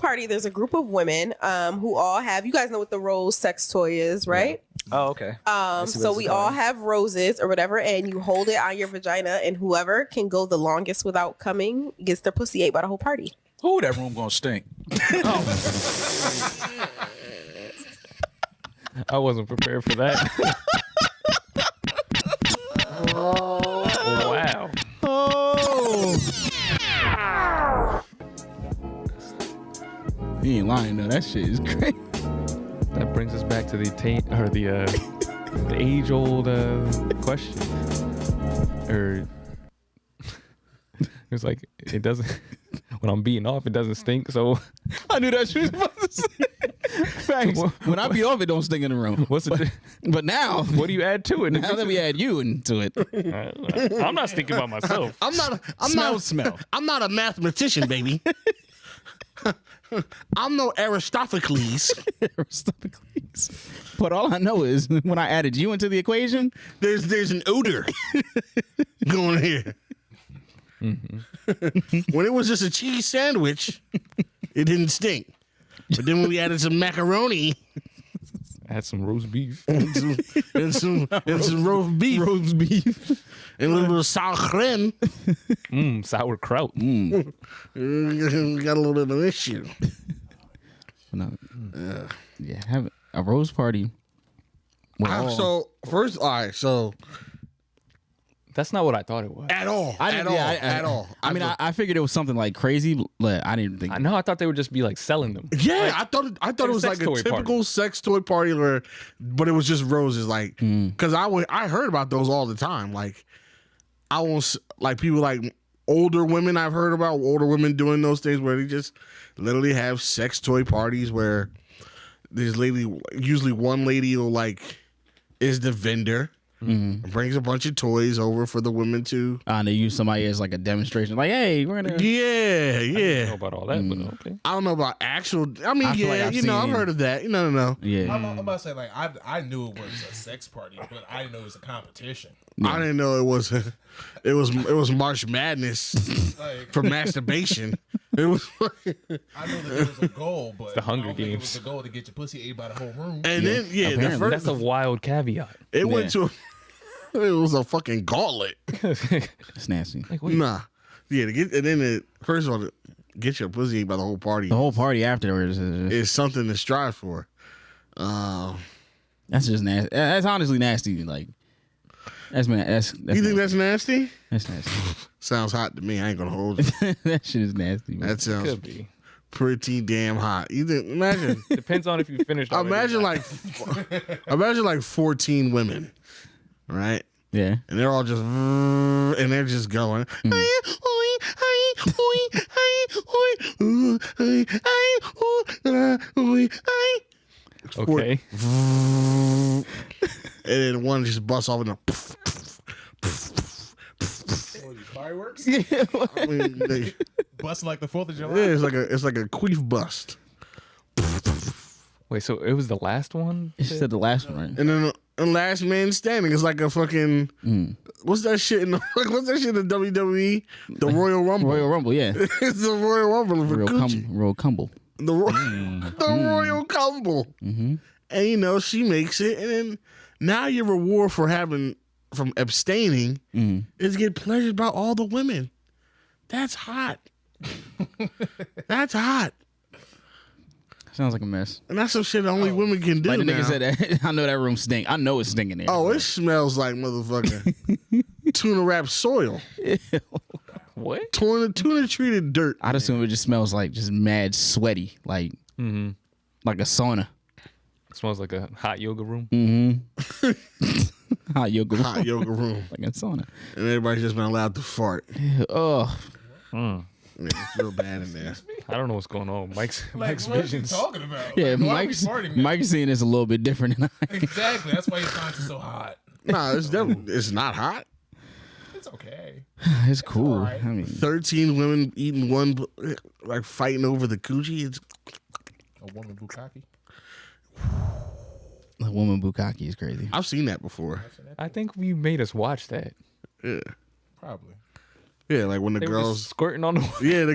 party, there's a group of women who all have, you guys know what the rose sex toy is, right? Yeah. Oh, okay. So we all have roses or whatever, and you hold it on your vagina, and whoever can go the longest without coming gets their pussy ate by the whole party. Ooh, that room gonna stink. I wasn't prepared for that. Wow. Oh. You ain't lying though. That shit is great. That brings us back to the the age-old question. Or it's like it doesn't. When I'm beating off, it doesn't stink. So I knew that shit was about to say. Thanks. When I be off, it don't stink in the room. But now, what do you add to it? Now that we add you into it, I'm not thinking about myself. I'm not smell. I'm not a mathematician, baby. I'm no Aristophanes. But all I know is when I added you into the equation, there's an odor going here. Mm-hmm. When it was just a cheese sandwich, it didn't stink. But then when we added some macaroni, add some roast beef, and some roast beef, and a little sour cream, sauerkraut. We got a little bit of an issue. No, yeah, have a rose party. So that's not what I thought it was at all. At all. I mean, I figured it was something like crazy, but I didn't think. I know. I thought they would just be like selling them. Yeah, like, I thought it was like a typical sex toy party, but it was just roses. Like, because I heard about those all the time. Like, I won't like people like older women. I've heard about older women doing those things where they just literally have sex toy parties where this lady, usually one lady, will like is the vendor. Brings a bunch of toys over for the women to. And they use somebody as like a demonstration, like, "Hey, we're gonna." Yeah. I don't know about all that, but okay. I don't know about actual. I mean, I've heard of that. No. Yeah. I'm about to say, like, I knew it was a sex party, but I didn't know it was a competition. Yeah. I didn't know it was. It was March Madness for masturbation. It was. I know that there was a goal, but it's the Hunger Games. It was the goal to get your pussy ate by the whole room. And then, that's a wild caveat. It went to. It was a fucking gauntlet. It's nasty. Like, nah. Yeah, first of all, to get your pussy ate by the whole party. The whole party afterwards is something to strive for. That's just nasty. That's honestly nasty. Like, that's you think that's nasty? That's nasty. Sounds hot to me. I ain't gonna hold it. That shit is nasty. Man. That sounds could be pretty damn hot. You think? Imagine. Depends on if you finished. Imagine like 14 women. Right? Yeah. And they're all just going. Okay. And then one just busts off in fireworks? Yeah. I mean, busting like the 4th of July? Yeah, it's like a queef bust. Wait, so it was the last one? It said the last one, right? And then the last man standing is like a fucking what's that shit in WWE? The Royal Rumble. Royal Rumble, yeah. It's the Royal Rumble for Royal Cumble. The Royal Cumble. Mm-hmm. And she makes it, and then now your reward from abstaining is get pleasured by all the women. That's hot. That's hot. Sounds like a mess. And that's some shit only women can do. Like the now. nigga said that. I know that room stink. I know it's stinking there. Oh, it smells like motherfucking tuna wrapped soil. Ew. What? Tuna treated dirt. I'd assume it just smells like just mad sweaty, like like a sauna. It smells like a hot yoga room. Hot yoga room. Hot yoga room. Like a sauna. And everybody's just been allowed to fart. Oh. Yeah, it's real bad in there. I don't know what's going on. Mike's what visions. are you talking about? Yeah, Mike's seeing this a little bit different than I. Exactly. That's why he finds it so hot. Nah, it's not hot. It's okay. It's cool. Right. I mean, 13 women eating one, like fighting over the coochie. It's a woman bukkake. The woman bukkake is crazy. I've seen that before. I think you made us watch that. Yeah. Probably. Yeah, like when the They were girls just squirting on the. Yeah,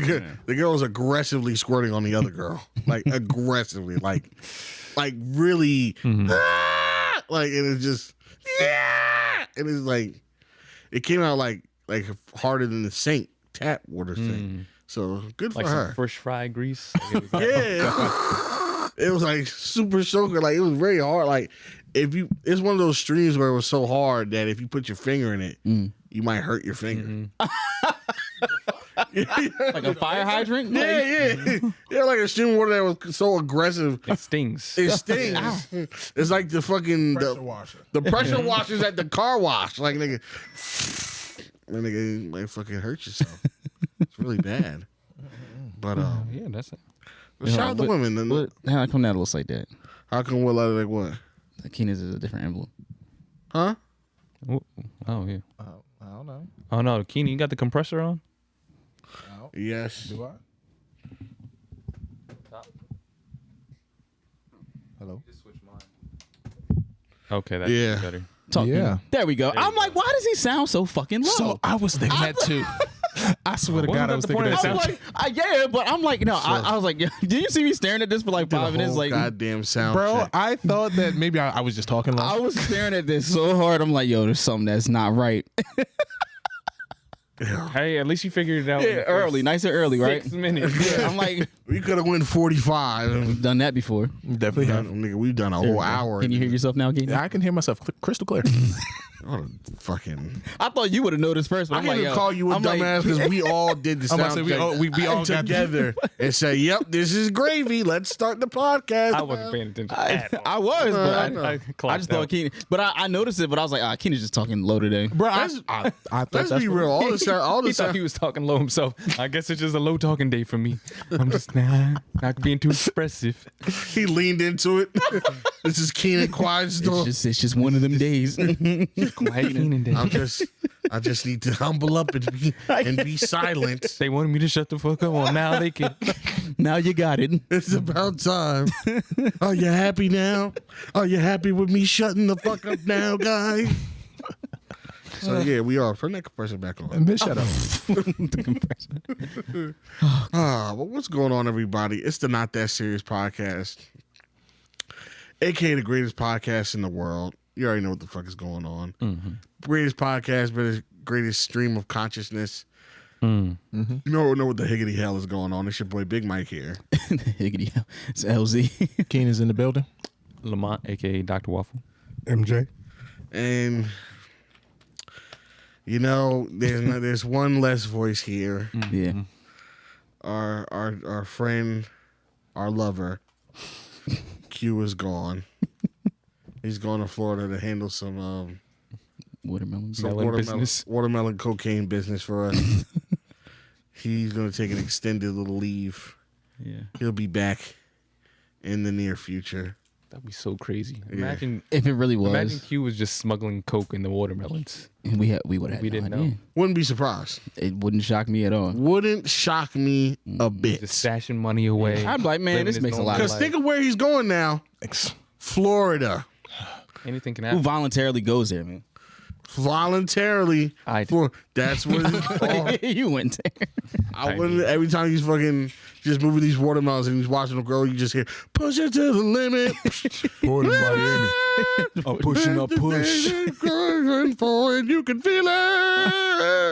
the girl was aggressively squirting on the other girl, like aggressively, like really, like and it's just and it's like it came out like harder than the sink tap water thing. So good for Like her. some fresh fried grease. Yeah, it was like super soaker. Like it was very hard. Like it's one of those streams where it was so hard that if you put your finger in it, you might hurt your finger. Like a fire hydrant? Yeah, like a stream water that was so aggressive. It stings. It stings. It's like the fucking Pressure washer. The pressure washers at the car wash. Like nigga, like fucking hurt yourself. It's really bad. But Yeah, that's it. shout out to women. How come that looks like that? How come what like what? Keenan's is a different emblem. Huh? Oh yeah. I don't know. Oh no, Keenan, you got the compressor on? Yes. Do I? Hello? Okay, that's Yeah. better. Yeah. There we go. I'm like, why does he sound so fucking low? So I was thinking that too. I swear to God, I was thinking that I'm too. like, yeah, but I'm like, no, I was like, did you see me staring at this for like 5 minutes? Like, goddamn sound. Bro, check. I thought that maybe I was just talking low. I was staring at this so hard. I'm like, yo, there's something that's not right. Hey, at least you figured it out. Yeah, early, nice and early, right? 6 minutes. I'm like, we could have went 45. we've done that before. Definitely have. Nigga, we've done a whole hour. Can you hear yourself now, Keenan? Yeah, I can hear myself crystal clear. What a fucking. I thought you would have noticed first, but I I'm can't like, even yo, call you a I'm like- dumbass because we all did the I'm about sound to say, we all got together and say, "Yep, this is gravy. Let's start the podcast." I wasn't paying attention at all. I was, but know. I clocked just thought out. Keenan. But I noticed it, but I was like, Keenan's just talking low today. Bro, I thought Let's that's be what- real. All the sound, all He the thought sound. he was talking low himself. I guess it's just a low talking day for me. I'm just not being too expressive. He leaned into it. This is Keenan Quiet Storm. It's just one of them days. Quiet Keenan day. I just need to humble up and be silent. They wanted me to shut the fuck up. Well, now they can. Now you got it. It's about time. Are you happy now? Are you happy with me shutting the fuck up now, guys? So yeah, we are. Turn that compressor back on. Bitch, shut up. But what's going on, everybody? It's the Not That Serious Podcast, aka the greatest podcast in the world. You already know what the fuck is going on. Greatest podcast, but greatest stream of consciousness. You know what the higgity hell is going on. It's your boy Big Mike here. Higgity hell. It's LZ. Keenan's in the building. Lamont, aka Dr. Waffle. MJ. And you know, there's one less voice here. Yeah. Our friend, our lover, Q is gone. He's going to Florida to handle some Watermelons. watermelon cocaine business for us. He's going to take an extended little leave. Yeah. He'll be back in the near future. That'd be so crazy. Imagine If it really was, Imagine Q was just smuggling coke in the watermelons. we would have. We didn't know. Wouldn't be surprised. It wouldn't shock me at all. Wouldn't shock me a bit. Just stashing money away. I'd be like, man, living this his makes a normal lot of Because life. think of where he's going now. Florida. Anything can Who happen. voluntarily goes there, man? Voluntarily. I did. That's what You went there. I wouldn't. Every time he's fucking just moving these watermelons and he's watching them grow, you just hear push it to the limit. I'm pushing up push. Going for it, you can feel it.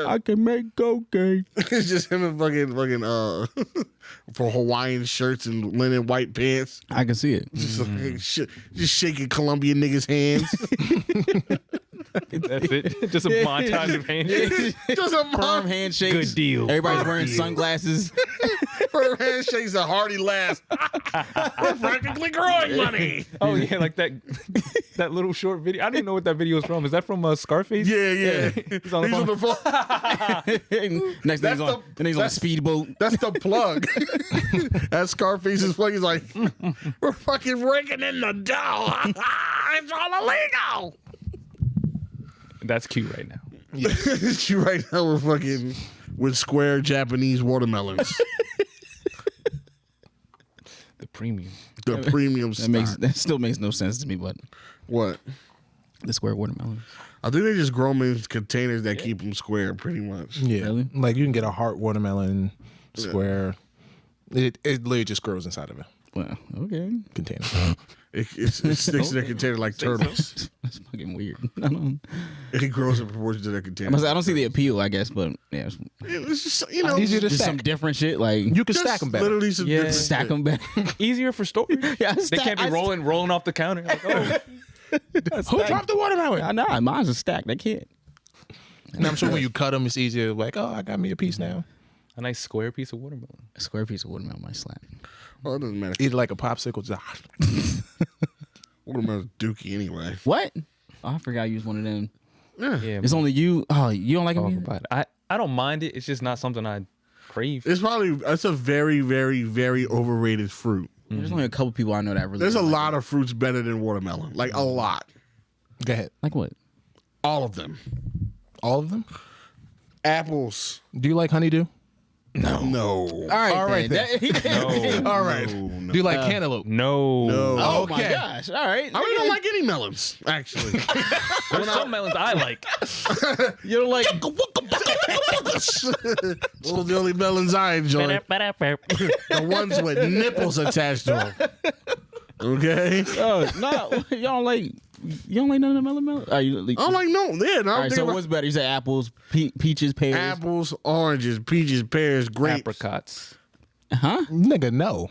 I can make cocaine. It's just him in fucking for Hawaiian shirts and linen white pants, I can see it. just shaking Colombian niggas' hands. That's it. Just a montage of handshakes. Just a Firm handshakes. Good deal. Everybody's wearing sunglasses. firm handshakes, a hearty laugh. We're practically growing money. Oh yeah, like that little short video. I didn't know what that video was from. Is that from Scarface? Yeah. He's on the phone. Next thing he's on a speedboat. That's the plug. That Scarface's plug is like, we're fucking raking in the dough. It's all illegal. That's cute right now. You right now we're fucking with square Japanese watermelons. The premium. The premium stock. That still makes no sense to me, but What? The square watermelon. I think they just grow them in containers that keep them square, pretty much. Yeah, Really? like you can get a heart watermelon square. It literally just grows inside of a Well, okay. container. It sticks in a container like turtles. That's fucking weird. I don't Grows in proportion to their container. I don't see the appeal, I guess, but yeah. It's just, you know, Easier to Just some stack. different shit. Like, You can just stack them better. literally some Yeah. different stack shit. them back. Easier for storage. Yeah, They can't be rolling off the counter. Like, oh, Who dropped the watermelon? I know. Mine's a stack. They can't. And I'm sure when you cut them, it's easier. Like, oh, I got me a piece now. a nice square piece of watermelon. A square piece of watermelon might slap. Well, it doesn't matter. Eat it like a popsicle. Just, Watermelon's dookie anyway. What? Oh, I forgot I used one of them. Yeah, It's only you. Oh, you don't like talk them? about it. I don't mind it. It's just not something I crave. It's a very, very, very overrated fruit. There's only a couple people I know that really. There's a don't like lot of fruits better than watermelon. Like a lot. go ahead. it. Like what? All of them. All of them? Apples. Do you like honeydew? No. All right, then. No, All right. No. Do you like cantaloupe? no. Oh my Okay. gosh! All right. I really don't like any melons, actually. There's some melons I like. You don't like. Those are the only melons I enjoy. The ones with nipples attached to them. Okay? Oh no! You don't like. You don't like none of the melon? Are you? Like, I'm like, no. Yeah, no. all right. So what's better? You say apples, peaches, pears. apples, oranges, peaches, pears, grapes. Apricots. Huh? Nigga, no.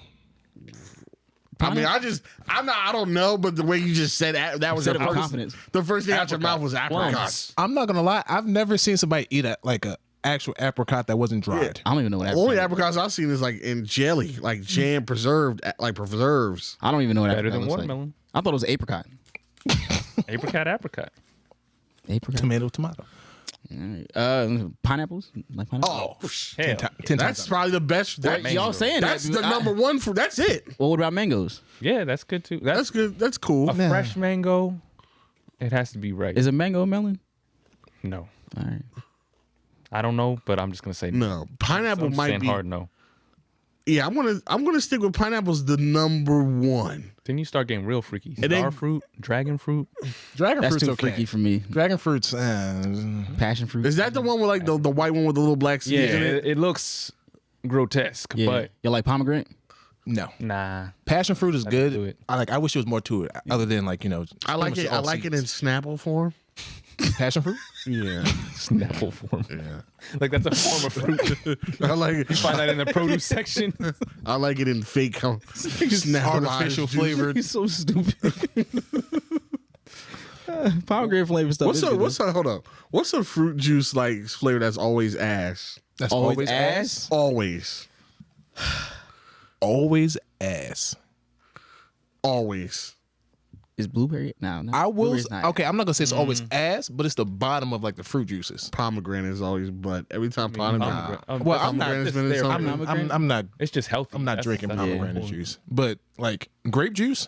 I mean, I don't know, but the way you just said that was Said the it with first, confidence. the first thing out your mouth was apricots. I'm not gonna lie. I've never seen somebody eat like a actual apricot that wasn't dried. I don't even know what. The only apricots I've seen is like in jelly, like jam preserved, like preserves. I don't even know what Better apricot than looks like. watermelon. I thought it was apricot. Apricot. Apricot. Tomato. All right. Pineapples. Like pineapples. Oh, Hell, 10 that's times. probably the best. Y'all saying that's that? the number one fruit. That's it. Well, what about mangoes? yeah, that's good too. That's good. That's cool. A fresh mango. It has to be right. Is a mango a melon? No, All right. I don't know, but I'm just gonna say No, pineapple I'm might saying be. hard no. Yeah, I'm gonna stick with pineapple's the number one. Then you start getting real freaky. And then- Star fruit, dragon fruit. Dragon That's fruit's too okay. freaky for me. Dragon fruit's. Passion fruit. Is that the one with like the white one with the little black seeds Yeah, in it? it looks grotesque, Yeah. but You like pomegranate? no. nah. Passion fruit is do good. it. I wish there was more to it, other than like I like it. I like it in Snapple form. passion fruit. Yeah, Snapple form. yeah. Like that's a form of fruit. I like it. Find that in the produce section. I like it in fake Snapple Artificial flavored. He's so stupid. Pomegranate flavor stuff. Hold up. What's a fruit juice like flavor that's always ass? That's Always ass? Always. Always ass. Always. Is blueberry? No. I will. Blueberry's not. Okay, I'm not gonna say it's always ass, but it's the bottom of like the fruit juices. Pomegranate is always butt. Every time pomegranate. Well, I'm not. Pomegranate's been in there. something. I'm not. It's just healthy. I'm not That's- drinking that's pomegranate important. juice, but like grape juice,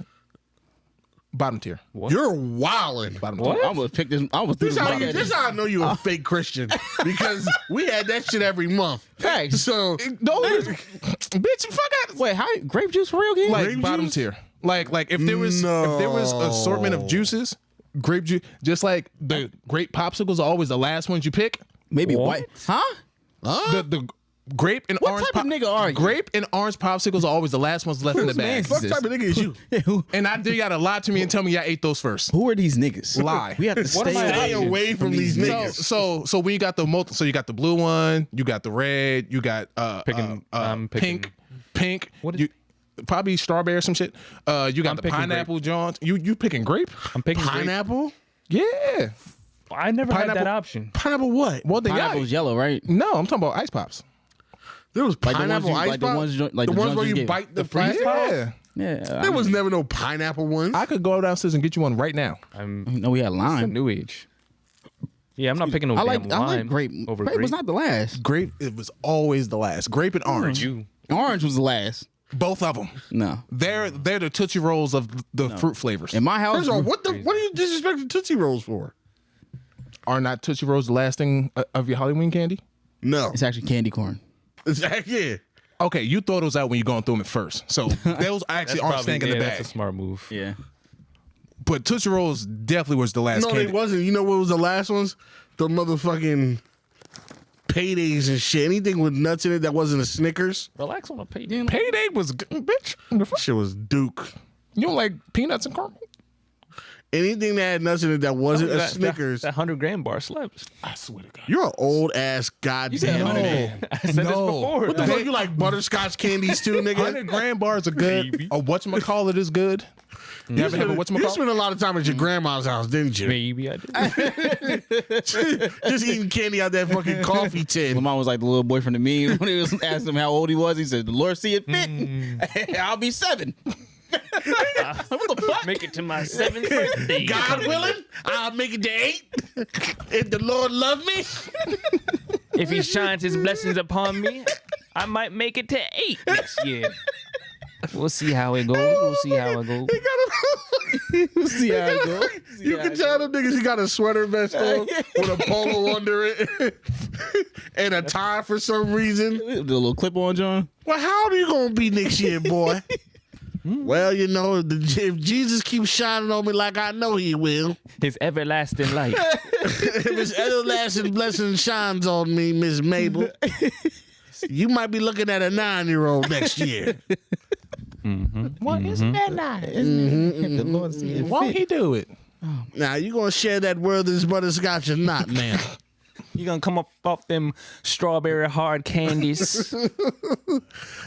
bottom tier. What? You're wildin'. Bottom What? tier. I almost picked this. I almost threw This this how, bottle. this how I know you're a fake Christian because we had that shit every month. Facts. So No, bitch, fuck out. Wait, how grape juice for real again? Like Grape bottom juice? tier. Like if there was assortment of juices, grape juice, just like the grape popsicles are always the last ones you pick. Maybe What? white. Huh? The grape and What orange type of nigga are you? Grape and orange popsicles are always the last ones left in the Whose man bag. fuck type of nigga is you? And I dare y'all to lie to me and tell me I ate those first. Who are these niggas? Lie. We have to What am I stay Stay options away from these niggas. So we got so you got the blue one, you got the red, you got I'm picking- pink. What is- You probably strawberry or some shit. You got I'm the picking pineapple Johns. You picking grape? I'm picking grape. Pineapple? Yeah. I never had that Pineapple- option. Pineapple what? Well, then Pineapple's yellow, right? no, I'm talking about ice pops. There was Like the ones pineapple you- ice like the pop? ones you- like the the ones Johns where you you gave. bite the Yeah. plastic? Yeah. There was never no pineapple ones. I could go downstairs and get you one right now. No, we had It's a lime. new age. Yeah, I'm not picking no I like damn lime grape. over Grape grape. was not the last. Grape, it was always the last. Grape and orange. You. Orange was the last. Both of them. No. They're the Tootsie Rolls of the fruit flavors. In my house, First of all, what are you disrespecting Tootsie Rolls for? Are not Tootsie Rolls the last thing of your Halloween candy? No. it's actually candy corn. Yeah. Okay, you thought it was out when you going through them at first. So those actually aren't staying in the That's bag. a smart move. Yeah. But Tootsie Rolls definitely was the last No, candy. it wasn't. You know what was the last ones? The motherfucking Paydays and shit. Anything with nuts in it that wasn't a Snickers. Relax on a payday. Payday was good, bitch. The fuck? Shit was Duke. You don't like peanuts and caramel? Anything that had nuts in it that wasn't a Snickers. That 100-gram bar slaps. I swear to God. You're an old ass goddamn man. I said this before. What the fuck? You like butterscotch candies too, nigga? 100-gram bars are good. A whatchamacallit is good. You ever have a You whatchamacallit? spent a lot of time at your grandma's house, didn't you? Maybe I did. Just eating candy out that fucking coffee tin. Lamont was like the little boy from the meme when he was asking him how old he was. He said, "The Lord see it fit. I'll be 7." What the fuck? Make it to my 7th birthday. God willing, I'll make it to 8. If the Lord love me. If he shines his blessings upon me, I might make it to 8 next year. We'll see how it goes. We'll see how it goes. We'll see how it goes. You can tell them niggas he got a sweater vest on with a polo under it and a tie for some reason. The little clip on, John. Well, how old are you gonna be next year, boy? Well, you know, if Jesus keeps shining on me like I know he will, His everlasting light. if his everlasting blessing shines on me, Miss Mabel, you might be looking at a 9-year-old next year. What isn't that nice? The Lord see it. Won't he do it? Now, you gonna share that Werther's butterscotch or not, man? You gonna come up off them strawberry hard candies?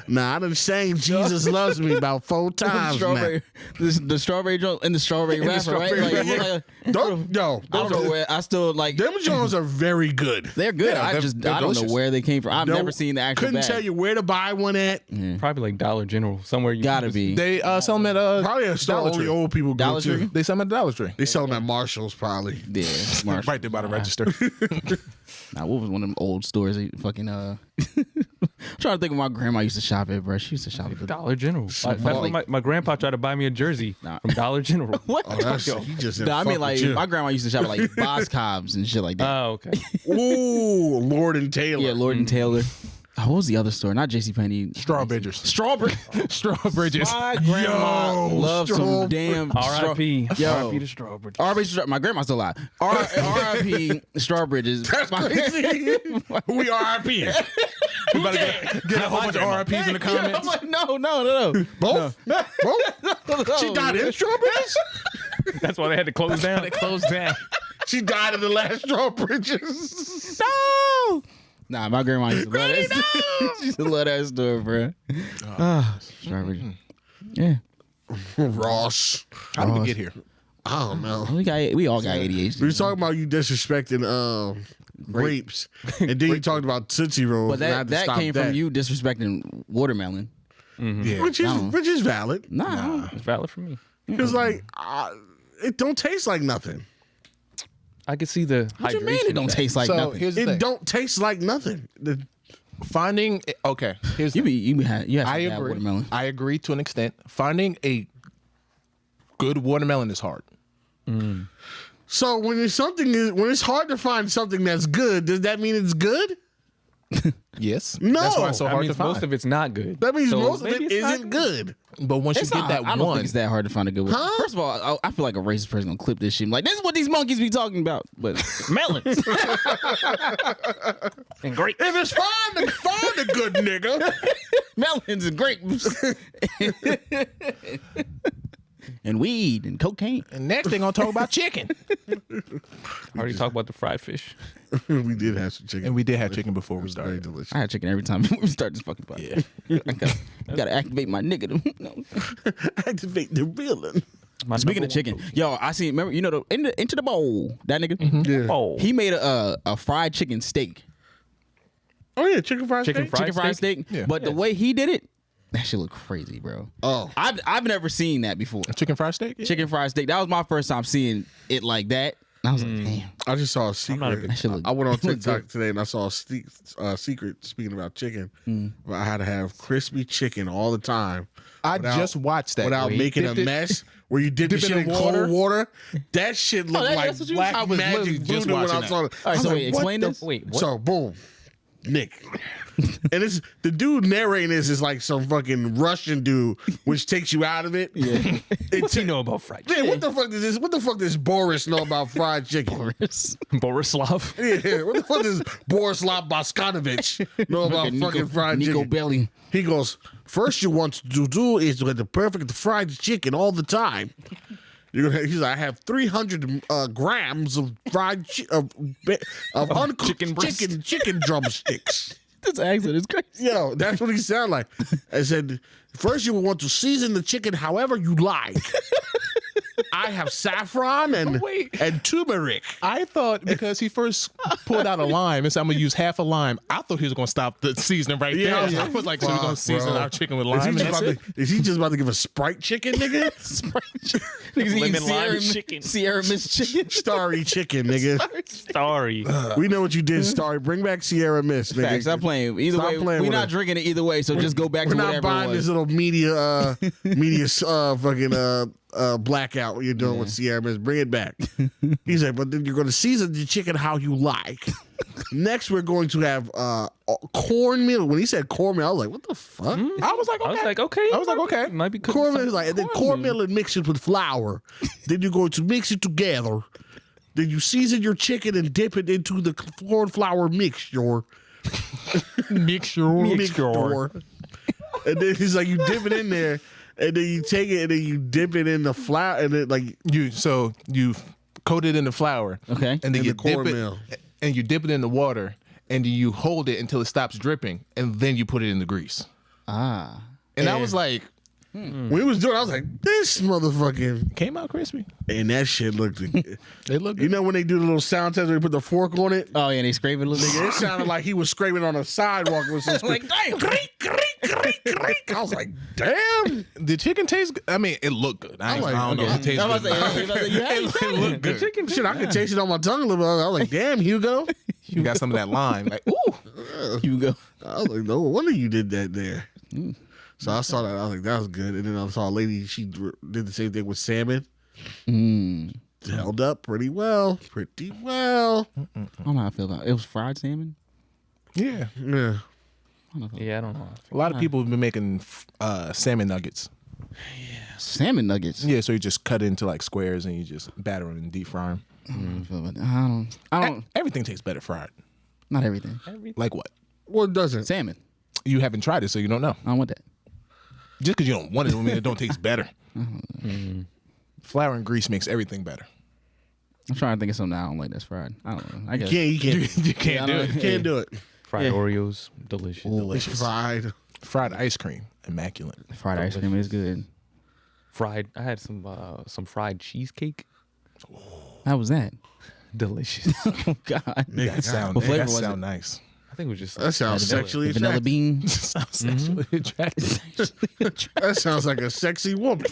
Nah, I done sang Jesus Loves Me about 4 times, man. The strawberry joint and the strawberry wrapper, right? Like, Don't, yo, I don't know where. I still like. them Jones are very good. They're good. Yeah, I they're don't delicious. know where they came from. I've never seen the actual Couldn't bag. tell you where to buy one at. Probably like Dollar General, somewhere you Gotta can be. They sell them at Probably a store Dollar only Tree. old people Dollar go to. Tree? They sell them at Dollar Tree. They sell them at Marshall's probably. Yeah, smart. Right there by the register. Nah, what was one of them old stores? They fucking I'm trying to think of my grandma used to shop at, bro. She used to shop at the Dollar General. That's where my grandpa tried to buy me a jersey from Dollar General. What? Oh, that's, he just didn't I fuck mean, like with you. my grandma used to shop at like Boscov's and shit like that. Oh, okay. Ooh, Lord and Taylor. Yeah, Lord and Taylor. Oh, what was the other store? Not JCPenney. Strawbridges. Strawberry. Strawbridges. My grandma loves some damn R.I.P. Yo. R.I.P. to Strawbridge. R.I.P. My grandma's still alive. R.I.P. Strawbridges. That's crazy. We R.I.P. We about to get a whole bunch of RIPs in the Yeah, I'm comments. like, no. Both? Both? She died in Strawbridges? That's why they had to close down. They closed down. She died in the last Strawbridges. No. Nah, my grandma used to love that. She used to love that store, bro. Strawbridge. Yeah. Ross. How did we get here? I don't know. We all got ADHD. We were talking about you disrespecting grapes, and then you talked about Tootsie Rolls. But and I had to that stop came from you disrespecting watermelon. Yeah. which is valid. Nah. It's valid for me. Because like it don't taste like nothing. I could see the What you hydration. mean it don't taste like So nothing? here's the It thing. don't taste like nothing. Finding okay. Here's You have I some bad agree. watermelon. I agree to an extent. Finding a good watermelon is hard. So when it's hard to find something that's good, does that mean it's good? Yes. No. That's why it's so That hard to means find. most of it's not good. That means So most of it maybe it's not isn't good. But once It's you get not, that I don't one, think it's that hard to find a good one. Huh? First of all, I feel like a racist person gonna clip this shit. I'm like, this is what these monkeys be talking about. But Melons. and great. If it's find a good nigga. melons and grapes and weed and cocaine. and next they're gonna talk about chicken. I already talked about the fried fish. We did have some chicken. And we did have chicken before we Very started. delicious. I had chicken every time we start this fucking podcast. Yeah. I gotta activate my nigga. No. Activate the villain. My Speaking of number chicken, yo, I see. Remember, you know the into the bowl. That nigga. Yeah. one. Oh, He made a fried chicken steak. Oh yeah, chicken fried Chicken steak. fried Chicken fried steak. Yeah. But the way he did it, that shit look crazy, bro. Oh. I've never seen that before. Chicken fried steak? Yeah. Chicken fried steak. That was my first time seeing it like that. And I was like, damn. I just saw a not a secret. big That shit look- I went on look TikTok good. today and I saw a secret speaking about chicken. Where I had to have crispy chicken all the time. I Without- just watched that. Without Where he making a dipped it- mess, where you dip the Dip it shit in in water? cold water. That shit looked that- like that's what you- black I was literally magic just voodoo when I watching saw that. it. All right, I was so like, wait, what explain the this. Wait, what? So boom. Nick. And it's the dude narrating this is like some fucking Russian dude, which takes you out of it. Yeah. What's he know about fried chicken? Man, what the fuck does this? What the fuck does Boris know about fried chicken? Borislav. Yeah, what the fuck does Borislav Boskanovich know about fucking fried Nico chicken? Belly. He goes, first you want to do is to get the perfect fried chicken all the time. He's like, I have 300 grams of fried uncooked chicken drumsticks. This accent is crazy. Yo, that's what he sounded like. I said, first you want to season the chicken however you like. I have saffron and turmeric. I thought because he first pulled out a lime and said, I'm going to use half a lime, I thought he was going to stop the seasoning right there. I was like, so we're going to season our chicken with lime? Is he just about to give a Sprite chicken, nigga? Lemon lime chicken. Sierra Mist chicken. Starry chicken, nigga. Sorry. We know what you did, Starry. Bring back Sierra Mist, nigga. Facts. Stop playing. Either way, we're not drinking it either way, so just go back to We're whatever not buying it was. this little fucking blackout what you're doing with Sierra Mist. Bring it back. He said, but then you're going to season the chicken how you like. Next, we're going to have cornmeal. When he said cornmeal, I was like, what the fuck? I was like, okay. Might be Cornmeal is like, and then cornmeal and mix it with flour. Then you're going to mix it together. Then you season your chicken and dip it into the corn flour mixture. Mixture. And then he's like, you dip it in there, and then you take it and then you dip it in the flour, and then like you coat it in the flour. Okay. And then In you the dip cornmeal. it, and you dip it in the water, and you hold it until it stops dripping, and then you put it in the grease. Ah. And I was like, when he was doing it, I was like, this motherfucking, came out crispy. and that shit looked. It looked You good. know when they do the little sound test where they put the fork on it? Oh, yeah, and they scrape it a little bit. It sounded like he was scraping on a sidewalk with some like, damn, creak, creak, creak, creak. I was like, damn. The chicken tastes good. I mean, it looked good. I don't know if it tastes good. It looked good. chicken. Shit, I could taste it on my tongue a little bit. I was like, damn, Hugo. You got some of that lime. Like, ooh. You go. I was like, no wonder you did that there. So I saw that. I was like, that was good. And then I saw a lady, she did the same thing with salmon. Held up pretty well. Pretty well. I don't know how I feel about it. It was fried salmon. Yeah. Yeah. Yeah, I don't know. A lot of people have been making salmon nuggets. Salmon nuggets. Yeah, so you just cut it into like squares and you just batter them and deep fry them. I don't feel about that. I don't. Everything tastes better fried. Not everything. Like what? What doesn't? Salmon. You haven't tried it, so you don't know. I don't want that. Just because you don't want it, doesn't mean it don't taste better. Flour and grease makes everything better. I'm trying to think of something I don't like that's fried. I don't know. I guess. You can't. You can't do it. You can't do it. Fried Oreos, delicious. Delicious. Fried. Fried ice cream, immaculate. Fried ice cream is good. Fried. I had some fried cheesecake. How was that? Delicious. Oh God. That sound, What flavor that was sound nice. I think it was just That sounds sexually Vanilla attractive. bean. Sounds sexually attractive. That sounds like a sexy woman.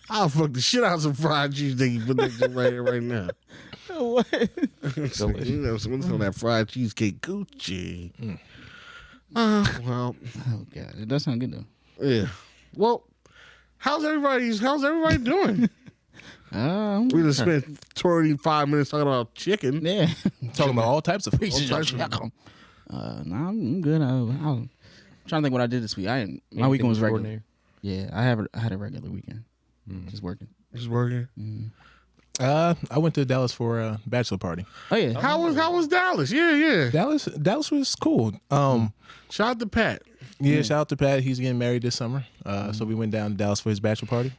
I'll fuck the shit out of some fried cheesecake. You put that shit right here, right now. What? You know, someone's on that fried cheesecake Gucci. Well, Oh God. It does sound good though. yeah. Well, how's everybody doing? We just spent 25 minutes talking about chicken. Yeah. Talking about all types of food. Nah, I'm good. I'm trying to think what I did this week. My weekend was regular. Yeah, I had a regular weekend. Just working. Just working. I went to Dallas for a bachelor party. Oh yeah. How was Dallas? Yeah. Dallas was cool. Shout out to Pat. Yeah, shout out to Pat. He's getting married this summer. So we went down to Dallas for his bachelor party.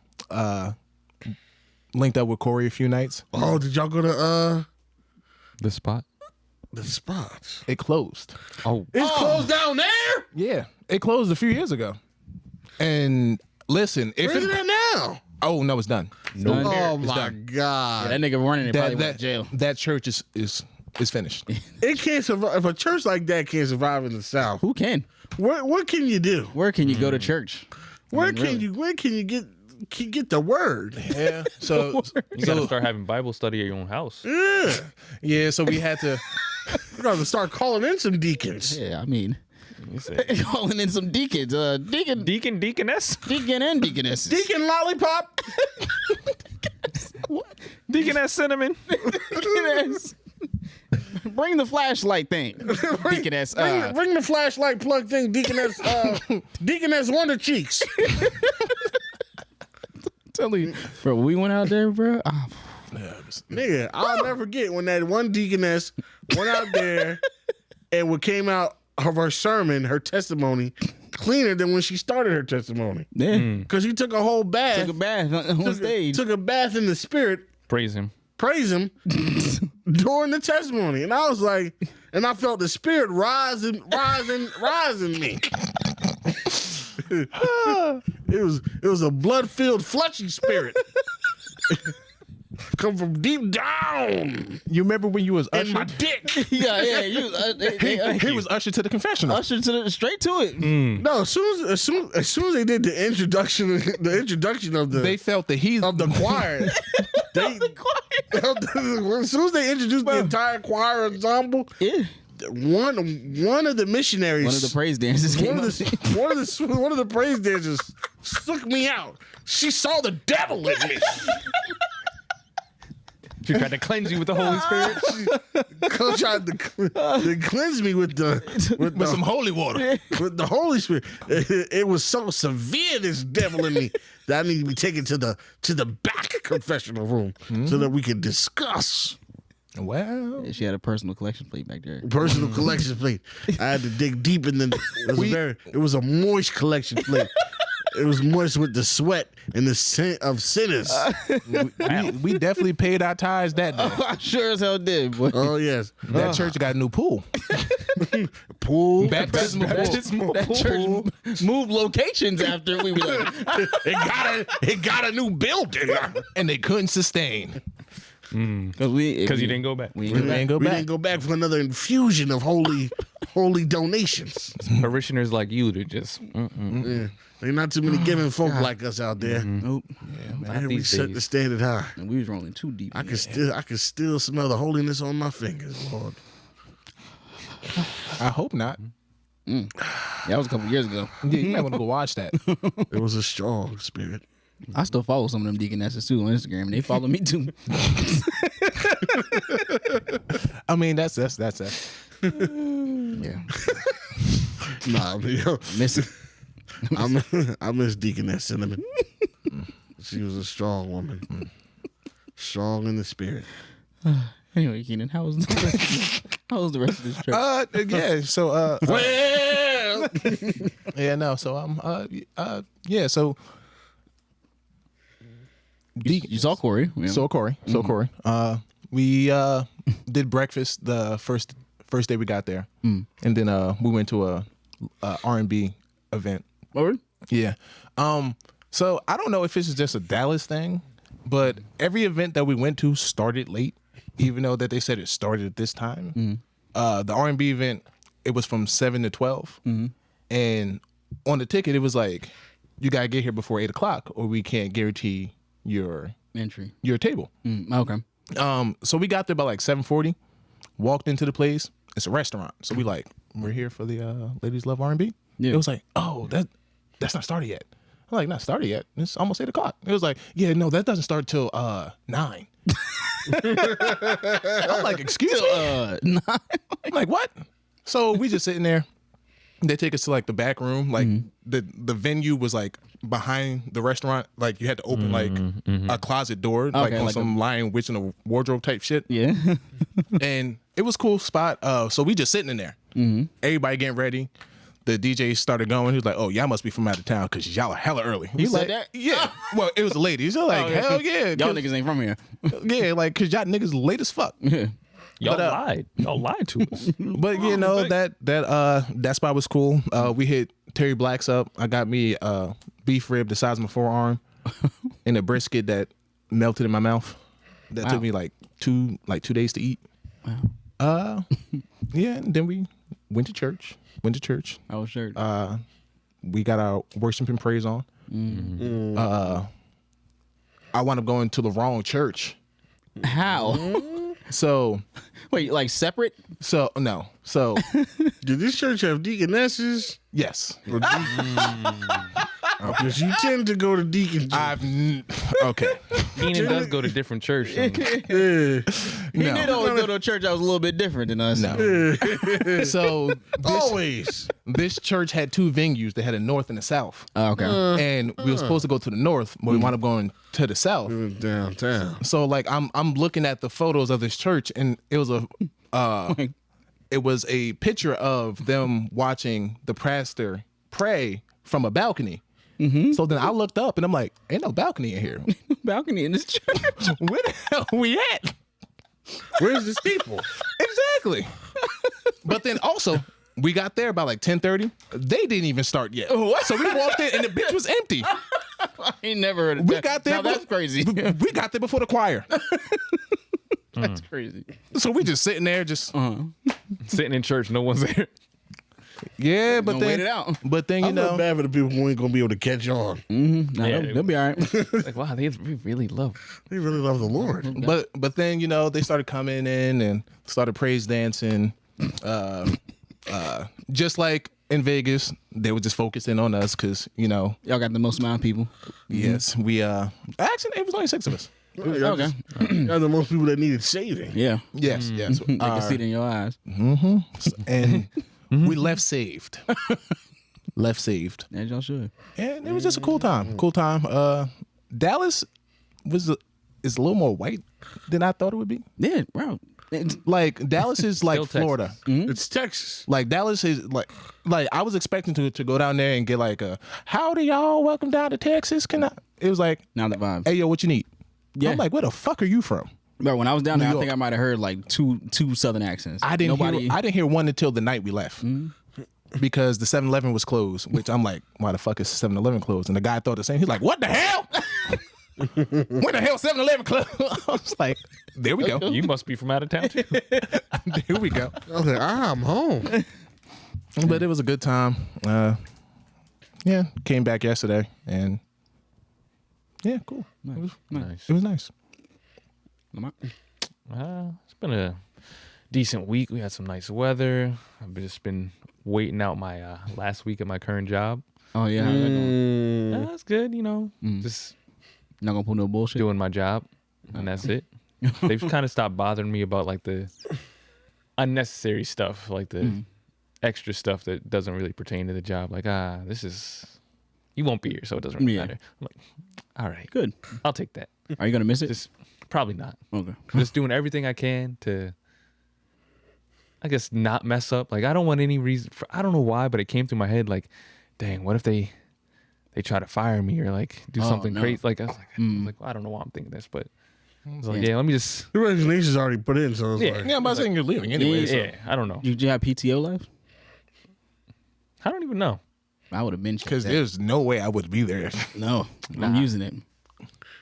Linked up with Corey a few nights. Oh, did y'all go to the spot. the spot? It closed. Oh, It's closed down there? Yeah, it closed a few years ago. And listen, if Where's it, it at now? oh no, it's done. Done. Oh It's my done. God. That nigga running it probably went to jail. That church is finished. It can't survive. If a church like that can't survive in the South, Who can? what can you do? Where can you go to church? Where can you get the word? Yeah. So you gotta start having Bible study at your own house. Yeah. yeah, so we had to You gotta start calling in some deacons. Yeah, I mean, You say, calling in some deacons, deaconess, deacon and deaconesses. Deacon Lollipop. deaconess cinnamon. Bring the flashlight thing, Deaconess. Bring the flashlight plug thing, Deaconess. Deaconess Wonder Cheeks. Tell you, bro. We went out there, bro. Nigga, I'll never forget when that one deaconess went out there and what came out of her sermon, her testimony, cleaner than when she started her testimony. Yeah, because she took a whole bath. Took a bath on stage. Took a bath in the spirit. Praise him during the testimony. And I was like, and I felt the spirit rise in me. It was a blood-filled, fleshy spirit. Come from deep down. You remember when you was ushered? In my dick. Yeah. He was ushered to the confessional. Ushered straight to it. No, as soon as they did the introduction of the, they felt the heat of the choir. As soon as they introduced the entire choir ensemble, one of the missionaries, one of the praise dancers, one of the praise dancers took me out. She saw the devil in me. She tried to cleanse you with the Holy Spirit. She tried to cleanse me with some holy water. With the Holy Spirit. It was so severe, this devil in me, that I need to be taken to the back confessional room so that we can discuss. Well, she had a personal collection plate back there. Personal collection plate. I had to dig deep in the. It was a moist collection plate. It was moist with the sweat and the scent of sinners. We definitely paid our tithes that day. I sure as hell did, boy. Oh, yes. That church got a new pool. Baptismal pool. That church moved locations after we were like, it got a new building. And they couldn't sustain. Because you didn't go back. We didn't go back for another infusion of holy donations. Parishioners like you to just. Yeah. Ain't not too many giving folk like us out there. Nope. Yeah, man, we set the standard high. And we was rolling too deep. I can still smell the holiness on my fingers, Lord. I hope not. That was a couple years ago. Yeah, you might want to go watch that. It was a strong spirit. I still follow some of them deaconesses too on Instagram, and they follow me too. I mean, that's Yeah. Nah, yo, Miss it. I miss Deaconess Cinnamon. She was a strong woman. Strong in the spirit. Anyway, Keenan, how was the rest of this trip? Yeah, so Well, yeah, no, so yeah, so you saw Corey. Yeah. Saw Corey. We did breakfast the first day we got there, and then we went to a R&B event. Oh, really? Yeah. So I don't know if this is just a Dallas thing, but every event that we went to started late, even though that they said it started at this time. The R&B event, it was from 7 to 12, and on the ticket it was like, you gotta get here before 8 o'clock, or we can't guarantee your Entry. Your table. Okay. So we got there by like 7:40. Walked into the place. It's a restaurant. So we're here for the Ladies Love R&B. Yeah. It was like, oh, that's not started yet. I'm like, not started yet. It's almost 8 o'clock. It was like, yeah, no, that doesn't start till 9. I'm like, excuse me? 9. I'm like, what? So we just sitting there. They take us to like the back room. Like the venue was like behind the restaurant. Like you had to open like a closet door, like on some Lion Witch in a wardrobe type shit. Yeah. And it was a cool spot. So we just sitting in there. Everybody getting ready. The DJ started going. He was like, "Oh, y'all must be from out of town because y'all are hella early." He said that? Yeah. Well, it was the ladies. They're like, hell yeah. Y'all niggas ain't from here. Yeah, like, because y'all niggas late as fuck. Yeah. Y'all lied. Y'all lied to us. But you know, that spot was cool. We hit Terry Black's up. I got me beef rib the size of my forearm and a brisket that melted in my mouth. That took me like 2 days to eat. Wow. Yeah, and then we went to church. Oh, sure. We got our worship and praise on. I wound up going to the wrong church. How? So Wait, like separate? So no. So did this church have deaconesses? yes. Because you tend to go to Deacon. Okay. Keenan does go to different church. So. He did always go to a church that was a little bit different than us. No. So this church had two venues. They had a north and a south. Oh, okay. And we were supposed to go to the north, but we wound up going to the south. Downtown. So like I'm looking at the photos of this church, and it was a picture of them watching the pastor pray from a balcony. Mm-hmm. So then I looked up and I'm like, ain't no balcony in here. Balcony in this church. Where the hell we at? Where's the steeple? Exactly. But then also, we got there by like 10:30. They didn't even start yet. What? So we walked in and the bitch was empty. I ain't never heard of We that. got there. Now that's crazy. We got there before the choir. That's crazy. So we just sitting there, Sitting in church, no one's there. yeah. But Gonna then, wait it out. but then I you feel know, bad for the people who ain't gonna be able to catch on. Nah, Yeah, they'll be all right. Like, wow, they really love. They really love the Lord. but then you know they started coming in and started praise dancing, just like in Vegas. They were just focusing on us because you know. Y'all got the most amount of people. Yes, we actually it was only 6 of us. Okay. Y'all the most people that needed saving. Yeah. Yes, yes. They can see it in your eyes. And we left saved. Left saved. As y'all should. And it was just a cool time. Cool time. Dallas is a little more white than I thought it would be. Yeah, bro. It's, Like Dallas is like Still Florida. It's Texas. Like Dallas is like I was expecting to go down there and get like a howdy y'all, welcome down to Texas. Can I? It was like, now the vibes. hey yo, what you need? Yeah. I'm like, where the fuck are you from? Bro, when I was down there, New I think York. I might have heard like two Southern accents. I didn't hear one until the night we left. Because the 7-Eleven was closed, which I'm like, why the fuck is 7-Eleven closed? And the guy thought the same. He's like, what the hell? When the hell 7-Eleven closed? I was like, there we go. You must be from out of town too. There we go. I was like, I'm home. But it was a good time. Yeah, came back yesterday and yeah, cool. Nice. It was nice. It's been a decent week. We had some nice weather. I've just been waiting out my last week at my current job. Oh, yeah. How's that going? That's good, you know. Just Not gonna pull no bullshit. doing my job, and that's it. They've kind of stopped bothering me about like the unnecessary stuff, like the extra stuff that doesn't really pertain to the job. Like, this is, you won't be here, so it doesn't really matter. I'm like, all right, Good. I'll take that. Are you gonna miss it? Just probably not. Okay. Just doing everything I can to, I guess, not mess up. Like, I don't want any reason. I don't know why, but it came through my head. Like, dang, what if they try to fire me or like do something crazy? Like, I was like, well, I don't know why I'm thinking this, but I was like, yeah, let me just. The resignation's already put in, so it's like, Yeah, I'm about saying you're leaving anyway. So. Yeah, I don't know. Did you have PTO left? I don't even know. I would have been Because there's no way I would be there. no, I'm using it.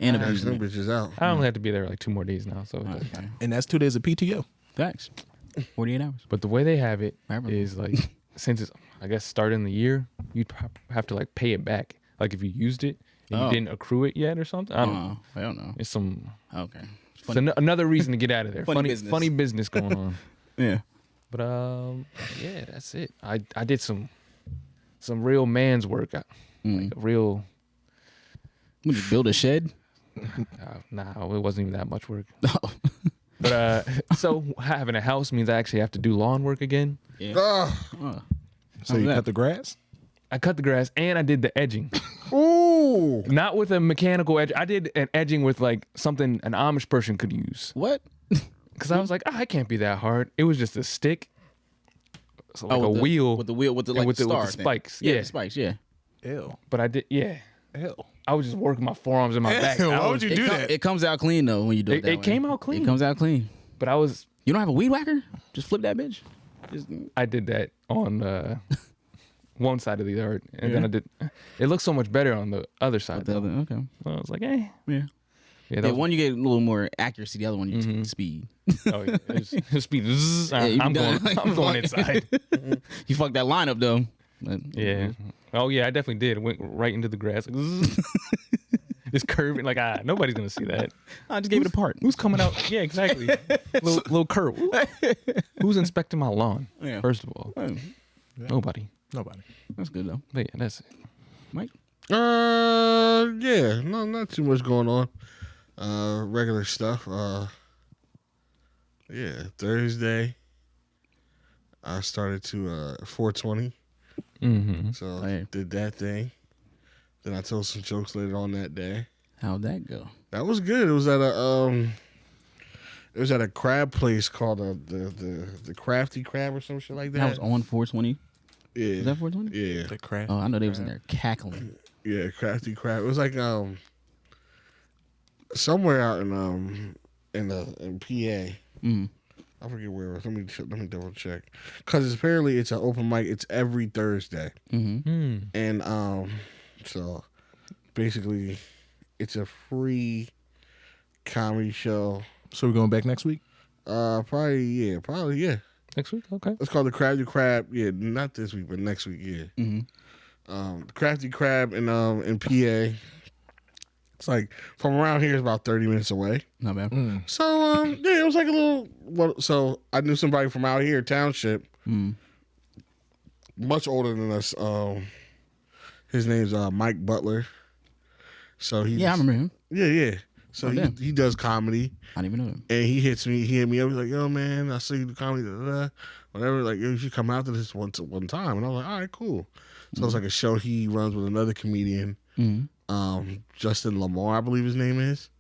And I'm Pass using them it. bitches out. I only have to be there like 2 more days now, so. It doesn't matter. And that's 2 days of PTO. Facts. 48 hours. But the way they have it Forever. is like, since it's, I guess, starting the year, you'd have to like pay it back. Like if you used it and you didn't accrue it yet or something. I don't know. I don't know. It's some. Okay. It's another reason to get out of there. Funny business. Funny business going on. Yeah. But yeah, that's it. I did some real man's work. Like a real. Would you build a shed? Nah, it wasn't even that much work. But so having a house means I actually have to do lawn work again. Yeah. So you cut the grass? I cut the grass and I did the edging. Ooh. Not with a mechanical edge. I did an edging with like something an Amish person could use. What? Because I was like, it can't be that hard. It was just a stick, so like a with the wheel with the and with the star thing. spikes. Yeah, Yeah, the spikes. Yeah. Ew. but I did. Yeah, Ew. I was just working my forearms and my back. Why would you do that? It comes out clean though when you do it. That It way. came out clean. It comes out clean. But I You don't have a weed whacker? Just flip that bitch. I did that on one side of the yard, and then I did. It looks so much better on the other side. The other, okay. I was like, Yeah. yeah. Yeah, That was, one you get a little more accuracy. The other one you take speed. oh, yeah. It was speed. Zzz, Yeah, you I'm be going. done. I'm going inside. You fucked that lineup though. But, Yeah. Oh yeah, I definitely did. Went right into the grass. Like, zzz. Just curving. Like nobody's gonna see that. I just gave it a part. Who's coming out? Yeah, exactly. little curve. Who's inspecting my lawn? Yeah. First of all, nobody. Nobody. That's good though. But yeah, that's it. Mike. Yeah, no, not too much going on. Regular stuff. Yeah, Thursday. I started to 420. Mm-hmm. So Hey. did that thing. Then I told some jokes later on that day. How'd that go? That was good. It was at a crab place called the Crafty Crab or some shit like that. That was on 420. Yeah. Was that 420? Yeah. The craft. Oh, I know they was in there cackling. Yeah, Crafty Crab. It was like somewhere out in PA. Mm. I forget where it was. Let me double check. Because apparently it's an open mic. It's every Thursday. Mm-hmm. And so basically it's a free comedy show. So we're going back next week? Probably yeah. Next week, okay. It's called the Crafty Crab. Yeah, not this week, but next week, yeah. Mm-hmm. Crafty Crab in PA. It's like from around here, it's about 30 minutes away. Not bad. So yeah, it was like a little. So I knew somebody from out here, township, much older than us. His name's Mike Butler. So he. Yeah, I remember him. Yeah. So damn. he does comedy. I didn't even know him. And he hit me up. He's like, yo, man, I see you do comedy, whatever. Like, yo, you should come out to this one time. And I was like, all right, cool. So it's like a show he runs with another comedian, Justin Lamar, I believe his name is.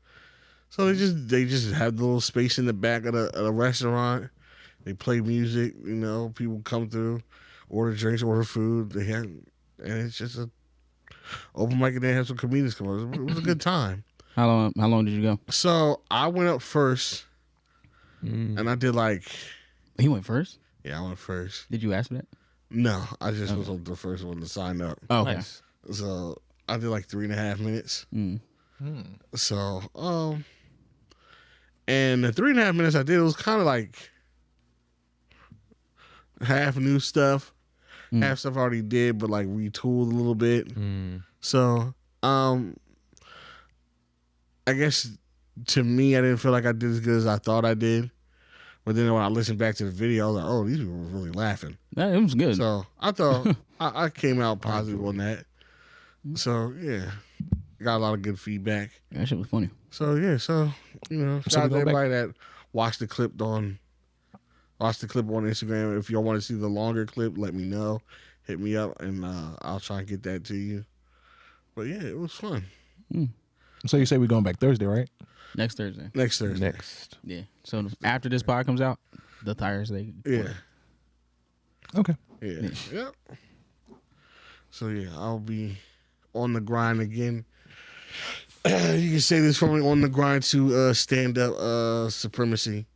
So they just have the little space in the back of the restaurant. They play music, people come through, order drinks, order food. And it's just a open mic, and they have some comedians come on. It was a good time. How long did you go? So I went up first, and I did He went first? I went first. Did you ask for that? No, I just was the first one to sign up. Oh, okay. Nice. So I did 3.5 minutes. So, and the 3.5 minutes I did, it was kind of half new stuff, half stuff I already did, but retooled a little bit. So, I guess to me, I didn't feel like I did as good as I thought I did. But then when I listened back to the video, I was like, oh, these people were really laughing. Yeah, it was good. So I thought I came out positive on that. So, yeah, got a lot of good feedback. That shit was funny. So, yeah, shout out to everybody that watched the clip on Instagram. If y'all want to see the longer clip, let me know. Hit me up, and I'll try and get that to you. But, yeah, it was fun. So you say we're going back Thursday, right? Next Thursday. Next Thursday. Next. Yeah. So after this pod comes out, the Thursday. Yeah. Okay. Yeah. Yep. So, yeah, I'll be on the grind again. You can say this from on the grind to stand-up supremacy.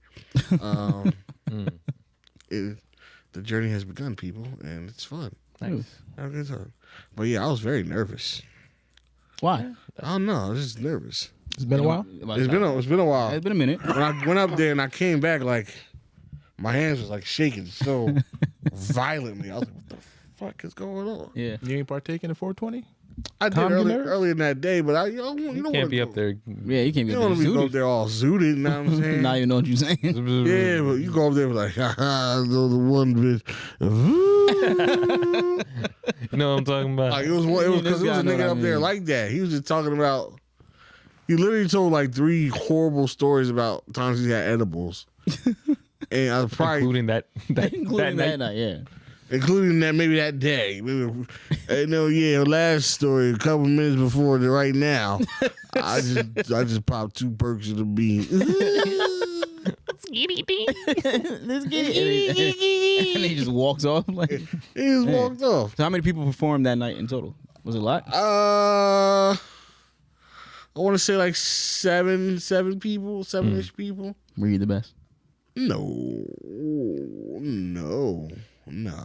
The journey has begun, people, and it's fun. Nice. Have a good time. But, yeah, I was very nervous. Why? I don't know. I was just nervous. It's been a while. It's been a while. It's been a minute. When I went up there and I came back, my hands was shaking so violently. I was like, what the fuck is going on? Yeah. You ain't partaking in 420? I did earlier in that day, but you don't Can't be up there. Yeah, you can't be You don't want to be up zooted. there all zooted, you know what I'm saying? Not even know what you're saying. Yeah, but you go up there like, haha, the one bitch. You know what I'm talking about? It was because there was a nigga up there like that. He was just talking about. He literally told 3 horrible stories about times he had edibles, and I was probably including that Including that night. night, yeah. including that maybe that day. Last story a couple minutes before the right now. I just popped 2 perks of the bean. Let's get it. And he just walks off. He just walked off. So how many people performed that night in total? Was it a lot? I want to say 7 people, 7-ish people. Were you the best? No,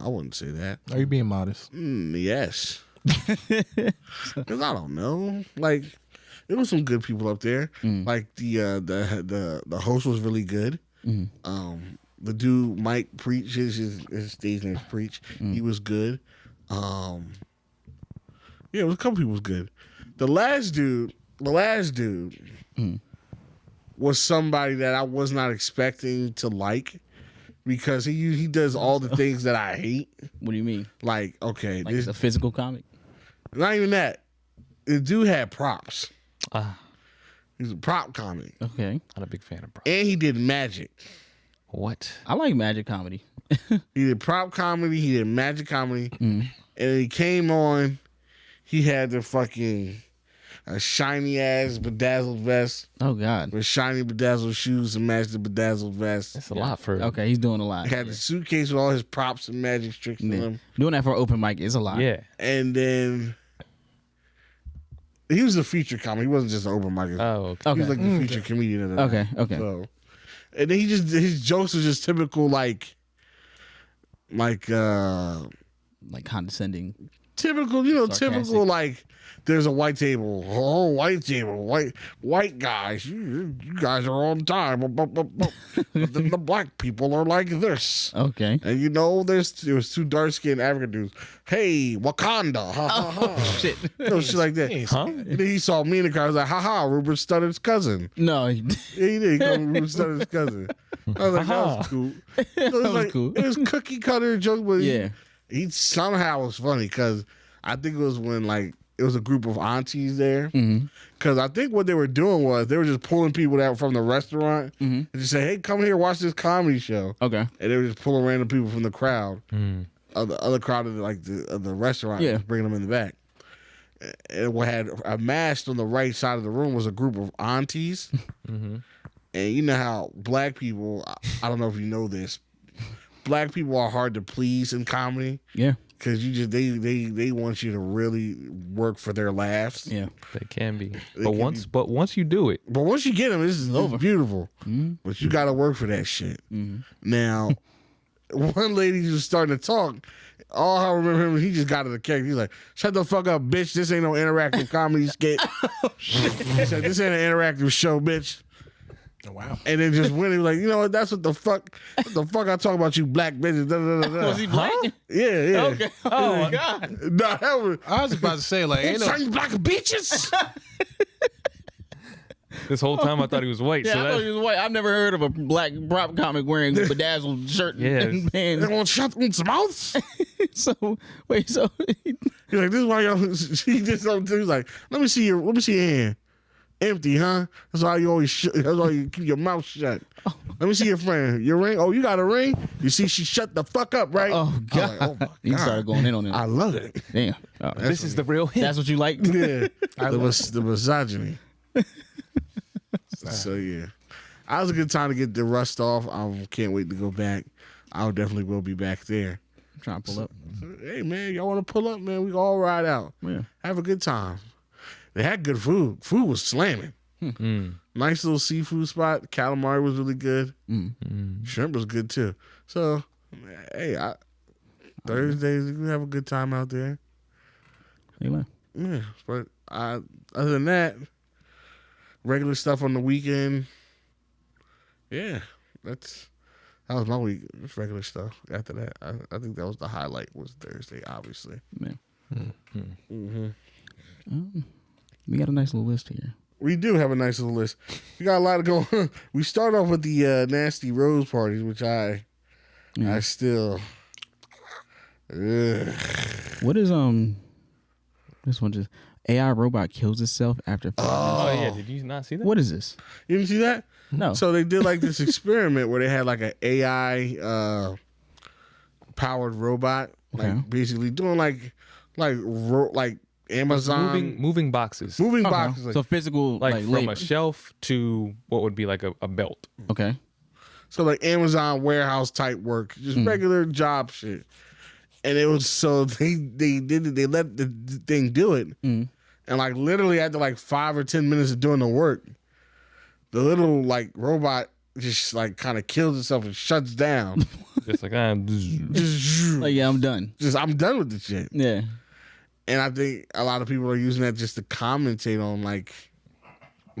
I wouldn't say that. Are you being modest? Yes, because I don't know. There was some good people up there. The host was really good. The dude Mike Preach, his stage name's Preach. He was good. Yeah, it was a couple people was good. The last dude was somebody that I was not expecting to because he does all the things that I hate. What do you mean? Okay, Like a physical comic? not even that. the dude had props. Ah, He's a prop comic. not Okay. a big fan of prop. And he did magic. What? I like magic comedy. He did prop comedy. He did magic comedy. Mm. And he came on. He had the fucking shiny ass bedazzled vest Oh God. with shiny bedazzled shoes to match the bedazzled vest. That's a lot for. Okay, he's doing a lot. He had the suitcase with all his props and magic tricks in Yeah. them. Doing that for open mic is a lot. Yeah. And then he was a feature comic. He wasn't just an open mic. Oh, okay. He Okay. was like the feature comedian of the Okay. night. Okay. So, and then his jokes are just typical like condescending. typical, Sarcastic. typical like there's a white table. Oh, white table, white guys. You guys are on time. But then the black people are like this. Okay. And there was two dark skinned African dudes. Hey, Wakanda. Ha ha ha. Shit. Shit like that. Huh? And then he saw me in the car. I was like, haha, Rupert Studdard's cousin. No. Yeah, he did. He called me Rupert Studdard's cousin. I was like, that was cool. So it was was cool. It was cookie cutter joke, but Yeah. he somehow was funny because I think it was when like it was a group of aunties there. Mm-hmm. Because I think what they were doing was they were just pulling people out from the restaurant Mm-hmm. and just say, hey, come here, watch this comedy show. Okay. And they were just pulling random people from the crowd, Mm. of the other crowd of the restaurant, Yeah. and bringing them in the back. And what had amassed on the right side of the room was a group of aunties. Mm-hmm. And you know how black people, I don't know if you know this, black people are hard to please in comedy Yeah. because they want you to really work for their laughs. Yeah. They can be. They But can once you do it, But once you get them, this is over. beautiful. Mm-hmm. But you got to work for that shit. Mm-hmm. Now, one lady was starting to talk. All I remember him, he just got to the character. He's like, "Shut the fuck up, bitch! This ain't no interactive comedy skit. He said, this ain't an interactive show, bitch." Oh, wow. And then just went, he was like, "You know what? That's what the fuck I talk about, you black bitches." Da, da, da, da. Was he black? Yeah, yeah. Okay. Oh my God. Nah, that was. I was about to say, like, ain't no, Certain black bitches. this whole time I thought he was white. Yeah, so I thought that, he was white. I've never heard of a black prop comic wearing bedazzled shirt Yes. and They pants. want shut its mouth. So wait, so He's like, "This is why y'all." He did something too. He's like, let me see your hand. Empty, huh? That's why you always. That's why you keep your mouth shut. Let me see your friend. Your ring. Oh, you got a ring? You see, she shut the fuck up, right? oh God, I was like, oh my he God. started going in on it. I love it. Damn. Oh, this is the real him. that's what you like? Yeah, the misogyny. So yeah, I was a good time to get the rust off. I can't wait to go back. I definitely will be back there. I'm trying to pull up. Hey man, y'all want to pull up, man? We can all ride out. Yeah. Have a good time. They had good food. Food was slamming. Mm. Nice little seafood spot. Calamari was really good. Mm. Shrimp was good too. So, hey, Thursdays we have a good time out there. Anyway. Yeah, but other than that, regular stuff on the weekend. Yeah, that was my week. Just regular stuff. After that, I think that was the highlight. Was Thursday, obviously. Yeah. Mm-hmm. We got a nice little list here. We do have a nice little list. We got a lot of going on. We start off with the nasty rose parties, which I still. What is this one just AI robot kills itself after 5 Oh minutes? yeah, did you not see that? What is this? You didn't see that? No. So they did like this experiment where they had like an AI powered robot, like Okay. basically doing like Amazon moving boxes, moving Okay. boxes. Like, So physical like from labor. a shelf to what would be like a belt. Okay. so like Amazon warehouse type work, just regular job shit. And it was so they let the thing do it, and like literally after like 5 or 10 minutes of doing the work, the little like robot just like kind of kills itself and shuts down. Just like Like, yeah, I'm done. Just I'm done with this shit. Yeah. And I think a lot of people are using that just to commentate on like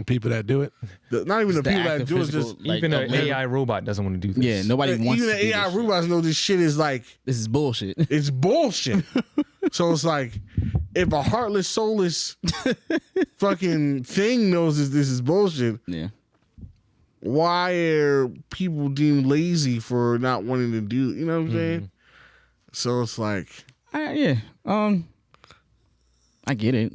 people that do it. not even the the people act that of do it, physical, just like, even an labor. AI robot doesn't want to do this. Yeah, nobody wants even to the do AI this. robots know this shit is like This is bullshit. it's bullshit. So it's like if a heartless, soulless fucking thing knows this is bullshit, Yeah. why are people deemed lazy for not wanting to do? You know what I'm saying? So it's like Yeah. I get it.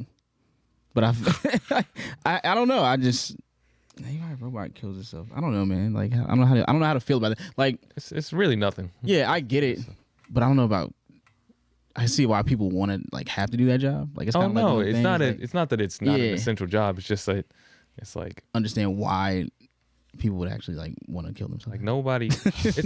But I don't know. I just maybe a robot kills itself. I don't know, man. Like I don't know how to feel about it. Like It's really nothing. yeah, I get it, but I don't know about. I see why people want to like have to do that job. Like it's kind of like one of it's things, not. like, It's not that it's not an essential job. It's just that it's like understand why people would actually like want to kill themselves. like nobody.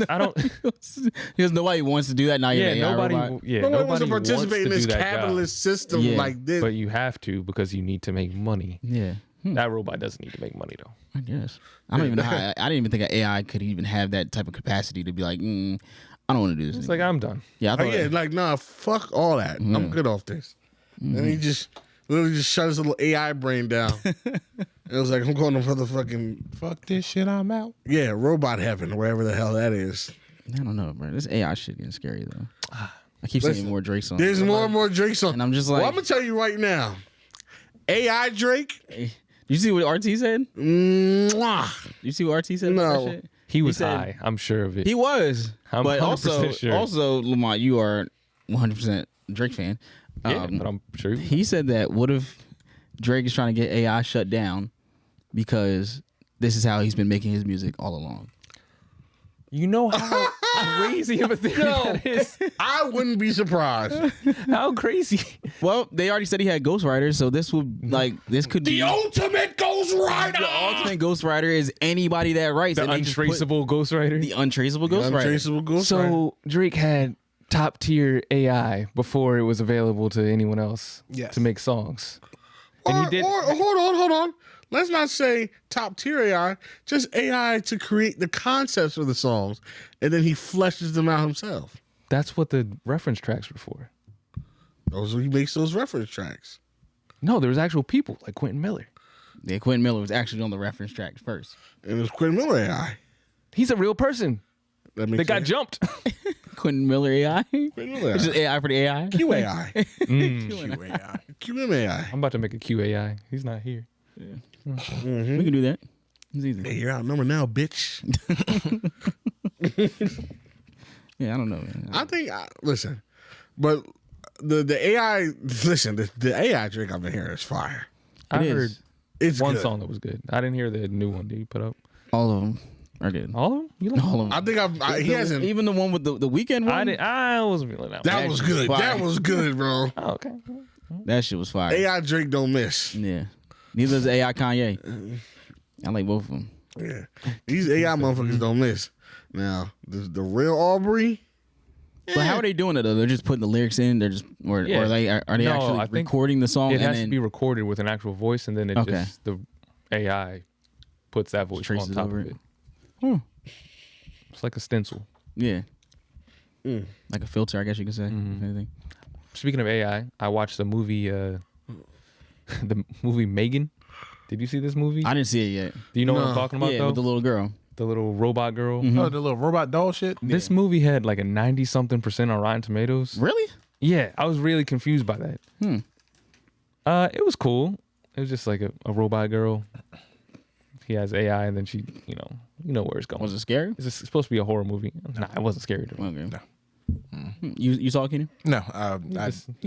I don't. Because nobody wants to do that now. Yeah, You're an AI nobody. robot. Yeah, Nobody nobody wants to participate in do this that capitalist system Yeah. like this. job. But you have to because you need to make money. Yeah. That robot doesn't need to make money though. I guess. I don't even know how. I didn't even think an AI could even have that type of capacity to be like, I don't want to do this. It's anymore. like I'm done. Yeah, I Oh, thought, yeah, like nah, fuck all that. I'm good off this. And he just literally just shut his little AI brain down. It was like I'm going to motherfucking Fuck this shit, I'm out. robot heaven, wherever the hell that is. I don't know, bro. This AI shit getting scary though. I keep Listen, seeing more Drake songs. There's more and more Drake songs. And I'm just like, well, I'm gonna tell you right now, AI Drake. you see what RT said? Mwah. You see what RT said? No. About that shit? He was said- high. I'm sure of it. He was. I'm but 100% sure. also, Lamont, you are 100% Drake fan. yeah, but I'm sure. He said that what if Drake is trying to get AI shut down because this is how he's been making his music all along. You know how crazy of a theory that is. I wouldn't be surprised. How crazy. Well, they already said he had ghostwriters, so this would this could be The ultimate Ghost Rider. the ultimate ghostwriter is anybody that writes The and they just put untraceable ghostwriter. the untraceable ghostwriter. Untraceable Ghost Rider. So Drake had top tier AI before it was available to anyone else Yes. to make songs. And he did. Or hold on. Let's not say top tier AI, just AI to create the concepts of the songs, and then he fleshes them out himself. That's what the reference tracks were for. He makes those reference tracks. No, there was actual people like Quentin Miller. Yeah, Quentin Miller was actually on the reference track first. And it's Quentin Miller AI. He's a real person That makes that got sense. jumped. Quentin Miller AI. Quentin Miller It's just AI. AI for the AI. QAI. QAI. QMAI. I'm about to make a QAI. He's not here. We can do that. It's easy. Hey, you're outnumbered now, bitch. Yeah, I don't know, man. I think, listen, but the AI, listen, the AI Drake I've been hearing is fire. I It heard is. It's one good. song that was good. I didn't hear the new one that you put up. All of them are good. All of them? You like? All of them. I think he hasn't. Even the one with the weekend one. I wasn't feeling that. That was good. Fire. That was good, bro. Oh, okay. That shit was fire. AI Drake don't miss. Yeah. Neither is AI Kanye. I like both of them. Yeah, these AI motherfuckers don't miss. Now the real Aubrey. But how are they doing it though? They're just putting the lyrics in. They're just or Yeah. are they actually I think recording the song? It and has then, to be recorded with an actual voice, and then it Okay. just the AI puts that voice Traces on top over of it. it. It's like a stencil. Yeah. Like a filter, I guess you could say. Anything. Speaking of AI, I watched the movie, the movie Megan. Did you see this movie? I didn't see it yet. Do you know what I'm talking about? Yeah, though? with the little girl. The little robot girl. Oh, the little robot doll shit. This movie had like a 90-something% on Rotten Tomatoes. Really? Yeah, I was really confused by that. It was cool. It was just like a robot girl. He has AI, and then she, you know where it's going. Was it scary? It's supposed to be a horror movie. Nah, it wasn't scary to me. Okay. You saw it, Keenan? No, I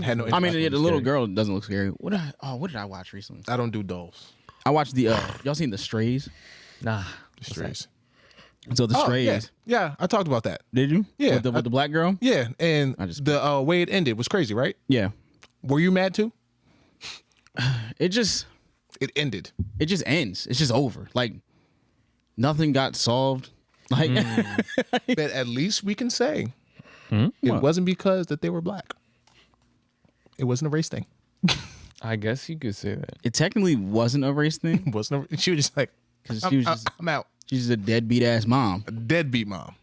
had no. I mean, yeah, the little scary. girl doesn't look scary. What did I watch recently? I don't do dolls. I watched the y'all seen The Strays? Nah. The strays. So The Oh, Strays. yeah, I talked about that. Did you? Yeah, With the black girl? Yeah, and I just- the way it ended was crazy, right? Yeah. Were you mad too? It just It ends. It's just over. Like nothing got solved. Like But at least we can say it What? wasn't because that they were black. It wasn't a race thing. I guess you could say that. it technically wasn't a race thing It wasn't. She was just like, because she was just I'm out. she's just a deadbeat ass mom. Deadbeat mom.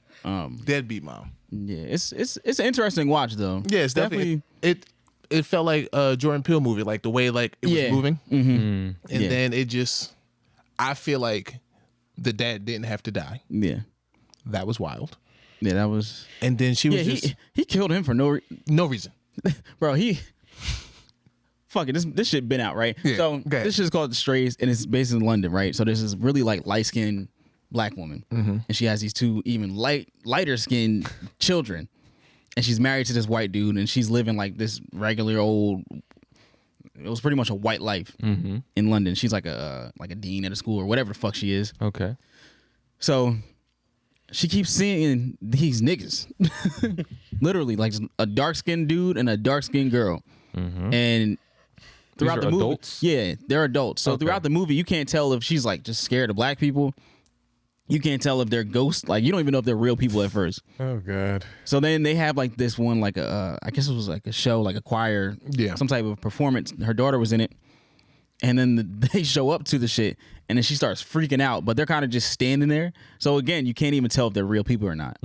Deadbeat mom. Yeah, it's an interesting watch though. Yeah, it's definitely it felt like a Jordan Peele movie, like the way like it was moving, and Yeah. then it just. I feel like the dad didn't have to die. Yeah, That was wild. yeah, that was. And then she was Yeah, just he killed him for no reason. bro. Fuck it, this shit been out right. Yeah, So go ahead. this shit's called The Strays, and it's based in London, right? So there's this really like light skinned black woman, and she has these two even lighter skinned children, and she's married to this white dude, and she's living like this regular old it was pretty much a white life in London. She's like a dean at a school or whatever the fuck she is. Okay. So she keeps seeing these niggas, literally like a dark skinned dude and a dark skinned girl, and throughout the movie, adults? yeah, they're adults. So Okay. throughout the movie, you can't tell if she's like just scared of black people. You can't tell if they're ghosts. Like you don't even know if they're real people at first. Oh God. So then they have like this one, like I guess it was like a show, like a choir, some type of performance. Her daughter was in it, and then they show up to the shit, and then she starts freaking out. But they're kind of just standing there. So again, you can't even tell if they're real people or not.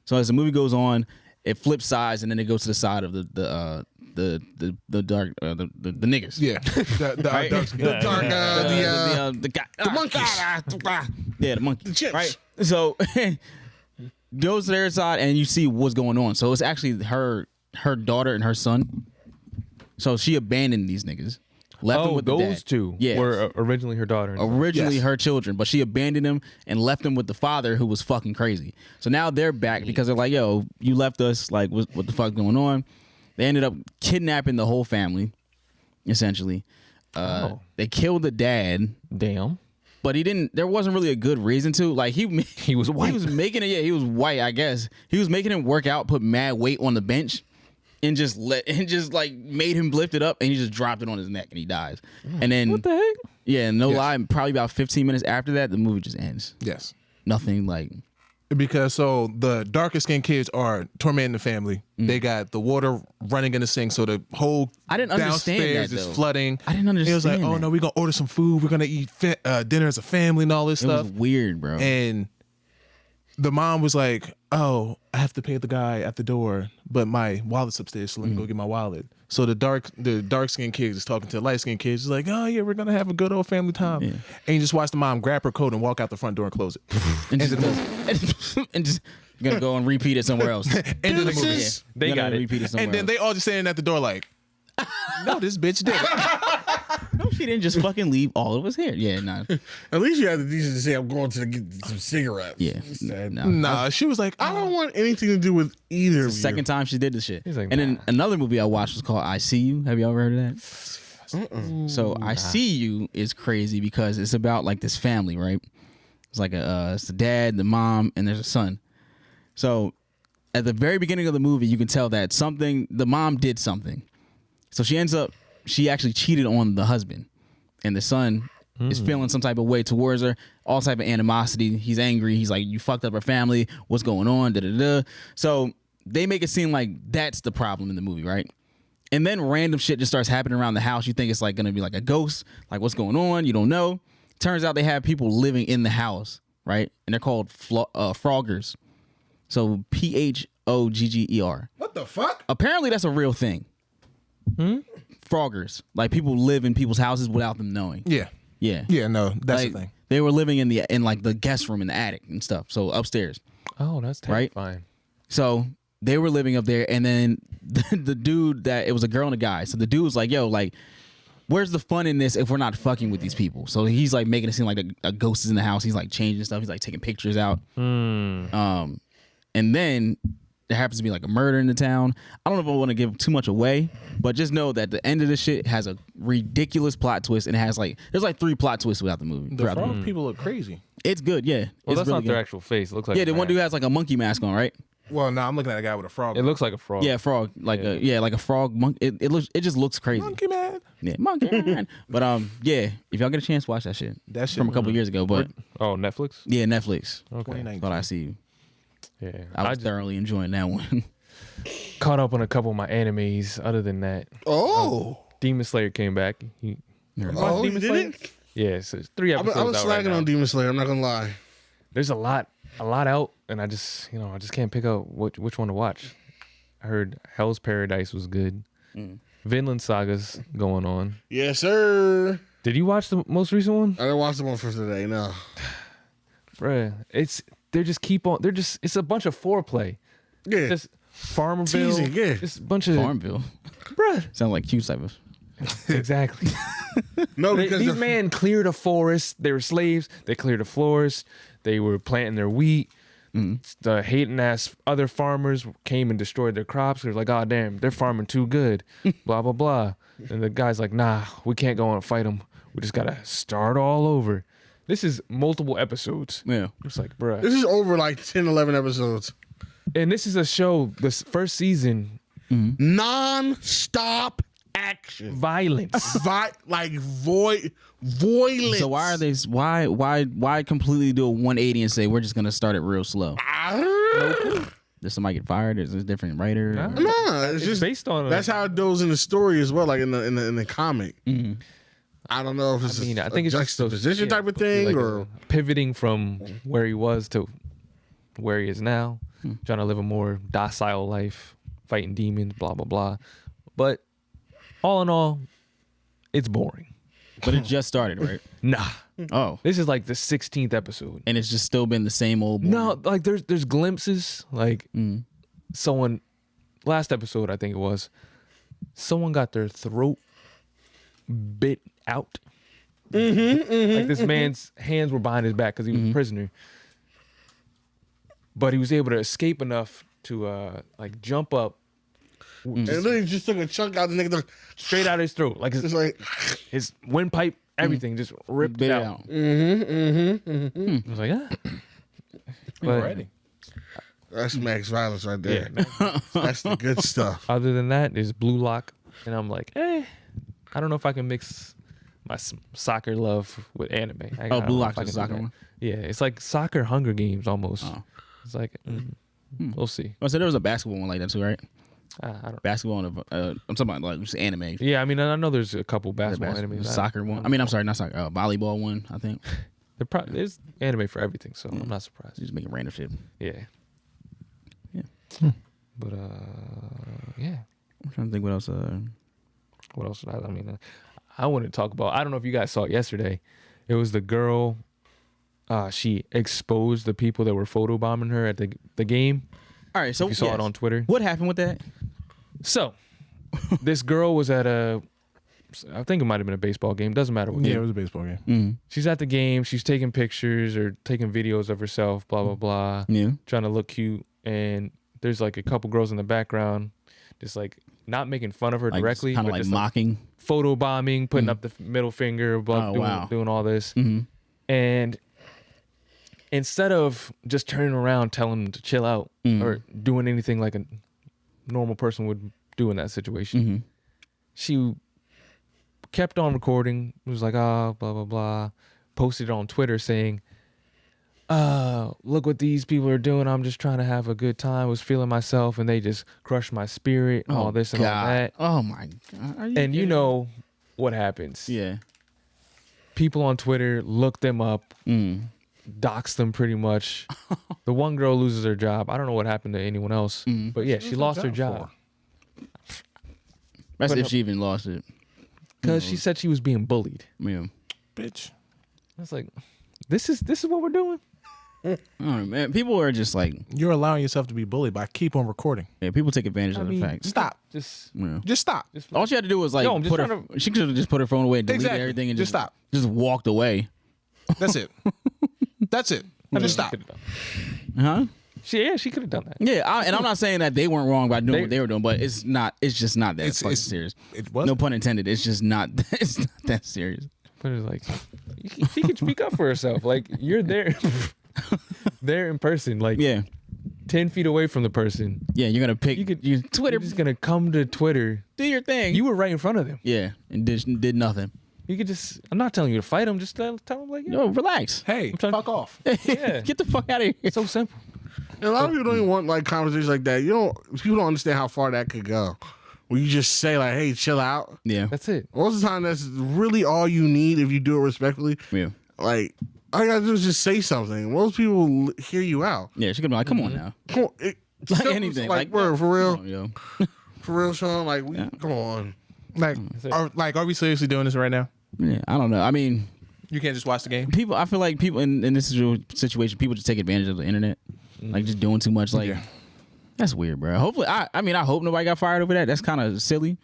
So as the movie goes on, it flips sides, and then it goes to the side of the dark the niggas. Yeah, the Right? dark skin. The guy, the monkeys. yeah, the monkey, The chimps. right? So goes to their side, and you see what's going on. So it's actually her daughter and her son. So she abandoned these niggas, left them with the those dad. two Yeah. were originally her daughter. Originally Yes. her children, but she abandoned them and left them with the father who was fucking crazy. So now they're back because they're like, yo, you left us. Like, what the fuck going on? They ended up kidnapping the whole family, essentially. They killed the dad, Damn. but he didn't. There wasn't really a good reason to. Like he was white. He was making it. Yeah, he was white. I guess he was making him work out, put mad weight on the bench, and just like made him lift it up, and he just dropped it on his neck, and he dies. And then What the heck? yeah, no lie, probably about 15 minutes after that, the movie just ends. Yes, Nothing like. because so the darker skinned kids are tormenting the family. They got the water running in the sink, so the whole I didn't understand downstairs that, is though. flooding. I didn't understand It was like, oh that. no, we're gonna order some food. We're gonna eat dinner as a family and all this It stuff. was weird, bro. And the mom was like, oh, I have to pay the guy at the door, but my wallet's upstairs, so let me go get my wallet. So the dark skinned kids is talking to the light skinned kids. He's like, oh yeah, we're gonna have a good old family time. And you just watch the mom grab her coat and walk out the front door and close it. and just gonna go and repeat it somewhere else. End of the movie. Yeah. They Gonna got it. Repeat it somewhere And then else. they all just standing at the door like, no, this bitch did it. No, she didn't just fucking leave all of us here. Yeah, nah. At least you had the decency to say, I'm going to get some cigarettes. Yeah, Sad. no. Nah, she was like, I don't want anything to do with either of you. Second time she did this shit. He's like, and then nah. another movie I watched was called I See You. Have you ever heard of that? So I See You is crazy because it's about like this family, right? It's like it's the dad, the mom, and there's a son. So at the very beginning of the movie, you can tell that the mom did something. So she actually cheated on the husband, and the son is feeling some type of way towards her, all type of animosity. He's angry. He's like, you fucked up our family. What's going on? Da-da-da. So they make it seem like that's the problem in the movie, right? And then random shit just starts happening around the house. You think it's like going to be like a ghost, like what's going on? You don't know. Turns out they have people living in the house, right? And they're called froggers. So Phogger. What the fuck? Apparently that's a real thing. Froggers, like people live in people's houses without them knowing. Yeah. Yeah, Yeah, no, that's like, the thing. They were living in like the guest room in the attic and stuff. So upstairs. Oh, that's Right? terrifying. So they were living up there, and then the dude it was a girl and a guy. So the dude was like, "Yo, like, where's the fun in this if we're not fucking with these people?" So he's like making it seem like a ghost is in the house. He's like changing stuff. He's like taking pictures out. And then there happens to be like a murder in the town. I don't know if I want to give too much away, but just know that the end of this shit has a ridiculous plot twist, and it has there's like 3 plot twists throughout the movie. The frog people look crazy. It's good, yeah. Well, it's that's really not their good. actual face. It looks like Yeah, a the one mask. dude has like a monkey mask on, right? Well, no, I'm looking at a guy with a frog. It looks like a frog. Yeah, frog, like a frog monkey. It just looks crazy. Monkey man. Yeah, monkey man. But yeah, if y'all get a chance, watch that shit. That shit From a couple years ago, but Oh, Netflix. yeah, Netflix. Okay. 2019. Thought I See You. Yeah. I was just thoroughly enjoying that one. caught up on a couple of my animes. Other than that, Oh. Demon Slayer came back. You watched Oh, you Demon did Slayer? it? Yeah, so it's 3 I episodes was out right slacking now. on Demon Slayer. I'm not gonna lie. There's a lot out, and I just can't pick out which one to watch. I heard Hell's Paradise was good. Vinland Saga's going on. Yes, sir. Did you watch the most recent one? I didn't watch the one for today. No. Bruh, it's a bunch of foreplay. Yeah. Just Farmerville. Teasing, yeah. Just a bunch of Farmville. bruh. Sounds like cute type of. Exactly. No, because These the- men cleared a forest. They were slaves. They cleared a forest. They were planting their wheat. The hating ass other farmers came and destroyed their crops. They're like, oh damn, they're farming too good. Blah blah blah. And the guy's like, nah, we can't go and fight him. We just gotta start all over. This is multiple episodes. Yeah. It's like, bruh. This is over like 10, 11 episodes. And this is a show, this first season, Non-stop action. violence. Violence. So why are they? Why completely do a 180 and say we're just gonna start it real slow? Does somebody get fired? Is it a different writer? Nah. No, it's just based on that's how it goes in the story as well, like in the comic. I don't know if it's I think it's just those- juxtaposition yeah, type of thing like or pivoting from where he was to where he is now, trying to live a more docile life, fighting demons, blah blah blah. But all in all, it's boring. But it just started, right? Nah, Oh, this is like the 16th episode. and it's just still been the same old. No, like there's glimpses. Like someone last episode, I think it was, someone got their throat bit out. Like this man's hands were behind his back because he was a prisoner, but he was able to escape enough to like jump up and then he just took a chunk out the nigga. straight out of his throat, like It's like his windpipe, everything just ripped bit out. out. I was like, but Already. that's max violence right there. yeah. Man. That's the good stuff. Other than that, there's Blue Lock, and I'm like, I don't know if I can mix my soccer love with anime. I don't Blue know Lock's if I the can do soccer that. one? Yeah, it's like soccer Hunger Games almost. Oh. It's like we'll see. Oh, so there was a basketball one like that too, right? I don't. Basketball and I'm talking about like just anime. Yeah, I mean, I know there's a couple basketball animes. Soccer one. I mean, I'm sorry, not soccer. Volleyball one. I think. There's anime for everything, so I'm not surprised. Just making random shit. Yeah. Yeah. But yeah. I'm trying to think what else. What else? I mean, I want to talk about. I don't know if you guys saw it yesterday. It was the girl. She exposed the people that were photobombing her at the game. All right, so You saw it on Twitter. What happened with that? So, this girl was at I think it might have been a baseball game. Doesn't matter what Yeah, it game. was a baseball game. She's at the game. She's taking pictures or taking videos of herself. Blah blah blah. Yeah. Trying to look cute. And there's like a couple girls in the background, just like not making fun of her Like, directly, kind of but like just mocking. photo bombing, putting up the middle finger, blah, Oh, doing, wow. doing all this. Mm-hmm. And instead of just turning around, telling them to chill out or doing anything like a normal person would do in that situation, she kept on recording. It was like, blah, blah, blah. Posted it on Twitter saying, look what these people are doing. I'm just trying to have a good time. Was feeling myself and they just crushed my spirit, all this and all that. Oh my God. Are And kidding? you know what happens. Yeah. People on Twitter look them up, dox them pretty much. The one girl loses her job. I don't know what happened to anyone else, but yeah, she lost her job That's But if no- she even lost it. because she said she was being bullied. Yeah. Bitch. I was like, this is what we're doing. I don't know, man. People are just like, You're allowing yourself to be bullied by keep on recording. yeah, people take advantage I of mean, the fact. Stop. Just Yeah. Just stop. All she had to do was like Yo, I'm just put her. trying She could have just put her phone away, deleted Exactly. everything, and Just stop. Just walked away. That's it. That's it. Just stop. Huh? She could have done that. Yeah, and I'm not saying that they weren't wrong by doing what they were doing, but it's not. It's just not that fucking It's serious. It was No pun intended. It's just not. It's not that serious. But it's like, she can speak up for herself. Like, you're there, there in person, like Yeah, 10 feet away from the person. yeah. You're gonna pick. You're Twitter. just gonna come to Twitter. Do your thing. You were right in front of them. yeah, and did nothing. You could just. I'm not telling you to fight them. Just tell them like, Yo, relax. Hey, trying- fuck off. Yeah. Get the fuck out of here. It's so simple. And a lot of people don't even want like conversations like that. People don't understand how far that could go. Where you just say like, "Hey, chill out." Yeah, That's it. Most of the time, that's really all you need if you do it respectfully. yeah, Like, all you gotta do is just say something. Most people will hear you out. yeah. She could be like, "Come on now." Come on, Like simple, anything, like, like- word, for real, Yo, for real, Sean. Like, come on. Like, it. are we seriously doing this right now? yeah. I don't know. I mean, You can't just watch the game. people. I feel like people in this situation, people just take advantage of the internet, like just doing too much. Like, Yeah. that's weird, bro. Hopefully, I mean, I hope nobody got fired over that. That's kind of silly,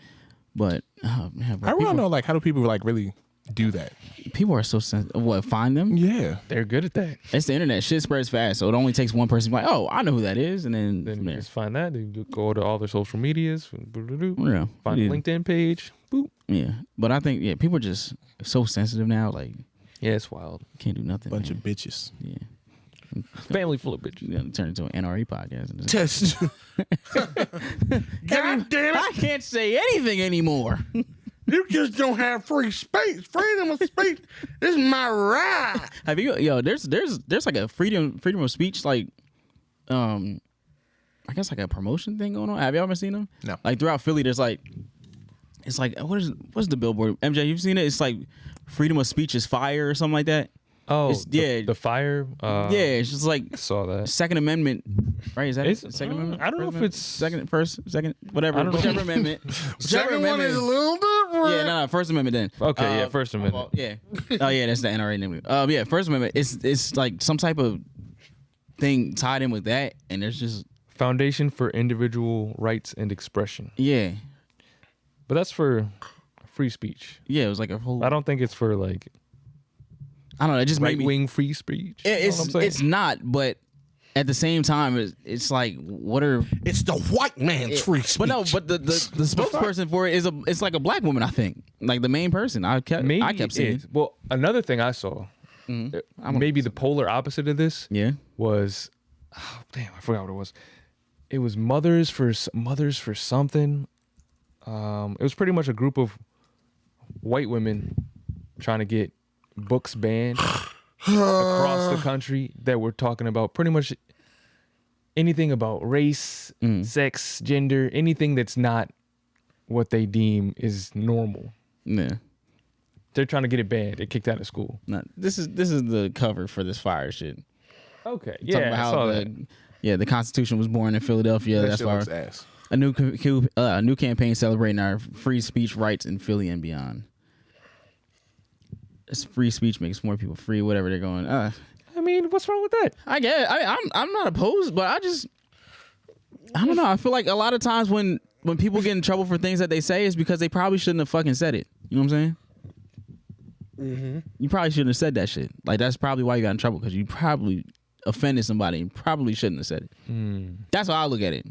but oh, man, bro, I want to know, like, how do people like really do that? people are so sensitive. What, find them? Yeah. They're good at that. It's the internet. Shit spreads fast, so it only takes one person to be like, oh, I know who that is, and then Then from you there. just find that. Then you go to all their social medias. Yeah. Find the LinkedIn page. Boop. Yeah, but I think people are just so sensitive now. Like, Yeah, it's wild. can't do nothing. Bunch man. of bitches. Yeah. Family full of bitches. You gotta turn into an NRE podcast. Test. God damn I it! can't say anything anymore. You just don't have free space, freedom of speech. This is my right. Have you? There's like a freedom of speech, like, I guess like a promotion thing going on. Have you ever seen them? No. Like throughout Philly, there's like, it's like what's the billboard? MJ, you've seen it? It's like freedom of speech is fire or something like that. Oh, It's- the fire. Yeah, it's just like I saw that. Second Amendment, right? Is that It's- it? Second Amendment? I don't know First if Amendment? it's- second, whatever. I don't know. Whichever amendment. Second one is a little different. Yeah, no, First Amendment then. Okay, yeah, First Amendment. Yeah. Oh yeah, that's the NRA name. Yeah, First Amendment. It's like some type of thing tied in with that, and there's just Foundation for Individual Rights and Expression. yeah, But that's for free speech. it was like a whole. I don't think it's for like I don't know. It just made right me. wing free speech. You know what I'm It's saying? it's not, but at the same time, it's like what are. It's the white man's free speech. But no, but the spokesperson for it it's like a black woman. I think like the main person. I kept seeing. it's- Well, another thing I saw, maybe the polar opposite of this, Yeah. was, oh, damn, I forgot what it was. It was mothers for something. It was pretty much a group of white women trying to get books banned across the country that were talking about pretty much anything about race, sex, gender, anything that's not what they deem is normal. Yeah. They're trying to get it banned. It kicked out of school. No, this is the cover for this fire shit. Okay, Talking yeah, about I how saw that. the Constitution was born in Philadelphia. That That's shit why looks ass. a new campaign celebrating our free speech rights in Philly and beyond. It's free speech makes more people free. Whatever they're going. I mean, what's wrong with that? I get. I'm not opposed, but I don't know. I feel like a lot of times when people get in trouble for things that they say is because they probably shouldn't have fucking said it. You know what I'm saying? Mm-hmm. You probably shouldn't have said that shit. Like that's probably why you got in trouble, because you probably offended somebody and probably shouldn't have said it. That's how I look at it.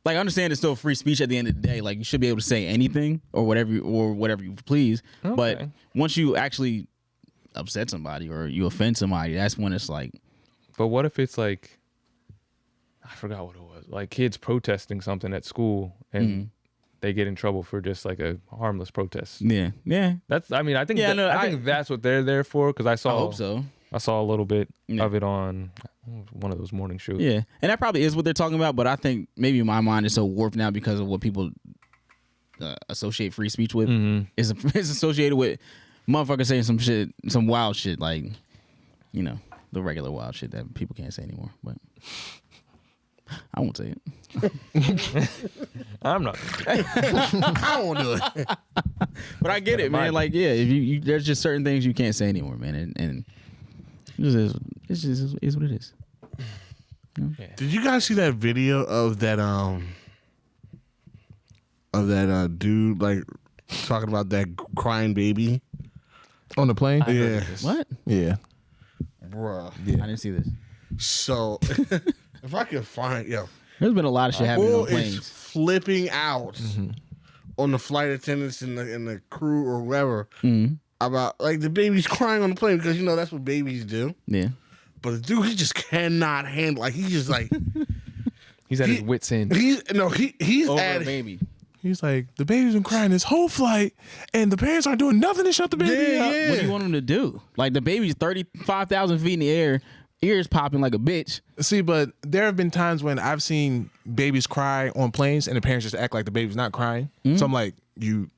Like I understand it's still free speech at the end of the day. Like you should be able to say anything or whatever you please. Okay. But once you actually upset somebody or you offend somebody, that's when it's like, But what if it's like, I forgot what it was, like kids protesting something at school and they get in trouble for just like a harmless protest. yeah. That's, I mean, I think, Yeah, no, I think that's what they're there for, because I saw, I hope so. I saw a little bit Yeah. of it on one of those morning shows. Yeah, and that probably is what they're talking about. But I think maybe my mind is so warped now because of what people associate free speech with. It's associated with motherfuckers saying some shit, some wild shit, like the regular wild shit that people can't say anymore. But I won't say it. I'm not. I won't do it. But I get it, man. Like, yeah, if you there's just certain things you can't say anymore, man, and it's just is what it is. Did you guys see that video of that dude like talking about that crying baby? On the plane? Yeah, What? Yeah. bruh. I didn't see this. So if I could find There's been a lot of shit happening bull on is planes. flipping out on the flight attendants and the crew or whoever about like the baby's crying on the plane because that's what babies do. Yeah. But the dude, he just cannot handle. Like he's just like He's at his wit's end. he's Over at a baby. He's like, the baby's been crying this whole flight, and the parents aren't doing nothing to shut the baby up. Yeah. What do you want him to do? Like the baby's 35,000 feet in the air, ears popping like a bitch. See, but there have been times when I've seen babies cry on planes, and the parents just act like the baby's not crying. So I'm like, you're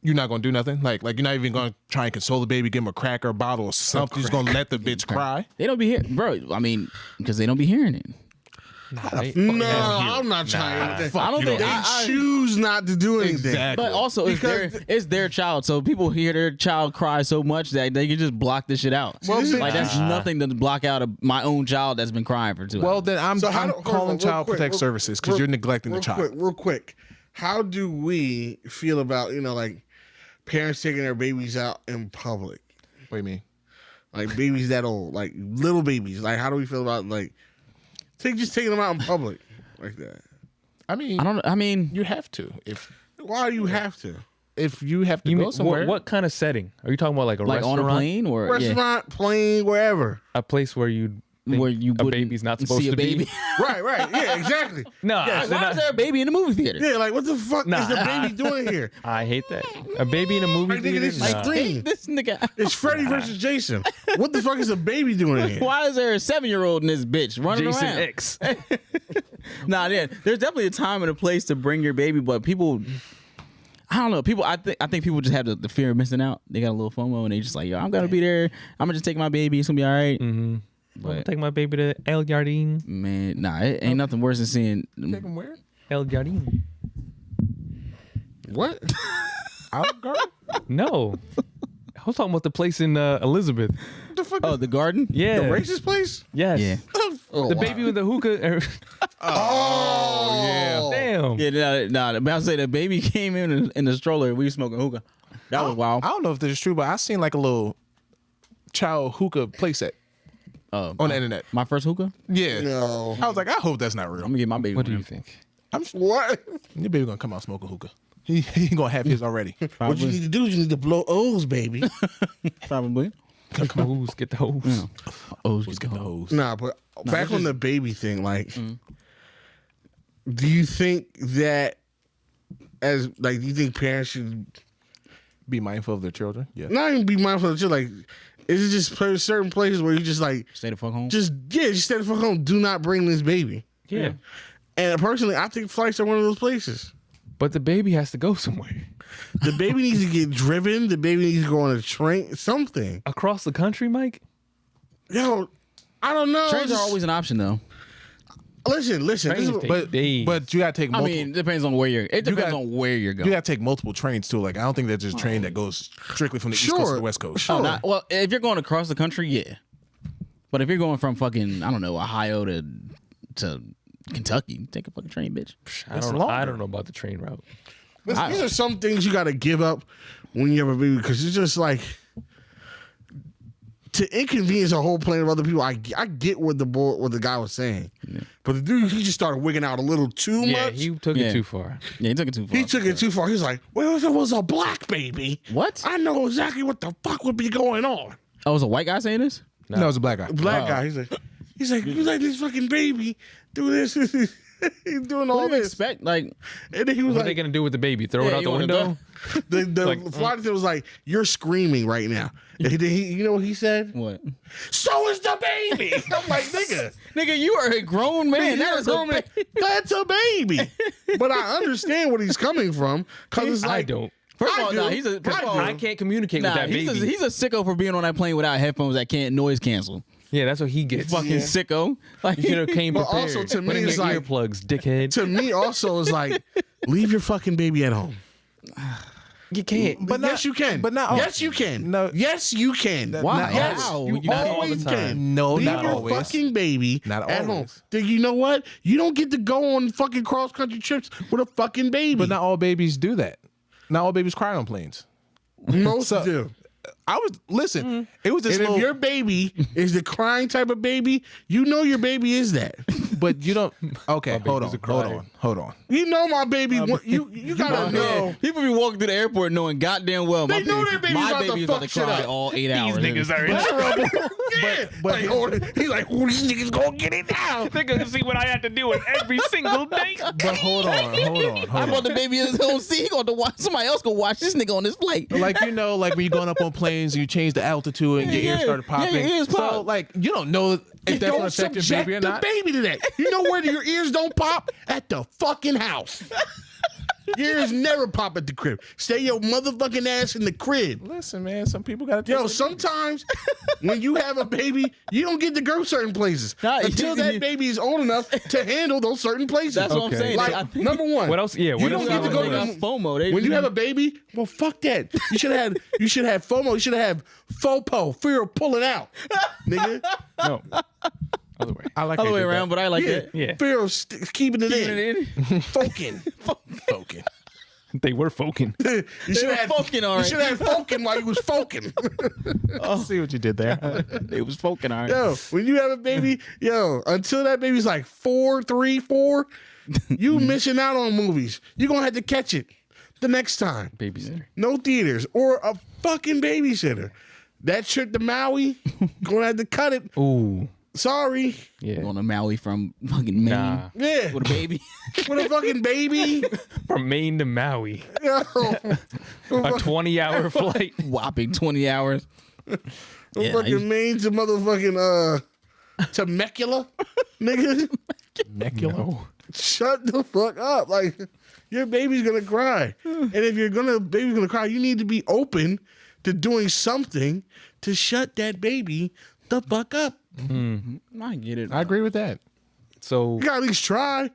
not gonna do nothing. Like you're not even gonna try and console the baby, give him a cracker, a bottle, or something. You're just gonna let the bitch cry. They don't be hearing, bro. I mean, because they don't be hearing it. no, I'm not trying. I don't think They choose not to do anything. Exactly. But also, it's their child, so people hear their child cry so much that they can just block this shit out. Well, like that's nothing to block out my own child that's been crying for 2 hours. Well, then I'm So how do- hold calling on, real Child quick, Protect real- Services because you're neglecting the child. Real quick. How do we feel about like parents taking their babies out in public? What do you mean? Like babies that old, like little babies. Like how do we feel about like just taking them out in public like that? I mean, I don't. I mean, you have to. If Why do you have to? If you have to You go mean, somewhere, what kind of setting? Are you talking about like a Like restaurant? on a plane or Restaurant, plane, wherever. A place where you think where you a wouldn't baby's not supposed see to a baby? be? Right. Yeah, exactly. No, Yes. Why is there a baby in the movie theater? Yeah, like what the fuck Nah. is the baby doing here? I hate that. A baby in a movie Like, nigga, theater? this is Nah. Scream. This nigga. It's Freddy versus Jason. What the fuck is a baby doing here? Why is there a 7-year-old in this bitch running Jason around? X. Nah, yeah, there's definitely a time and a place to bring your baby, but people, I don't know. People, I think people just have the fear of missing out. They got a little FOMO and they just like, yo, I'm gonna be there. I'm gonna just take my baby. It's gonna be all right. I'm gonna But take my baby to El Jardín. man, nah, it ain't nothing worse than seeing. take them where? El Jardín. What? Olive Garden? No. I was talking about the place in Elizabeth. What the fuck? Oh, the garden. Yeah. The racist place? Yes. Yeah. Oh, The wow. baby with the hookah. Oh, yeah. Damn. Yeah, nah. But I say the baby came in the stroller. We were smoking hookah. That was wild. I don't know if this is true, but I seen like a little child hookah playset on the internet. My first hookah. Yeah. No. I was like, I hope that's not real. I'm gonna get my baby. What do one. you think? What? Your baby gonna come out smoke a hookah. He gonna have his already. What you need to do is you need to blow O's, baby. Probably. Get the hose. Get the hose. Oh, Let's get the hose. Nah, but back on the baby thing, like, do you think that do you think parents should Be mindful of their children. Yeah. not even be mindful of like, is it just certain places where you just like, Stay the fuck home. just stay the fuck home, do not bring this baby. Yeah. And personally, I think flights are one of those places. But the baby has to go somewhere. The baby needs to get driven. The baby needs to go on a train, something. Across the country, Mike? Yo, I don't know. Trains are Just- always an option though. Listen. This Trains is, take days. But you gotta take I multiple. mean, it depends on where you're. It depends got- on where you're going. you gotta take multiple trains too. Like I don't think that's just a train that goes strictly from the east coast to Sure. the west coast. Sure. Oh, well, if you're going across the country, yeah. But if you're going from fucking, I don't know, Ohio to Kentucky, take a fucking train, bitch. I don't know about the train route. these are some things you got to give up when you have a baby because it's just like to inconvenience a whole plane of other people. I get what the guy was saying, but the dude he just started wigging out a little too Yeah, much. he took Yeah. it too far. Yeah, he took it too far. He took it too far. He's like, well, if it was a black baby, What? I know exactly what the fuck would be going on. Oh, was a white guy saying this? No, it's a black guy. Black guy. He's like, you like this fucking baby? Do this. He's doing all What do you this. expect? Like, And then he was What are they like, gonna do with the baby? Throw it Yeah, out you the wanna window? the flight attendant was like, you're screaming right now. And you know what he said? what? So is the baby. I'm like, nigga. Nigga, you are a grown man. You're a grown man. That's a baby. But I understand what he's coming from because it's I like, don't. First of I all, do. nah, he's a. First of all, I can't communicate with that he's baby. he's a sicko for being on that plane without headphones that can't noise cancel. Yeah, that's what he gets. Fucking sicko. Like, You should have came But prepared. also to me, Put in it's your like- earplugs, dickhead. to me also is like, leave your fucking baby at home. You can't. But yes, you can. but not all- yes, you can. No. Yes, you can. Why? Yes, How? you Not all always the time. can. No, Leave not your always. fucking baby Not at home. always. Then you know what? You don't get to go on fucking cross country trips with a fucking baby. But not all babies do that. Not all babies cry on planes. most So- do. I was listen. It was this And if little, your baby is the crying type of baby, you know your baby is that. but you don't. Okay, hold baby's on. You know my baby. You gotta know. People be walking through the airport knowing goddamn well They know their baby's my about to baby is about to fuck shit cry up. all 8 hours. These niggas are in trouble. Yeah. Like, he's like, oh, these niggas gonna get it now. They're gonna see what I have to do with every single day. But hold on. I brought the baby in his own seat. He going to watch somebody else go watch this nigga on this flight. Like like when you're going up on planes and you change the altitude and your ears started popping. Yeah, your ears So pop. like you don't know if that's Don't gonna affect your subject baby or the not. baby to that. You know where your ears don't pop? At the fucking house. Your ears never pop at the crib. Stay your motherfucking ass in the crib. Listen, man, some people gotta take Yo, sometimes when you have a baby, you don't get to go certain places Nah, until that baby is old enough to handle those certain places. That's what I'm saying. Like, I think- number one, What else? Yeah, You what don't else? get to go They to got FOMO. They when you have a baby, well, fuck that. You should have FOMO. You should have FOPO, fear of pulling out, nigga. No. Other way. I like other way how you did around, but I like Yeah, that. Yeah. fear of keeping it Keeping in, it in. foking. that. They were folking. You should were have folking, all You right. should have folking while you was folking. I see what you did there. It was folking, all right. Yo, when you have a baby, until that baby's like 4, you missing out on movies. You're gonna have to catch it. the next time. Babysitter. No theaters or a fucking babysitter. That trip to Maui, gonna have to cut it. Ooh. Sorry. Yeah. Going to Maui from fucking Maine Nah. Yeah. with a baby. With a fucking baby. From Maine to Maui. Yo. A 20-hour flight. Whopping 20 hours. Yeah, fucking Maine to motherfucking Temecula. Nigga. No. Shut the fuck up. Like, your baby's gonna cry. And if baby's gonna cry, you need to be open to doing something to shut that baby the fuck up. I get it. I agree with that. So You gotta at least try.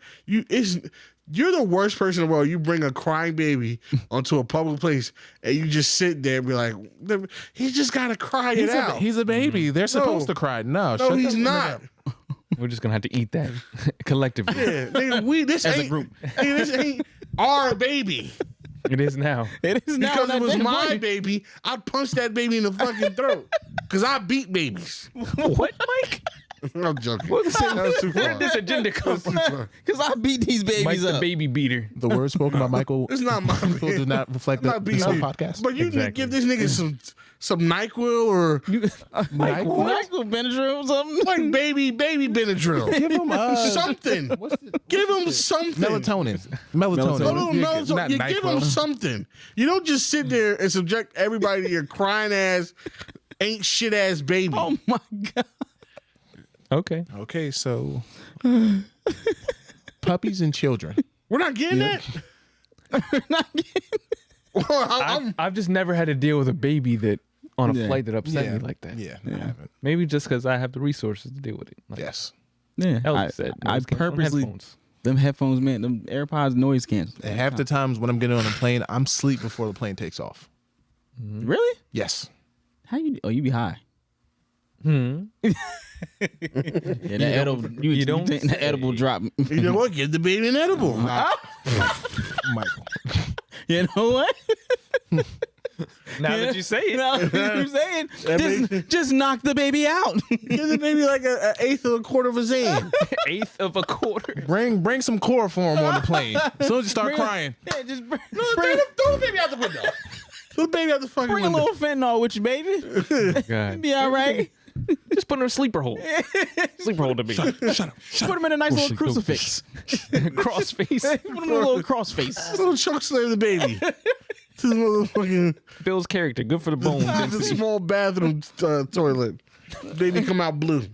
You're the worst person in the world. You bring a crying baby onto a public place and you just sit there and be like, he just gotta cry it out. He's a baby. They're supposed to cry. No, No, shut he's the fuck not. up. we're just gonna have to eat that collectively. Yeah, nigga, this As a ain't, group. nigga, this ain't our baby. It is now. It is now. Because it was my baby, I'd punch that baby in the fucking throat. Because I beat babies. What, Mike? I'm joking. What was That was too Where far. did this agenda come from? Because I beat these babies Mike the up. baby beater. The words spoken by Michael It's not my do not reflect I'm not the beating you. podcast. But you need to Exactly. give this nigga some NyQuil or Michael Benadryl or something. like baby Benadryl. Give him Something. Give him something. melatonin. No, Melatonin. so Not you give him NyQuil. something. You don't just sit there and subject everybody to your crying ass, ain't shit ass baby. Oh my God. Okay. Okay, so puppies and children. We're not getting that. I've just never had to deal with a baby that on a Yeah. flight that upset me like that. Yeah, I haven't. Maybe just because I have the resources to deal with it. Like Yes. Yeah. Elvis said. I noise canceling purposely, headphones. them headphones, man, them AirPods noise cancel. And half the times when I'm getting on a plane, I'm asleep before the plane takes off. Really? Yes. How you? Oh, you be high. Hmm. Yeah, that edible. You don't think the say. edible drop. You know what? Give the baby an edible. Michael. You know what? Now that you say it. Now that you're saying, makes- just knock the baby out. Give the baby like an eighth of a quarter of a zan. Eighth of a quarter. Bring some chloroform on the plane. As soon as you start crying. Yeah, just bring Throw the baby out the window. Throw the baby out the fucking bring a window. little fentanyl with you, baby. God. Be all right. Just put him in a sleeper hole. Sleeper hole to be. Shut up. Put him in a nice little crucifix. Cross face. Put him in a little cross face. Little chunk slave the baby. To the motherfucking Bill's character. Good for the bones. the density. small bathroom toilet. Baby come out blue.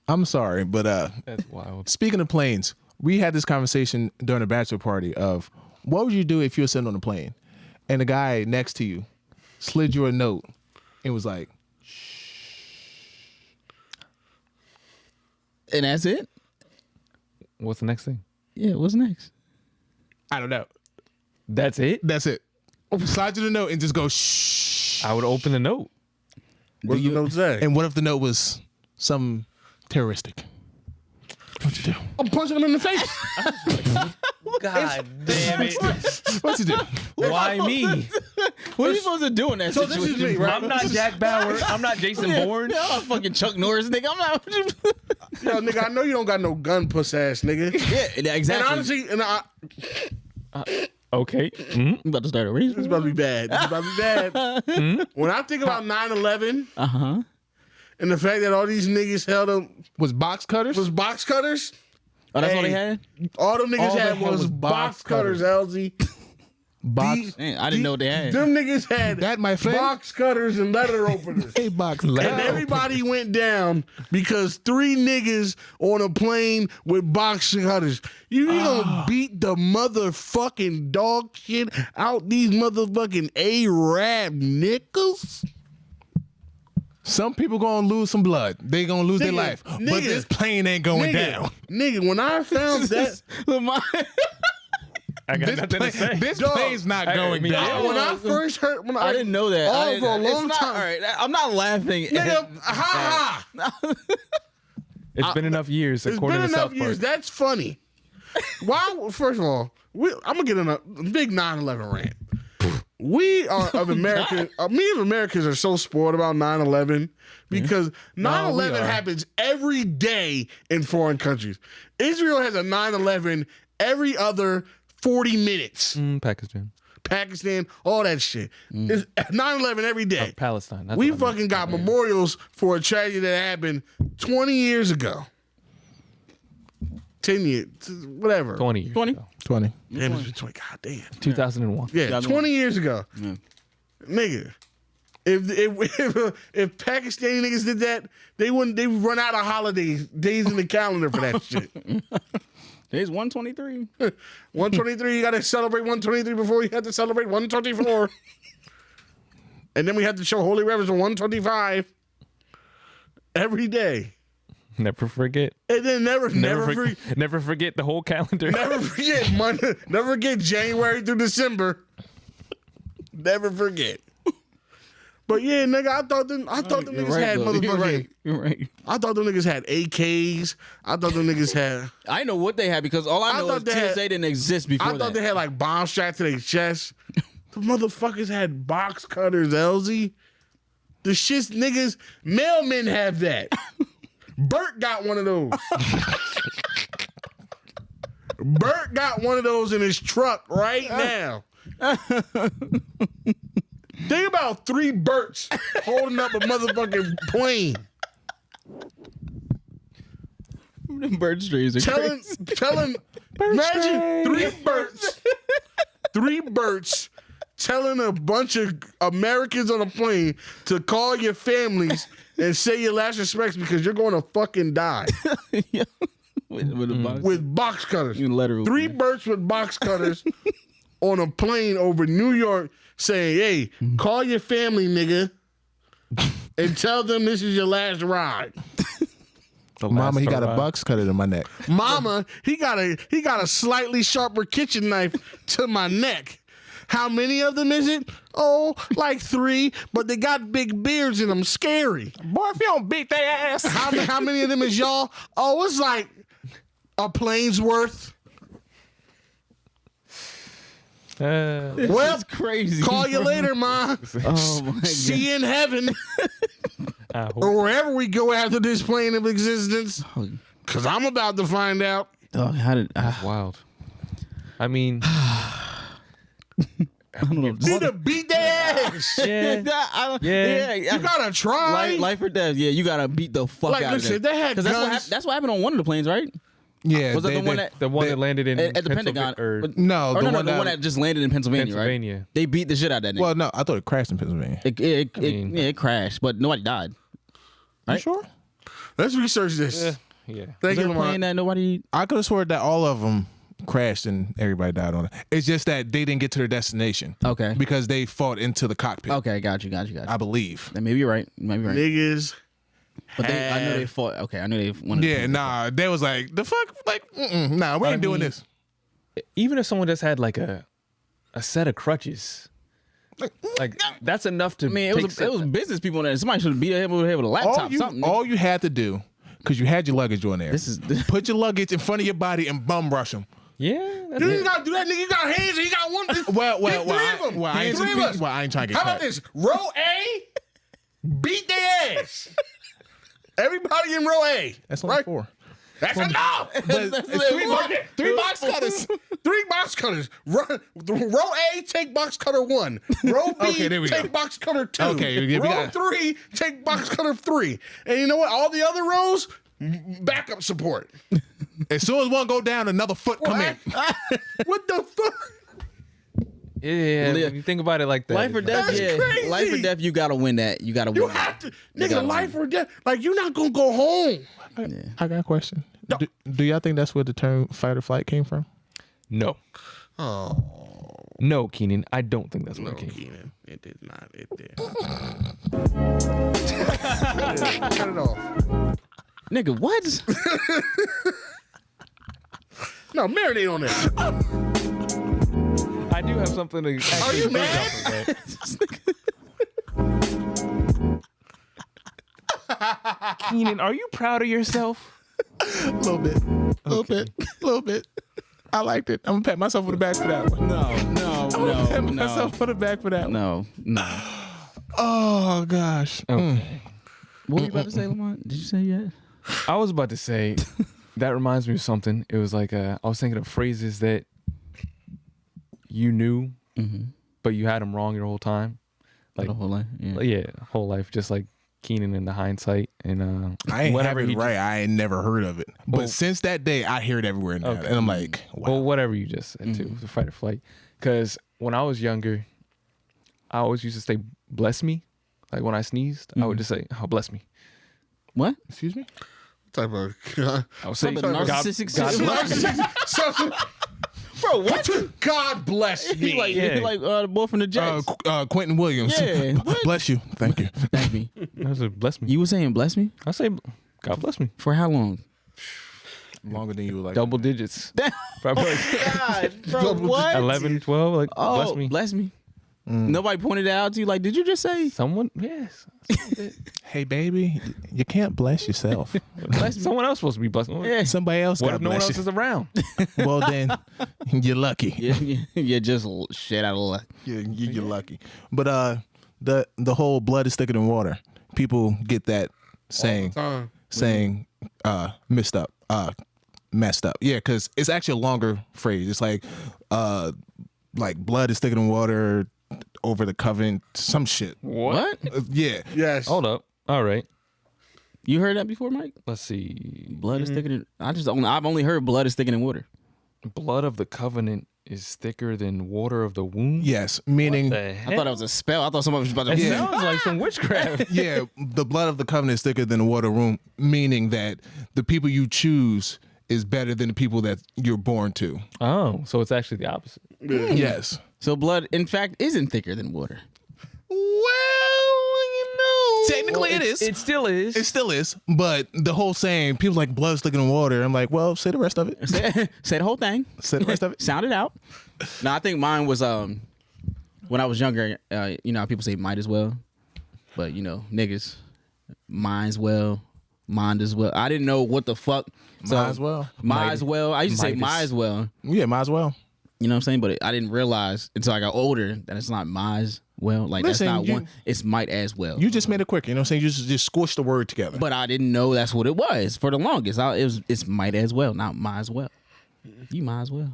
I'm sorry, but That's wild. speaking of planes, we had this conversation during a bachelor party of what would you do if you were sitting on a plane and the guy next to you slid you a note and was like, And that's it? What's the next thing? Yeah, what's next? I don't know. That's it? That's it. Slide you the note and just go shh. I would open the note. What do you note say? And what if the note was some terroristic? What you do? I'm punching him in the face. God damn it. What you do? Why me? What are you supposed to do in that So this situation? is me, right? I'm not Jack Bauer. I'm not Jason Bourne. I'm not fucking Chuck Norris, nigga. I'm not. Yo, nigga, I know you don't got no gun, puss ass nigga. Yeah, exactly. And honestly, Okay. I'm about to start a race. it's about to be bad. It's about to be bad. When I think about 9/11 Uh-huh. and the fact that all these niggas held them Was box cutters? was box cutters. Oh, that's all they Hey. had? All them niggas All they had had was was box box cutters, LZ. box. Man, I didn't know they had. Them niggas had That, my friend? box cutters and letter openers. Hey, box. And everybody went down because 3 niggas on a plane with box cutters. You gonna beat the motherfucking dog shit out these motherfucking Arab niggas? Some people gonna lose some blood. They gonna lose their Nigga, life. But nigga, this plane ain't going down. Nigga, when I found that, I got nothing to say. This Dog. plane's not Hey, going me down. when I first heard, I didn't know that. I Oh, didn't- for a it's long not- time. All right, I'm not laughing. Nigga, ha ha. It's been enough years, It's according been to enough South years. Park. That's funny. Why? First of all, I'm gonna get in a big 9/11 rant. We are of America. Me and Americans are so spoiled about 9/11 because 9/11 are. happens every day in foreign countries. Israel has a 9/11 every other 40 minutes. Pakistan. Pakistan, all that shit. It's 9/11 every day. Palestine. That's We what I meant. fucking got memorials for a tragedy that happened 20 years ago. 10 years, whatever. 20 years 20? ago. 20. Damn, it's been 20. God damn. 2001. Yeah, 20 years ago. Yeah. Nigga. If Pakistani niggas did that, they would run out of holidays, days in the calendar for that shit. Today's 123. 123, you gotta celebrate 123 before you have to celebrate 124. And then we have to show holy reverence on 125 every day. Never forget. And then never Never forget the whole calendar. never forget Monday, never forget January through December. Never forget. But yeah, nigga, I thought them niggas had motherfucking. You're right. I thought them niggas had AKs. I thought them niggas had. I know what they had because all I know is thought they TSA had- didn't exist before I thought that. they had like bomb strapped to their chest. The motherfuckers had box cutters, LZ. The shits niggas, mailmen have that. Bert got one of those. Bert got one of those in his truck right now. Think about 3 Berts holding up a motherfucking plane. Them bird strays are Telling, imagine 3 Berts. 3 Berts telling a bunch of Americans on a plane to call your families and say your last respects because you're going to fucking die. Yeah. With a box. With box cutters. You can let her 3 Berts with box cutters on a plane over New York saying, hey, call your family, nigga, and tell them this is your last ride. Mama, he got a box cutter in my neck. Mama, he got a slightly sharper kitchen knife to my neck. How many of them is it? Oh, like 3, but they got big beards in them. Scary. Boy, if you don't beat their ass. How many of them is y'all? Oh, it's like a plane's worth. Well, That's crazy. call you later, Ma. Oh my god. See you in heaven I hope. or wherever we go after this plane of existence. Because I'm about to find out. Dog, how did Wild. I mean, Need to beat their ass. yeah. You gotta try. life or death. Yeah, you gotta beat the fuck Like, out listen, of them. they had 'Cause guns. that's what happened on one of the planes, right? Yeah. Was that the one that the one that landed in at the Pentagon? Or No, Or the no, one the that- one that just landed in Pennsylvania, Pennsylvania. right? They beat the shit out of that nigga. Well, no, I thought it crashed in Pennsylvania. It crashed, but nobody died. You sure? Let's research this. Yeah. Thank Was you, there a plane Lamont. that nobody? I could have sworn that all of them crashed and everybody died on it. It's just that they didn't get to their destination. Okay. Because they fought into the cockpit. Okay, got you. I believe. Then maybe you're right. Maybe you're right. Niggas. But I know they fought. Okay, I knew they wanted. Yeah, nah. They was like, the fuck? Like, nah, we ain't doing this. Even if someone just had like a set of crutches, like that's enough to. I mean, it was business people in there. Somebody should be able to have a laptop. Something. All you had to do, because you had your luggage on there, This is put your luggage in front of your body and bum rush them. Yeah. That's You it. ain't gotta do that, nigga. You got hands and you got one. Well, Get 3 of them. I ain't, 3 of us. I ain't trying to get How about cut. this? Row A, beat their ass. Everybody in row A. That's only right? 4. That's enough. It's 3 box cutters. 3 box cutters. Row A, take box cutter 1. Row B, Okay, there we take go. box cutter 2. Okay, we row got it. 3, take box cutter 3. And you know what? All the other rows, backup support. As soon as one go down, another foot come in. What the fuck? Yeah. When you think about it like that. life or it's death. That's Yeah, crazy. life or death. You gotta win that. You gotta win. You that. have to, gotta nigga, life win. or death. Like, you're not gonna go home. I got a question. Do y'all think that's where the term fight or flight came from? No. Oh, No, Keenan. I don't think that's what it came. Keenan. It did not. It did. Cut it off. Nigga, what? No, marinate on that. I do have something to. Are you mad? Keenan, are you proud of yourself? A little bit. A little bit. I liked it. I'm gonna pat myself on the back for that one. Pat myself on the back for that one. No. Oh gosh. Okay. What were you about to say, Lamont? Did you say yet? I was about to say that reminds me of something. It was like I was thinking of phrases that you knew but you had them wrong your whole time. Like the whole life. Yeah. yeah, whole life, just like Keenan in the hindsight and I ain't whatever have it he right. I ain't never heard of it. But Well- since that day, I hear it everywhere now. Okay. And I'm like, wow. Well, whatever you just said too, the fight or flight. Because when I was younger, I always used to say "bless me," like when I sneezed, I would just say "oh, bless me." What? Excuse me? Type of I would say Some narcissistic shit. Bro, what? God bless me. He like, Yeah. he like the boy from the Jets. Quentin Williams. Yeah, what? Bless you. Thank you. Thank me. I said "bless me." You were saying bless me? I say "God bless me." For how long? Longer than you would like. Double digits. Probably like God, bro, what? 11, 12. Like Oh, bless me. Nobody pointed it out to you. Like, did you just say? Someone, yes. Hey, baby, you can't bless yourself. Someone else supposed to be blessed. Yeah. Somebody else What got if to no one bless else you. is around? Well, then you're lucky. You just shit out of luck. You're lucky. But the whole blood is thicker than water. People get that saying messed up. Yeah, because it's actually a longer phrase. It's like blood is thicker than water over the covenant. Some shit. What? Yeah. Yes. Hold up. All right. You heard that before, Mike? Let's see. Blood is thicker than. I've only heard blood is thicker than water. Blood of the covenant is thicker than water of the womb. Yes. Meaning. The I thought it was a spell. I thought somebody was about to. It sounds like some witchcraft. Yeah, the blood of the covenant is thicker than the water room, meaning that the people you choose is better than the people that you're born to. Oh, so it's actually the opposite. Yes. So blood, in fact, isn't thicker than water. Technically it is. It still is. It still is. But the whole saying, people like blood's thicker than water. I'm like, well, say the rest of it. Say the whole thing. Say the rest of it. Sound it out. No, I think mine was when I was younger. You know how people say might as well, but you know niggas, might as well, mind as well. I didn't know what the fuck. So, Might as well. Might as well. I used to say Might might as- as well. Yeah, might as well. You know what I'm saying? But I didn't realize until I got older that it's not might as well. Like Listen, that's not you- one. It's might as well. You just made it quick. You know what I'm saying? You just squished the word together. But I didn't know that's what it was for the longest. It's might as well, not might as well. You might as well.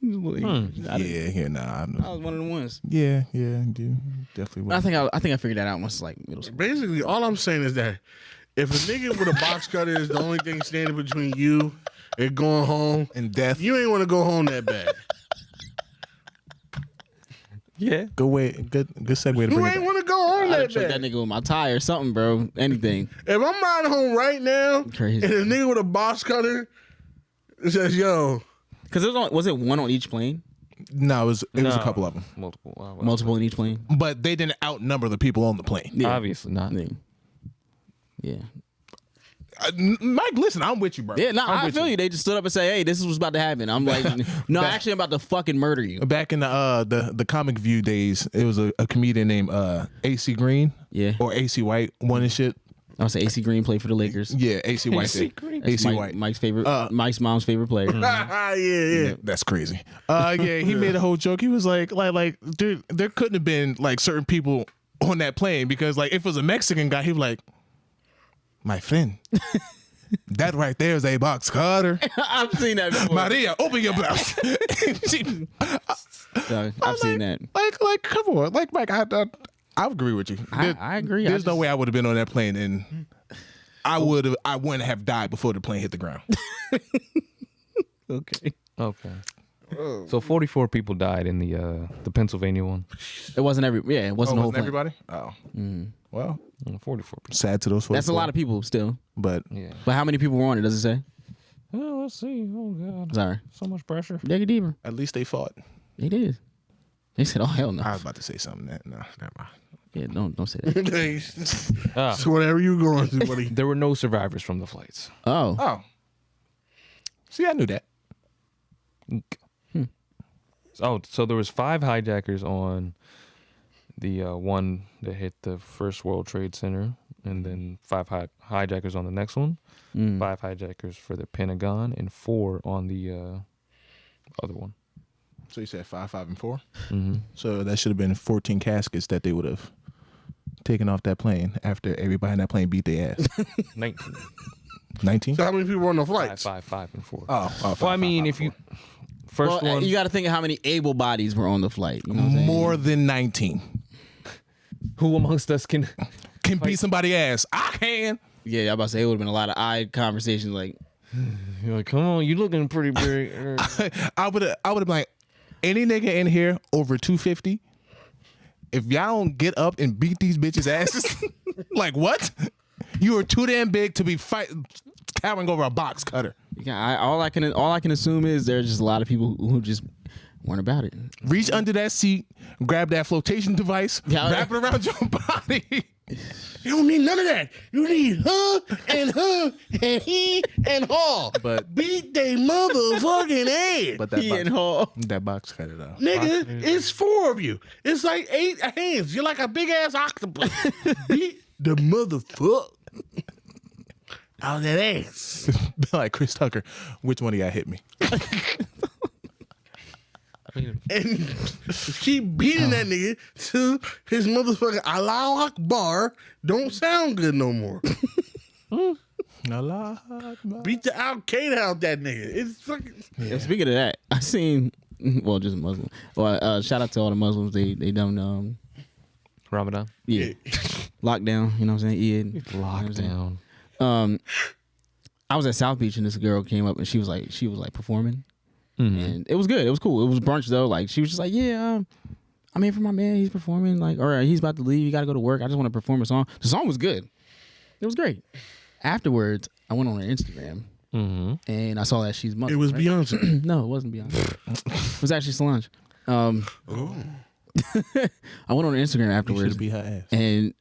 yeah, nah. I was one of the ones. Yeah, dude, definitely. I think I figured that out once like middle school. Basically, all I'm saying is that if a nigga with a box cutter is the only thing standing between you and going home, And death. you ain't want to go home that bad. Yeah. Good way. Good segue to You bring it ain't back. want to go home I'd that trick bad. that nigga with my tie or something, bro. Anything. If I'm riding home right now, Crazy. and a nigga with a box cutter says, "Yo, Because was it one on each plane? No, it was a couple of them. Multiple. Multiple in each plane? But they didn't outnumber the people on the plane. Yeah. Obviously not. Yeah. Mike, listen, I'm with you, bro. Yeah, no, I'm I with feel you. They just stood up and say, "Hey, this is what's about to happen." I'm like, "No, actually, I'm about to fucking murder you." Back in the Comic View days, it was a comedian named AC Green. Yeah. Or AC White, one and shit. I was say AC Green played for the Lakers. Yeah, AC White. AC did. Green. That's AC White. Mike's favorite. Mike's mom's favorite player. yeah. That's crazy. Yeah, he made a whole joke. He was like, dude, there couldn't have been like certain people on that plane because like if it was a Mexican guy, he'd be like, my friend, that right there is a box cutter. I've seen that before. Maria, open your blouse. I've seen that. Like, come on, like Mike, I agree with you. I agree. There's no way I would have been on that plane, and I wouldn't have died before the plane hit the ground. Okay. Okay. So 44 people died in the Pennsylvania one. It wasn't it wasn't the whole plane. everybody? Oh, well, 44 people. sad to those folks. That's a lot of people still. but Yeah. But how many people were on it? Does it say? Oh, let's see. Oh God. Sorry. So much pressure. Dig it deeper. at least they fought. They did. They said, "Oh hell no." I was about to say something that no, never mind. Yeah, don't say that. Ah, So whatever you going through, buddy. there were no survivors from the flights. Oh. Oh, see, I knew that. Oh, so there was 5 hijackers on the one that hit the first World Trade Center, and then 5 hijackers on the next one. 5 hijackers for the Pentagon, and 4 on the other one. So you said 5, 5, and 4. Mm-hmm. So that should have been 14 caskets that they would have taken off that plane after everybody in that plane beat their ass. 19. 19. So how many people were on the flight? 5, 5, 5, and 4. Oh, Well, I mean, if you First one. You got to think of how many able bodies were on the flight. You know what I'm saying? More than 19. Who amongst us can Beat somebody's ass? I can. Yeah, I'm about to say it would have been a lot of eye conversations. Like, You're like, come on, you looking pretty big. I would have been like, any nigga in here over 250, if y'all don't get up and beat these bitches' asses, like what? You are too damn big to be cowering over a box cutter. yeah, all I can assume is there's just a lot of people who just weren't about it. Reach under that seat, grab that flotation device, wrap it around your body. You don't need none of that. You need her and he and her. But beat they motherfucking ass. But that box cutter though. Nigga, it's 4 of you. It's like 8 hands. You're like a big ass octopus. Beat the motherfucker out of that ass. Like Chris Tucker, which one of y'all hit me? And keep beating that nigga till his motherfucking Allahu Akbar don't sound good no more. Allah. Beat the Al Qaeda out that nigga. It's fucking. Yeah. Speaking of that, I seen just Muslim. Well, shout out to all the Muslims. They done Ramadan. yeah lockdown. You know what I'm saying? Eid. Lockdown. I was at South Beach and this girl came up and she was like performing. And it was good. It was cool. It was brunch though. Like she was just like, yeah, I'm here for my man. He's performing. Like, all right, he's about to leave. You got to go to work. I just want to perform a song. The song was good. It was great. Afterwards, I went on her Instagram and I saw that she's Muslim. It was right? Beyonce. No, it wasn't Beyonce. It was actually Solange. I went on her Instagram afterwards. Should be her ass. And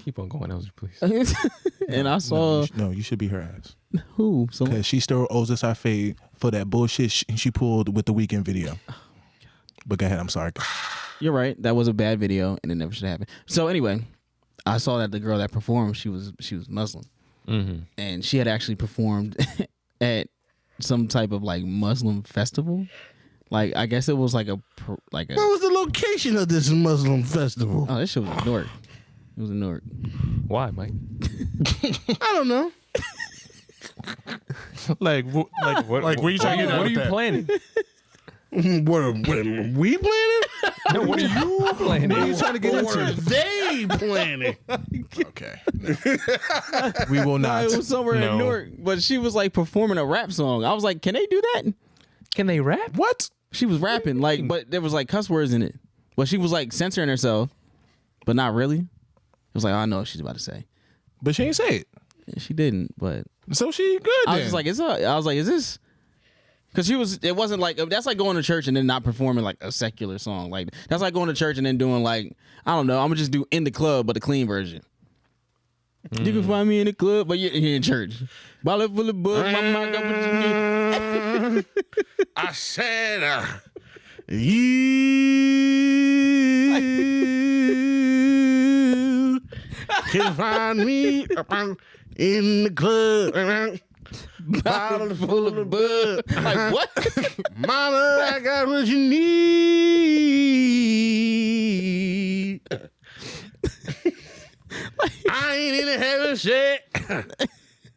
Keep on going, Elsie, please. and I saw No, you should be her ass. who? Because she still owes us our fade for that bullshit she pulled with the Weekend video. But go ahead, I'm sorry. You're right. That was a bad video, and it never should happen. So anyway, I saw that the girl that performed, she was Muslim, and she had actually performed at some type of like Muslim festival. Like I guess it was like a. What was the location of this Muslim festival? Oh, this shit was in Newark. It was in Newark. Why, Mike? I don't know. Like What where you trying to get at What are with you that? planning? What are we planning? What are you planning? What are you trying to get What are into? they planning? Okay. We will not. It was somewhere in Newark, but she was like performing a rap song. I was like, can they do that? Can they rap? What? She was rapping like, but there was like cuss words in it. But she was like censoring herself, but not really. It was like, I know what she's about to say. But she ain't say it. Yeah, she didn't, but So she good I then. was just like, is this? Because it wasn't like, that's like going to church and then not performing like a secular song. Like, that's like going to church and then doing like, I don't know, I'm going to just do In the Club, but the clean version. You can find me in the club, but you're in church. Bottle full of bug, my mind got what you need. I said, you can find me in the club. Bottle full of bug. Like, what? Mama, I got what you need. I ain't in the heaven shit.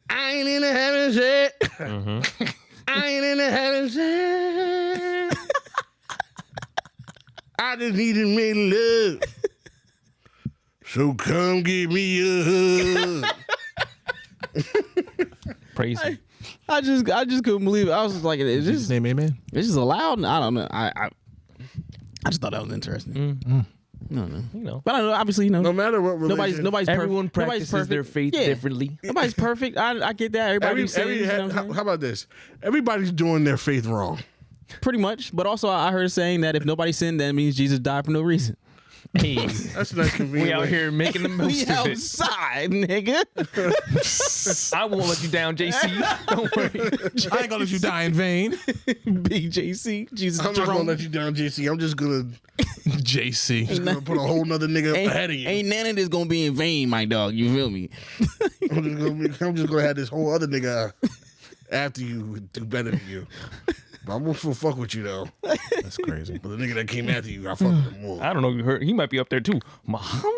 I ain't in the heaven shit. I ain't in the heaven shit. I just need to make love. So come give me a hug. Praise him. I just couldn't believe it. I was just like, is His this name, amen. this is allowed? I don't know. I just thought that was interesting. No. You know, But I don't know. Obviously, you know, No matter what religion. nobody's everyone perfect. Nobody's practices their perfect. faith Yeah. differently. Nobody's perfect. I get that. Everybody sins, you know what I'm saying? how about this? Everybody's doing their faith wrong. Pretty much. But also, I heard saying that if nobody sinned, that means Jesus died for no reason. Hey, That's not convenient. we out here making the most We of it. outside, nigga. I won't let you down, JC. Don't worry. I ain't gonna let you die in vain. BJC. Jesus. I'm not gonna throne. let you down, JC. I'm just gonna JC. put a whole nother nigga Ain't, ahead of you. ain't none of this gonna be in vain, my dog. You feel me? I'm just gonna have this whole other nigga after you do better than you. But I'm gonna still fuck with you though. That's crazy. But the nigga that came after you, I fuck with him more. I don't know. You heard? He might be up there too. Muhammad,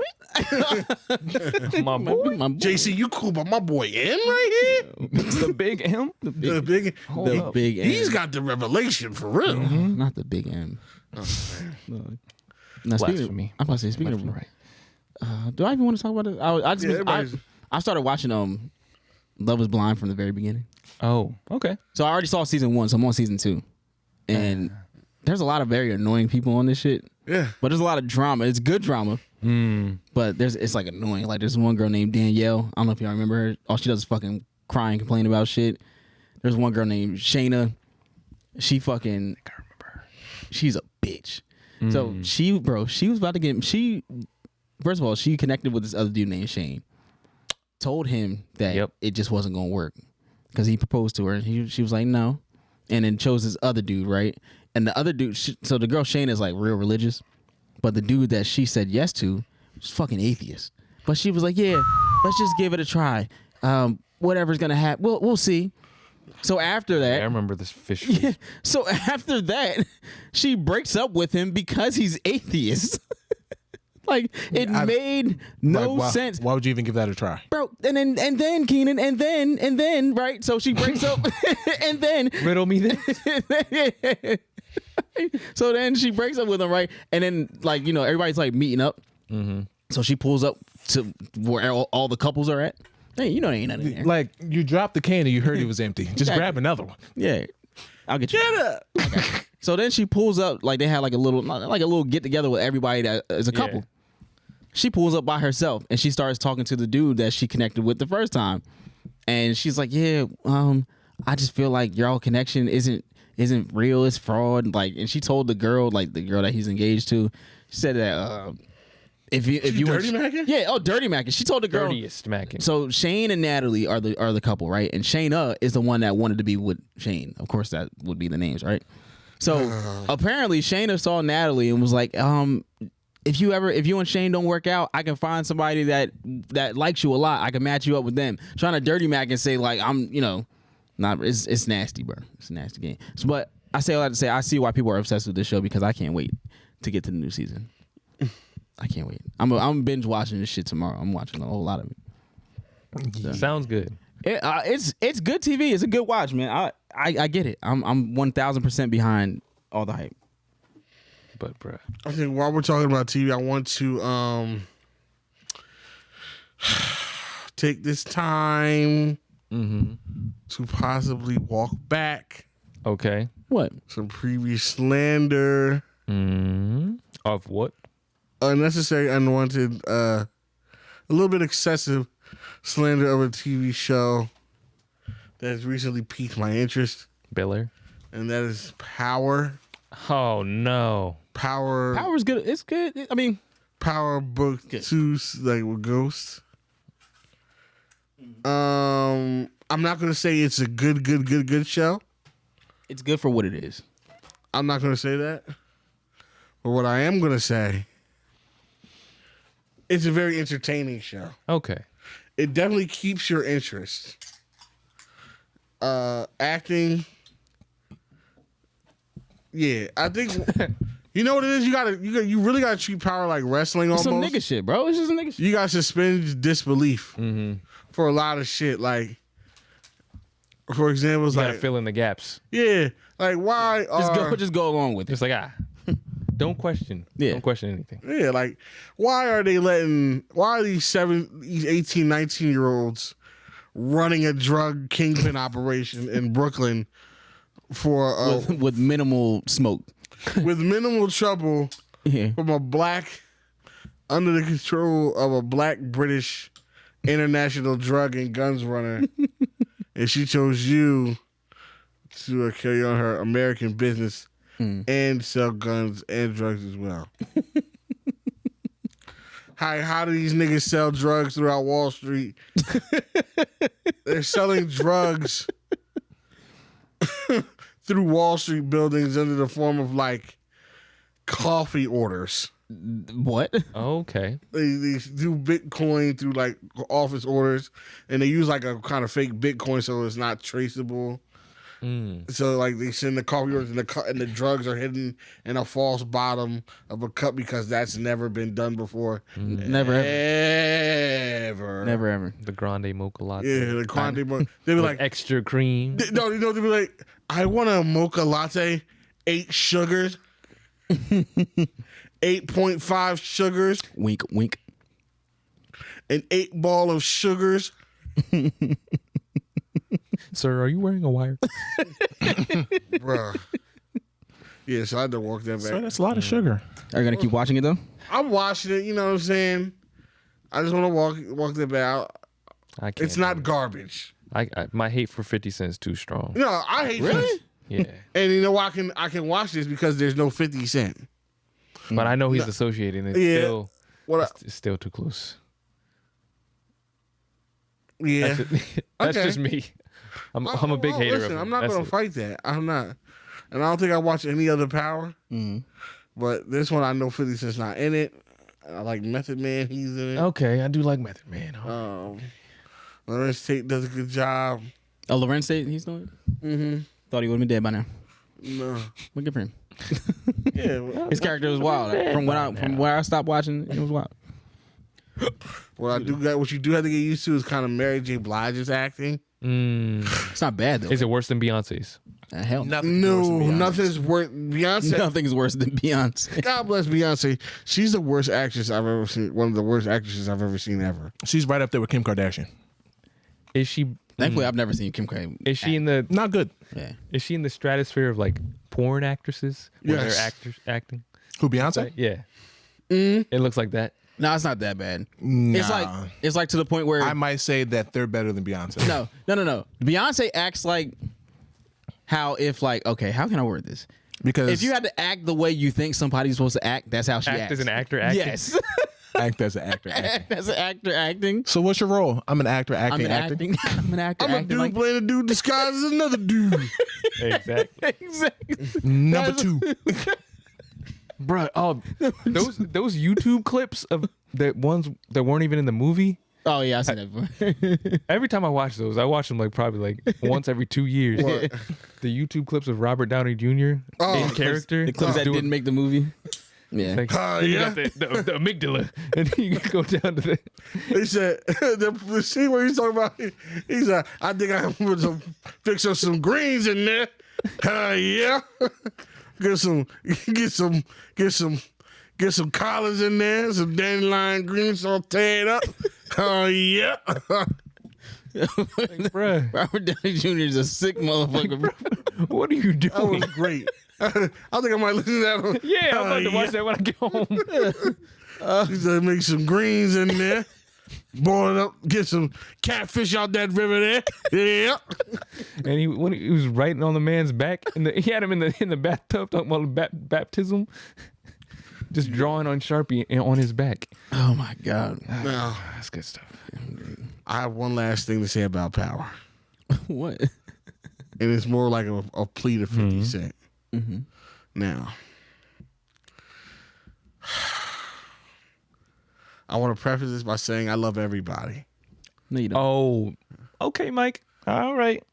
my boy, JC, you cool, but my boy M right here, the big M, the big, The big M. he's got the revelation for real. Not the big M. Now, Blasphemy. I'm about to say, speaking of right. do I even want to talk about it? everybody's- I started watching Love Is Blind from the very beginning. Oh, okay. So I already saw season 1, so I'm on season 2. And there's a lot of very annoying people on this shit. Yeah. But there's a lot of drama. It's good drama. But it's like annoying. Like there's one girl named Danielle. I don't know if y'all remember her. All she does is fucking cry and complain about shit. There's one girl named Shayna. She fucking, I remember her. She's a bitch. So she was about to first of all, she connected with this other dude named Shane. Told him that it just wasn't gonna work because he proposed to her and she was like no, and then chose this other dude, right? And the other dude, so the girl Shane is like real religious, but the dude that she said yes to was fucking atheist. But she was like, yeah, let's just give it a try. Whatever's gonna happen, we'll see. So after that, I remember this fish. yeah, so after that, she breaks up with him because he's atheist. Like it made no sense, Why would you even give that a try, bro? And then Keenan, and then right. So she breaks up, and then Riddle me this. so then she breaks up with him, right? And then like everybody's like meeting up. So she pulls up to where all the couples are at. Hey, there ain't nothing there. Like you dropped the can and you heard it was empty. Just grab another one. Yeah, I'll get you. Shut up. Okay. So then she pulls up, like they had like a little get together with everybody that is a couple. Yeah. She pulls up by herself and she starts talking to the dude that she connected with the first time, and she's like, "Yeah, I just feel like your connection isn't real. It's fraud." Like, and she told the girl that he's engaged to, she said that if you dirty macking? Yeah, dirty macking. She told the girl Dirtiest macking. So Shane and Natalie are the couple, right? And Shayna is the one that wanted to be with Shane. Of course, that would be the names, right? So apparently Shayna saw Natalie and was like, if you and Shane don't work out, I can find somebody that likes you a lot. I can match you up with them. Trying to dirty mac and say like I'm, not it's nasty, bro. It's a nasty game. So, but I say all that to say I see why people are obsessed with this show because I can't wait to get to the new season. I can't wait. I'm binge watching this shit tomorrow. I'm watching a whole lot of it. So. Sounds good. It's good TV. It's a good watch, man. I get it. I'm 1000% behind all the hype. But bruh, I think while we're talking about TV, I want to take this time to possibly walk back okay. What? some previous slander, Of what? unnecessary, unwanted, a little bit excessive slander of a TV show that has recently piqued my interest, Biller. and that is Power. Oh no. Power's good. It's good. I mean, Power Book 2, like with Ghosts. I'm not gonna say it's a good show. it's good for what it is. I'm not gonna say that. But what I am gonna say, it's a very entertaining show. Okay. It definitely keeps your interest. Acting. Yeah, I think you know what it is. You really gotta treat Power like wrestling It's almost. some nigga shit, bro. It's just some nigga shit. You gotta suspend disbelief for a lot of shit. Like, for example, it's You like gotta fill in the gaps. yeah, like why Just go along with it. It's like don't question. Yeah. Don't question anything. yeah, like why are these 18, 19-year-olds running a drug kingpin operation in Brooklyn for with minimal smoke. with minimal trouble Yeah. from under the control of a black British international drug and guns runner, and she chose you to carry on her American business and sell guns and drugs as well. How do these niggas sell drugs throughout Wall Street? They're selling drugs through Wall Street buildings under the form of like coffee orders. What? Okay. They do Bitcoin through like office orders, and they use like a kind of fake Bitcoin so it's not traceable. So like they send the coffee orders and the drugs are hidden in a false bottom of a cup because that's never been done before. Never ever. Never ever. The grande mocha latte. Yeah, the grande mocha. They be like extra cream. they'd be like, I want a mocha latte, 8 sugars, 8.5 sugars, Wink, wink. an 8 ball of sugars. Sir, are you wearing a wire? Bruh. Yeah, so I had to walk that back. So that's a lot of sugar. Are you gonna keep watching it though? I'm watching it, you know what I'm saying? I just want to walk that back. I can't. It's not garbage. My hate for 50 Cent is too strong. No, I hate this. Yeah. And you know why I can watch this because there's no 50 Cent. But I know he's associated, and it's it's still too close. Yeah. That's Okay. just me. I'm a big hater listen, of him. I'm not That's going to it. fight that. I'm not. And I don't think I watch any other Power. But this one, I know 50 Cent's not in it. I like Method Man. He's in it. Okay, I do like Method Man. Lawrence Tate does a good job. Oh, Lorenz Tate, he's doing it? Thought he would have been dead by now. No. Look good for him. Yeah. Well, His character was wild. From where I stopped watching, it was wild. what you do have to get used to is kind of Mary J. Blige's acting. It's not bad though. Is it worse than Beyonce's? Hell no. No, nothing's worse. Beyonce. Nothing's worse than Beyonce. God bless Beyonce. She's the worst actress I've ever seen. One of the worst actresses I've ever seen ever. She's right up there with Kim Kardashian. Is she? Thankfully, I've never seen Kim K. Is she in the? Not good. Yeah. Is she in the stratosphere of like porn actresses? Where Yes. they're actors acting. Who, Beyonce? Yeah. It looks like that. No, it's not that bad. Nah. It's like to the point where I might say that they're better than Beyonce. No. Beyonce acts like how how can I word this? Because If you had to act the way you think somebody's supposed to act, that's how she Act acts. as an actor acting. Yes. act as an actor. acting. Act as an actor acting. So what's your role? I'm an actor I'm acting. an acting. I'm an actor I'm a acting dude like playing a dude disguised as another dude. Exactly. exactly. Number 2. Bruh, those YouTube clips of the ones that weren't even in the movie. Oh yeah, I seen that before. Every time I watch those, I watch them probably once every 2 years. The YouTube clips of Robert Downey Jr. in character. The clips that didn't make the movie. Yeah. Like, Yeah. you got the amygdala, and you can go down to the. He said, the scene where he's talking about, he said, I think I can fix up some greens in there. Yeah. Get some collards in there, some dandelion greens sauteed up. Yeah. Bruh, Robert Downey Jr. is a sick motherfucker. what are you That doing? was great. I think I might listen to that one. Yeah, I'm about to watch that when I get home. He said, make some greens in there. Boil it up, get some catfish out that river there. Yeah. And when he was writing on the man's back, he had him in the bathtub talking about baptism, just drawing on Sharpie on his back. Oh my god. Now, That's good stuff. I have one last thing to say about Power. What? And it's more like a plea to 50 Cent. Now, I want to preface this by saying I love everybody. No, you don't. Oh, okay, Mike. All right.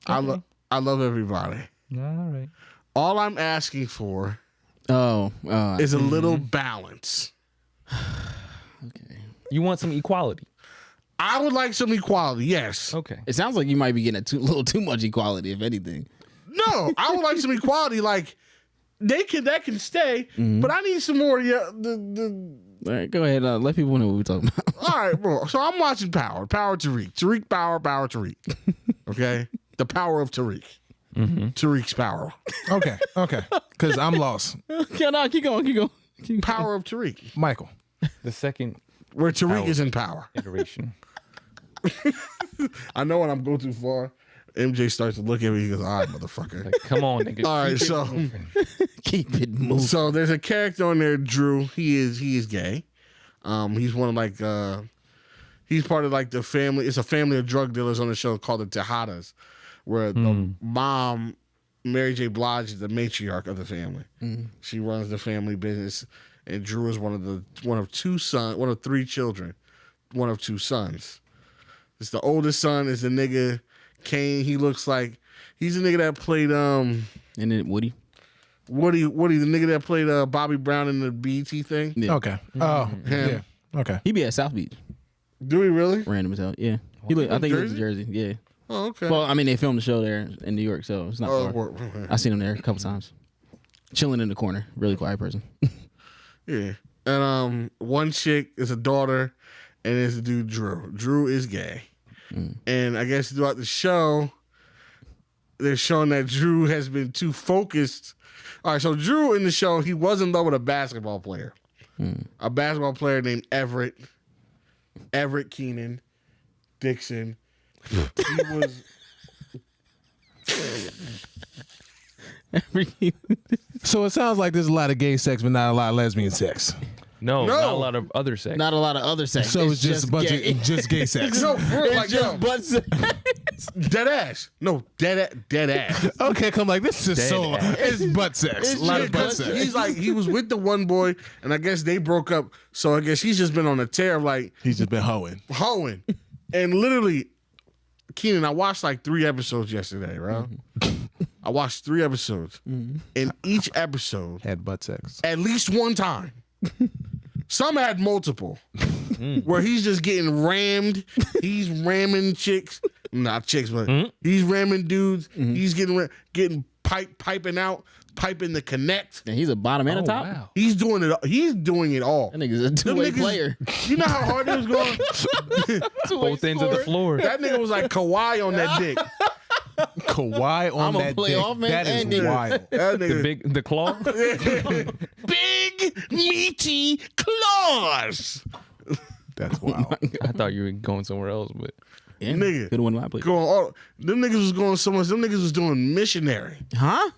I love everybody. All right. All I'm asking for Oh. is a little balance. Okay. You want some equality? I would like some equality, yes. Okay. It sounds like you might be getting a little too much equality, if anything. No, I would like some equality. Like that can stay, but I need some more. Yeah, All right, go ahead. Let people know what we're talking about. all right, bro. So I'm watching Power Tariq Power Tariq. Okay, the power of Tariq. Tariq's power. Okay. Because I'm lost. Keep going. Power of Tariq. Michael. The second Where Tariq is in power. iteration. I know when I'm going too far, MJ starts to look at me. He goes, "All right, motherfucker." Like, come on, nigga. All right, so Keep it moving. so there's a character on there, Drew. He is gay. He's one of he's part of the family. It's a family of drug dealers on the show called the Tejadas, where the mom, Mary J. Blige, is the matriarch of the family. She runs the family business, and Drew is one of three children, one of two sons. It's the oldest son is the nigga Kane. He looks like He's the nigga that played And then Woody, the nigga that played Bobby Brown in the BET thing. Yeah. Okay. Oh, yeah. Okay. He be at South Beach. Do we really? Random as hell. Yeah. I think he lives in Jersey. Yeah. Oh, okay. Well, I mean, they filmed the show there in New York, so it's not far. I seen him there a couple times. Chilling in the corner. Really quiet person. Yeah. And one chick is a daughter, and it's the dude Drew. Drew is gay. And I guess throughout the show, they're showing that Drew has been too focused. All right, so Drew in the show, he was in love with a basketball player. A basketball player named Everett Keenan Dixon. He was... So it sounds like there's a lot of gay sex, but not a lot of lesbian sex. No, not a lot of other sex. Not a lot of other sex. So it's just a bunch of just gay sex. No, for real, like, just butt sex. dead ass. No, dead ass. Okay, come like this is so. It's butt sex. A lot of butt sex. He's like, he was with the one boy, and I guess they broke up. So I guess he's just been on a tear of like He's just been hoeing. And literally, Keenan, I watched like 3 episodes yesterday, right? I watched 3 episodes. And each episode Had butt sex. at least one time. Some had multiple. Where he's just getting rammed. He's ramming chicks. Not chicks, but he's ramming dudes. He's getting piping out, piping the connect. And he's a bottom and a top. Wow. He's doing it. He's doing it all. That nigga's a two-way niggas- player. You know how hard it was going? Both ends of the floor. That nigga was like Kawhi on that dick. Kawhi on I'm a that dick. playoff man That is and dick. wild. That nigga, The claw. big meaty claws. That's wild. I thought you were going somewhere else, but Yeah, Nigga. could have won my play. Going all them niggas was going so much. Them niggas was doing missionary. Huh?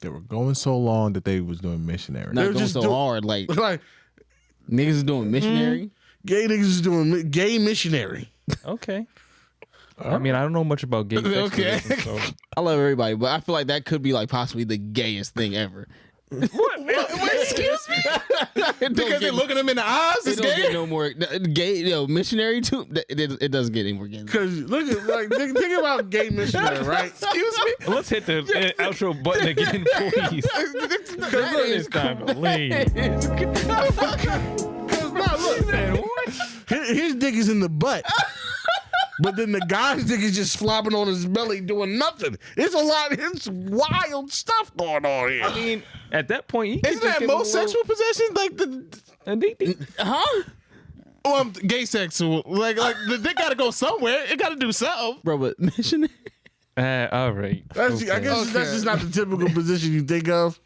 They were going so long that they was doing missionary. Not were going just so hard. Like Like niggas is doing missionary. gay niggas was doing gay missionary. okay. I mean, I don't know much about gay sex. Okay. positions, so. I love everybody, but I feel like that could be like possibly the gayest thing ever. Excuse me? Because they're looking them in the eyes. It It's don't gay. get no more gay. Missionary too. It doesn't get any more gay. Cause look at like think about gay missionary, right? Excuse me. Let's hit the outro button again, please. It's time to leave. Cause nah, look, his dick is in the butt. But then the guy's dick is just flopping on his belly doing nothing. It's wild stuff going on here. I mean, at that point, he Isn't that most sexual possessions? Like the Huh? gay sexual. Like the dick got to go somewhere. It got to do something. Bro, but missionary. all right. That's, I guess that's just not the typical position you think of.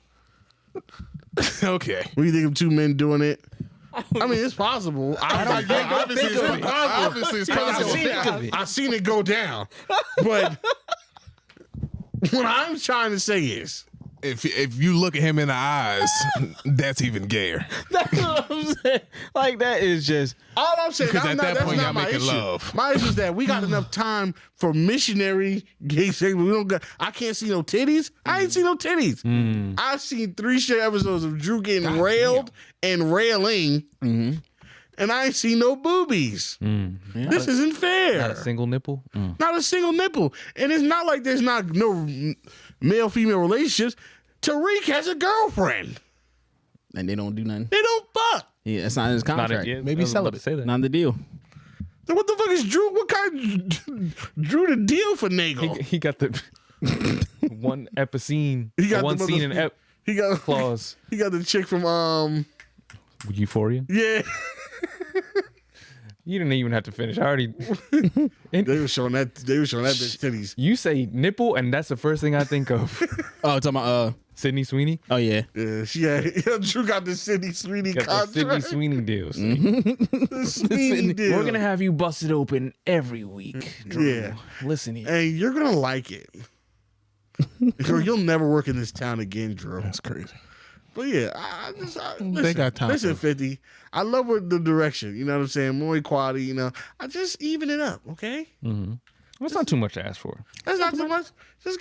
Okay. When you think of 2 men doing it. I mean, it's possible. Obviously, it's possible. I've seen it go down. But what I'm trying to say is, If you look at him in the eyes, that's even gayer. That's what I'm saying. Like that is just. all I'm saying, Because at that that's point, not y'all my making issue. love. My issue is that we got enough time for missionary gay sex. We don't got. I can't see no titties. I ain't seen no titties. I've seen 3 straight episodes of Drew getting railed and railing, and I ain't seen no boobies. This isn't fair. Not a single nipple. Not a single nipple. And it's not like there's not no male-female relationships. Tariq has a girlfriend. And they don't do nothing. They don't fuck. Yeah, it's not in his Not contract. a, Maybe I was about celibate. to say that. Not the deal. Then what the fuck is Drew? What kind of Drew the deal for Nagel? He got the one epicene. He got one the scene in motherf- He got clause. He got the chick from Euphoria. yeah. You didn't even have to finish. I already. They were showing that bitch titties. You say nipple, and that's the first thing I think of. Oh, talking about Sydney Sweeney. oh yeah. Yeah, she had Drew got the Sydney Sweeney Got the Sydney contract. Sweeney deals. The Sweeney deal. We're gonna have you busted open every week. Drew. Yeah. Listen here. And you're gonna like it. You'll never work in this town again, Drew. That's crazy. But yeah, listen, got time Listen, for it. 50. I love what the direction. You know what I'm saying? More equality. You know, I just even it up. Okay, That's not too much to ask for. that's not too much. Just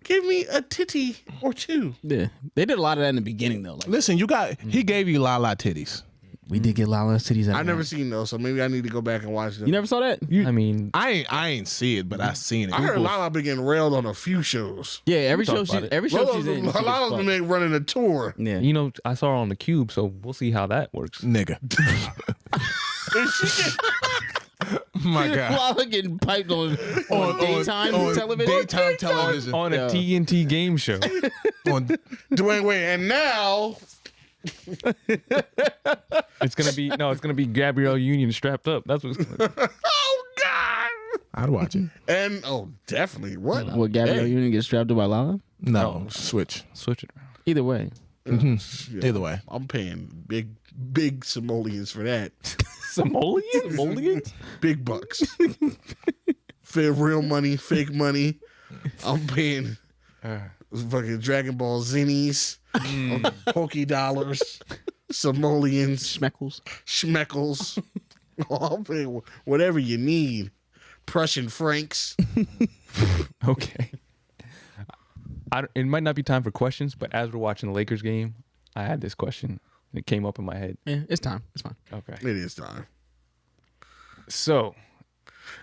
give me a titty or 2. Yeah. They did a lot of that in the beginning though. Like Listen, he gave you la titties. We did get Lala Cities. I never seen those, so maybe I need to go back and watch them. You never saw that? I mean, I ain't see it, but I seen it. I heard Lala been getting railed on a few shows. Yeah, every We'll show talk about she's in. Lala's been running a tour. Yeah. you know, I saw her on the Cube, so we'll see how that works. nigga. My God. Lala getting piped on daytime television. Daytime television. On a TNT game show. On Dwayne Wade, and now It's gonna be Gabrielle Union strapped up. That's what it's gonna be. oh God. I'd watch it. And definitely. What? Will Gabrielle Union get strapped up by Lala? No, switch. Switch it around. Either way. Mm-hmm. Either way. I'm paying big simoleons for that. Simoleons? Big bucks. Real money, fake money. I'm paying fucking Dragon Ball Zinnies, Poke Dollars, simoleons, Schmeckles. I'm paying whatever you need. Prussian francs. Okay. It might not be time for questions, but as we're watching the Lakers game, I had this question. It came up in my head. Yeah, it's time. It's fine. Okay. It is time. So,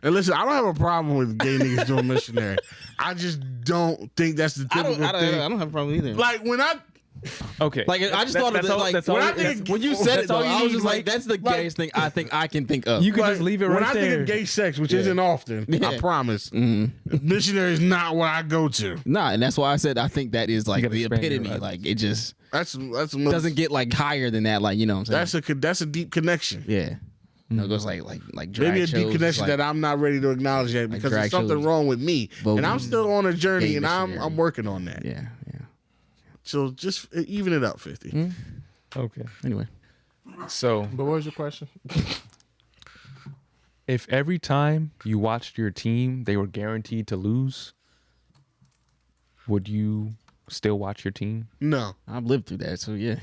and listen, I don't have a problem with gay niggas doing missionary. I just don't think that's the typical thing. I don't have a problem either. Like when I okay. Like I just thought of it. Like when you said it, though, I was just like, "That's the gayest thing I think I can think of." You can just leave it right when there. I think of gay sex, which isn't often, I promise, missionary is not what I go to. Nah, and that's why I said I think that is like gotta the expand your epitome. horizons. Like it just That's doesn't get like higher than that. Like you know what I'm saying? that's a deep connection. Yeah. No, it goes like drag Maybe a shows, deep connection like, that I'm not ready to acknowledge yet because drag there's something shows, wrong with me, and I'm still on a journey, gay and missionary. I'm working on that. Yeah. So just even it up, 50. Okay. Anyway, So, But what was your question? if every time you watched your team, they were guaranteed to lose, would you still watch your team? No, I've lived through that, so yeah.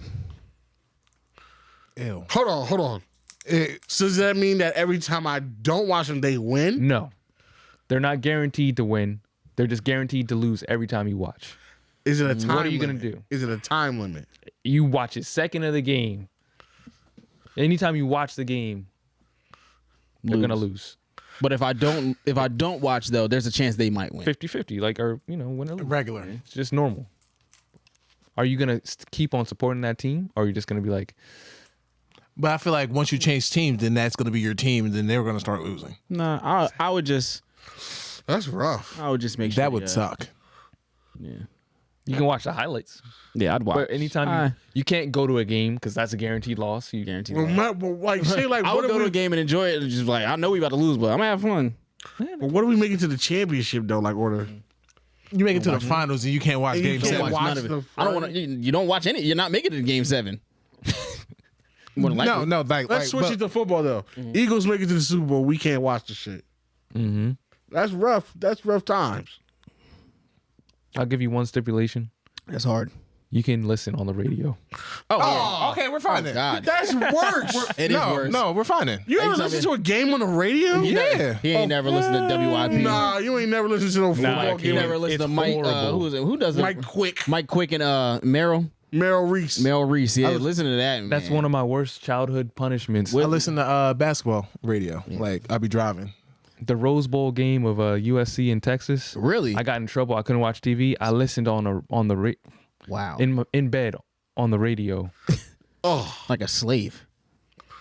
Ew. hold on. So does that mean that every time I don't watch them, they win? No. They're not guaranteed to win. They're just guaranteed to lose every time you watch. Is it a time? What are you limit? gonna do? Is it a time limit? You watch a second of the game. Anytime you watch the game, they're going to lose. But if I don't watch though, there's a chance they might win. 50-50, like, or, win or lose. Regular. It's just normal. Are you going to keep on supporting that team? Or are you just going to be like, But I feel like once you change teams, then that's going to be your team, and then they're going to start losing. Nah, I would just That's rough. make sure That would suck. Yeah. you can watch the highlights. Yeah, I'd watch. But anytime you can't go to a game because that's a guaranteed loss. You guaranteed. Well, like say like I would go to a game and enjoy it, and just like I know we about to lose, but I'm gonna have fun. But what are we making to the championship though? Like order. You make it to the finals, and you can't watch And you Game can't 7. watch None of it. the I don't want to. You don't watch any. You're not making it to Game 7. More than likely. No, Let's switch it to football though. Eagles make it to the Super Bowl. We can't watch the shit. Mm-hmm. That's rough. That's rough times. I'll give you one stipulation. That's hard. You can listen on the radio. Oh, okay, we're fine then. God, That's worse. it is worse. No, we're fine then. You ever Anytime listen to a game on the radio? Yeah. He ain't never listened to WIP. Nah, you ain't never listened to no football I game. He never It's listened to Mike. horrible. Who is it? Who does it? Mike Quick, Mike Quick and Merrill Reese. Reese. Yeah, listen to that. That's man. one of my worst childhood punishments. I listen to basketball radio. Like, I'll be driving. The Rose Bowl game of USC in Texas. Really? I got in trouble. I couldn't watch TV. I listened on the Wow. in bed on the radio. Like a slave.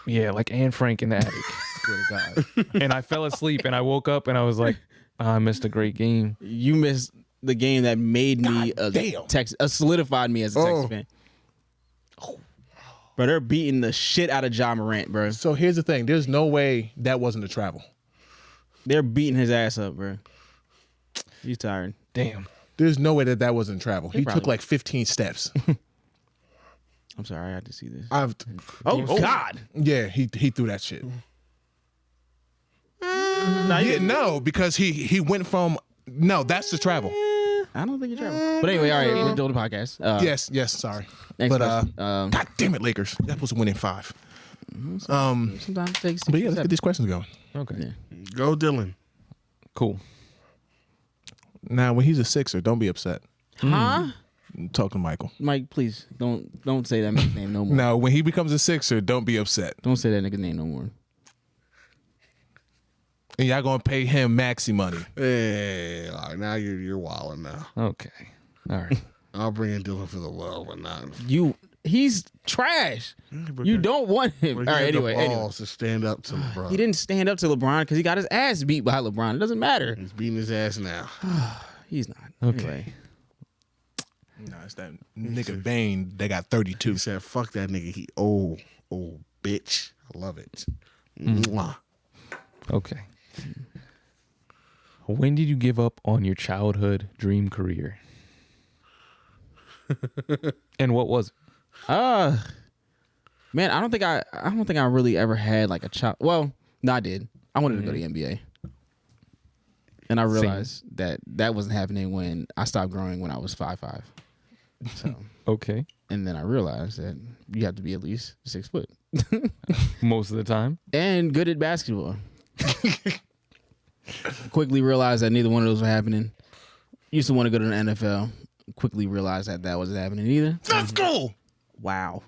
Yeah, like Anne Frank in the attic. Swear to God. And I fell asleep and I woke up and I was like, I missed a great game. You missed the game that made me solidified me as a Texas fan. Bro, they're beating the shit out of Ja Morant, bro. So here's the thing. There's no way that wasn't a travel. They're beating his ass up, bro. He's tired. Damn. There's no way that wasn't travel. He probably took like 15 steps. I'm sorry, I had to see this. Oh, God. Yeah, he threw that shit. Nah, No, because he went from that's the travel. I don't think you travel. But anyway, all right, we're doing the podcast. Yes, sorry. Next But question. God damn it, Lakers. That was winning 5. Sometimes it takes. But yeah, let's get these questions going. Okay. Yeah. Go Dylan. Cool. Now, when he's a Sixer, don't be upset. Huh? Talk to Michael. Mike, please don't say that man's name no more. No, when he becomes a Sixer, don't be upset. Don't say that nigga's name no more. And y'all gonna pay him maxi money. Hey, all right, now you're wilding now. Okay. All right. I'll bring in Dylan for the well, but not. He's trash. You don't want him. All right, anyway. To stand up to LeBron. He didn't stand up to LeBron because he got his ass beat by LeBron. It doesn't matter. He's beating his ass now. He's not. Okay. Anyway. No, it's that nigga Bane. They got 32. He said, "Fuck that nigga. He old bitch. I love it." Mwah. Okay. When did you give up on your childhood dream career? And what was it? Man, I don't think I really ever had like a child. Well, no, I did. I wanted to go to the NBA. And I realized that wasn't happening when I stopped growing when I was 5'5". So Okay. and then I realized that you have to be at least 6 foot Most of the time. and good at basketball. Quickly realized that neither one of those were happening. Used to want to go to the NFL. Quickly realized that wasn't happening either. Let's go. Wow.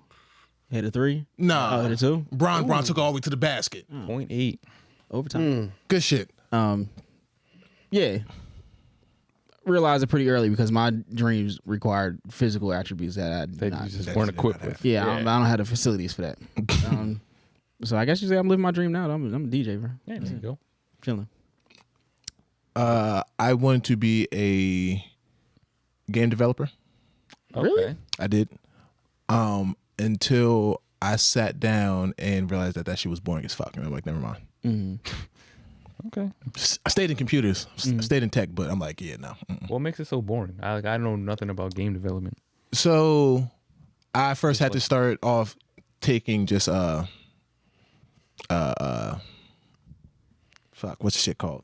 Hit a 3? Nah. Hit a 2? Bron took all the way to the basket. 0.8. Overtime. Good shit. Yeah. Realized it pretty early because my dreams required physical attributes that I did That not. you just weren't equipped with. Yeah, I don't have the facilities for that. So I guess you say I'm living my dream now. I'm a DJ, bro. Yeah, there you go. Chilling. I wanted to be a game developer. Okay. Really? I did. Until I sat down and realized that shit was boring as fuck. And I'm like, never mind. Okay. I stayed in computers. I stayed in tech, but I'm like, yeah, no. What makes it so boring? I know nothing about game development. So I first had to start off taking just what's the shit called?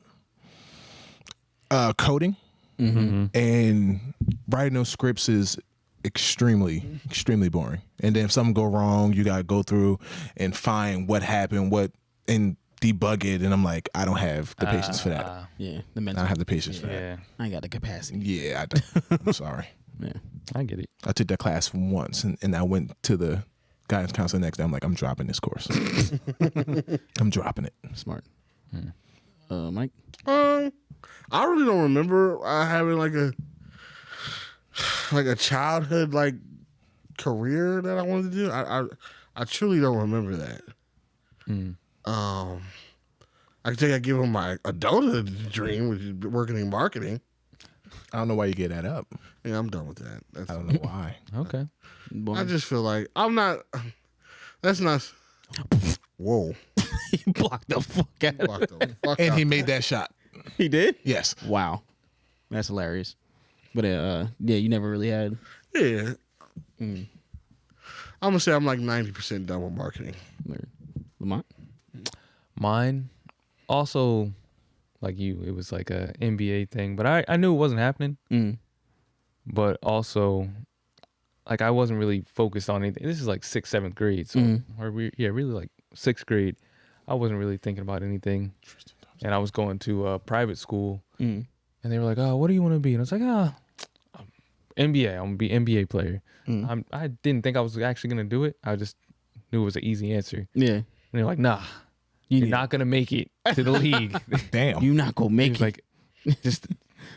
Coding. And writing those scripts is extremely boring. And then if something go wrong, you gotta go through and find what happened, and debug it. And I'm like, I don't have the patience for that. Yeah. The I mental. don't have the patience for that. Yeah, I ain't got the capacity. Yeah, I don't. I'm sorry. Yeah. I get it. I took that class once, and I went to the guidance counselor next day. I'm like, I'm dropping this course. I'm dropping it. Smart. Mike? I really don't remember having like a childhood like career that I wanted to do. I truly don't remember that. I think I give him my adulthood dream, which is working in marketing. I don't know why you get that up. Yeah, I'm done with that. I don't know why. Okay. I just feel like I'm not. That's not. Whoa! He blocked the fuck out. Blocked the fuck And out. he made that shot. He did? Yes. Wow. That's hilarious. But yeah, you never really had. Yeah. I'm gonna say I'm like 90% done with marketing. Lamont? Mine also, like you, it was like a NBA thing, but I knew it wasn't happening. But also, like I wasn't really focused on anything. This is like 6th, 7th grade, so really like 6th grade. I wasn't really thinking about anything, and I was going to a private school, and they were like, "Oh, what do you want to be?" And I was like, NBA. I'm gonna be an NBA player." I didn't think I was actually gonna do it. I just knew it was an easy answer. Yeah. And they're like, "Nah, you're not gonna make it to the league." Damn. You not gonna make He's it. like, just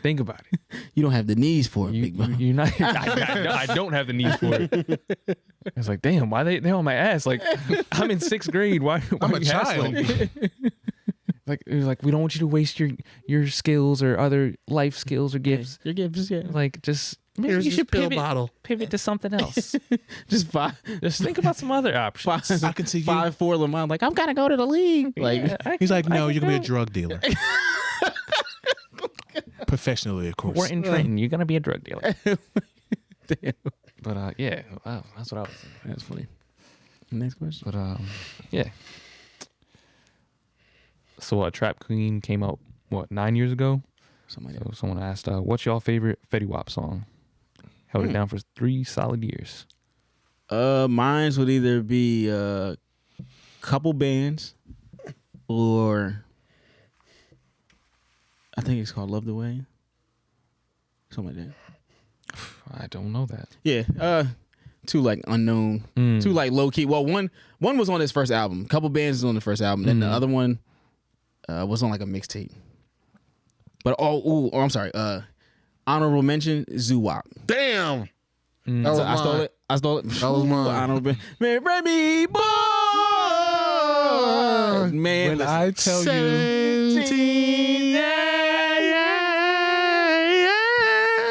think about it. You don't have the knees for it, big bro. You're not. I don't have the need for it. I was like, damn, why they on my ass? Like, I'm in 6th grade. Why I'm are a you hassling child. me? Like, it was like, we don't want you to waste your skills or other life skills or gifts. Your gifts, yeah. Like, just maybe Here's you this should pill pivot bottle. to something else. Just five. Just think about some other options. I can see you. 5'4" Lamont, like, I'm gonna go to the league. Like, Yeah, He's like, no, I you're can gonna be a go. drug dealer. Professionally, of course. We're in Trenton. You're gonna be a drug dealer. damn. But yeah, wow, that's what I was thinking. That's funny. Next question. But yeah. So Trap Queen came out 9 years ago? Something like So someone asked, what's y'all favorite Fetty Wap song? Held it down for 3 solid years. Mines would either be Couple Bands or I think it's called Love the Way. Something like that. I don't know that. Yeah. Two like unknown, two like low key. Well, one was on his first album. A couple bands was on the first album. Then the other one was on like a mixtape. But I'm sorry. Honorable mention, Zoo-Wop. Damn. That was I stole it. That was mine. Honorable man, Remy boy. Man, When I tell you, 17,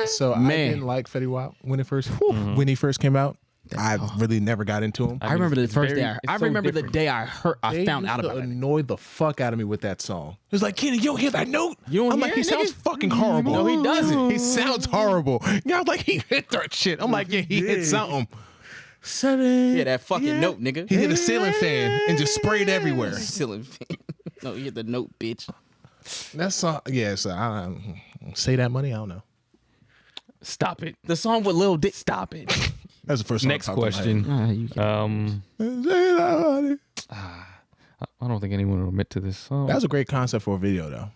so I Man. didn't like Fetty Wap when he first came out. I really never got into him. I remember the it's first very- day. I it's so remember the different. day I found out about it. Annoyed the fuck out of me with that song. It was like, Kenny, you don't hear that note? You don't I'm hear like, he it, sounds nigga? fucking horrible. No, he doesn't. He sounds horrible. Yeah, I'm like, he hit that shit. I'm like, yeah, he hit something. 7. Yeah, that fucking note, nigga. He hit a ceiling fan and just sprayed everywhere. Ceiling fan. No, you hit the note, bitch. That song, yeah. So I say that money. I don't know. Stop it. The song with Lil Dick. Stop it. That's the first song. Next question. Say that money. I don't think anyone will admit to this. Oh. That was a great concept for a video, though.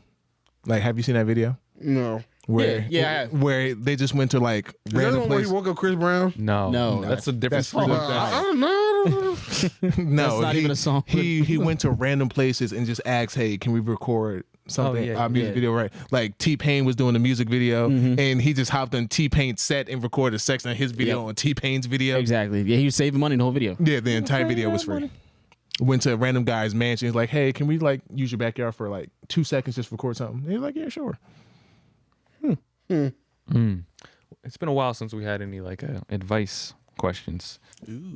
Like, have you seen that video? No. Where, Yeah. where they just went to like Is that the random one where he places. woke up Chris Brown? No, No. that's a different That's song. I don't know. No, That's not even a song. He went to random places and just asked, "Hey, can we record something? yeah, Music yeah. video, right?" Like T-Pain was doing a music video, and he just hopped on T-Pain's set and recorded sex on his video on T-Pain's video. Exactly. Yeah, he was saving money in the whole video. Yeah, the entire video was free. Went to a random guy's mansion. He's like, "Hey, can we like use your backyard for like 2 seconds just record something?" And he's like, "Yeah, sure." It's been a while since we had any like advice questions.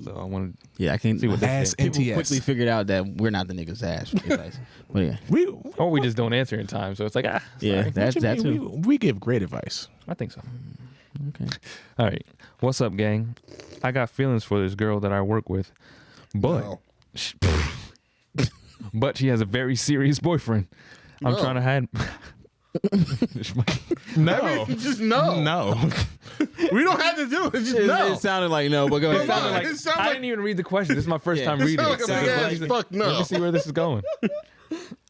So I wanted Yeah, I can't see what Ask this people NTS. quickly figured out that we're not the niggas to ask for advice. But yeah, or we just don't answer in time. So it's like yeah, sorry. that's that we, too. we give great advice. I think so. Okay. All right. What's up, gang? I got feelings for this girl that I work with, but No. but she has a very serious boyfriend. I'm No. trying to hide. No, Just no. no. We don't have to do it. Just It, no. it sounded like no, but go ahead. It sounded like- I it sounded like- didn't even read the question. This is my first time It reading sounded it. like a big Let ass me- fuck no. Let me see where this is going.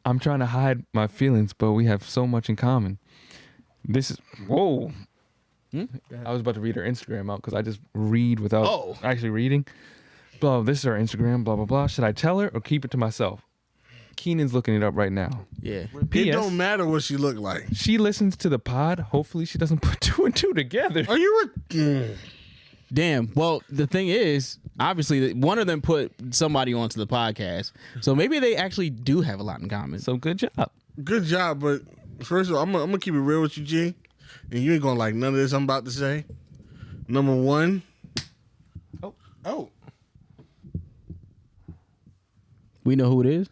I'm trying to hide my feelings, but we have so much in common. This is whoa. I was about to read her Instagram out because I just read without actually reading. Blah. This is her Instagram. Blah blah blah. Should I tell her or keep it to myself? Keenan's looking it up right now. Yeah. It P.S. don't matter what she look like. She listens to the pod. Hopefully, she doesn't put 2 and 2 together. Are you? Damn. Well, the thing is, obviously, one of them put somebody onto the podcast, so maybe they actually do have a lot in common. So good job. Good job, but first of all, I'm gonna keep it real with you, G, and you ain't gonna like none of this I'm about to say. Number one. Oh, We know who it is.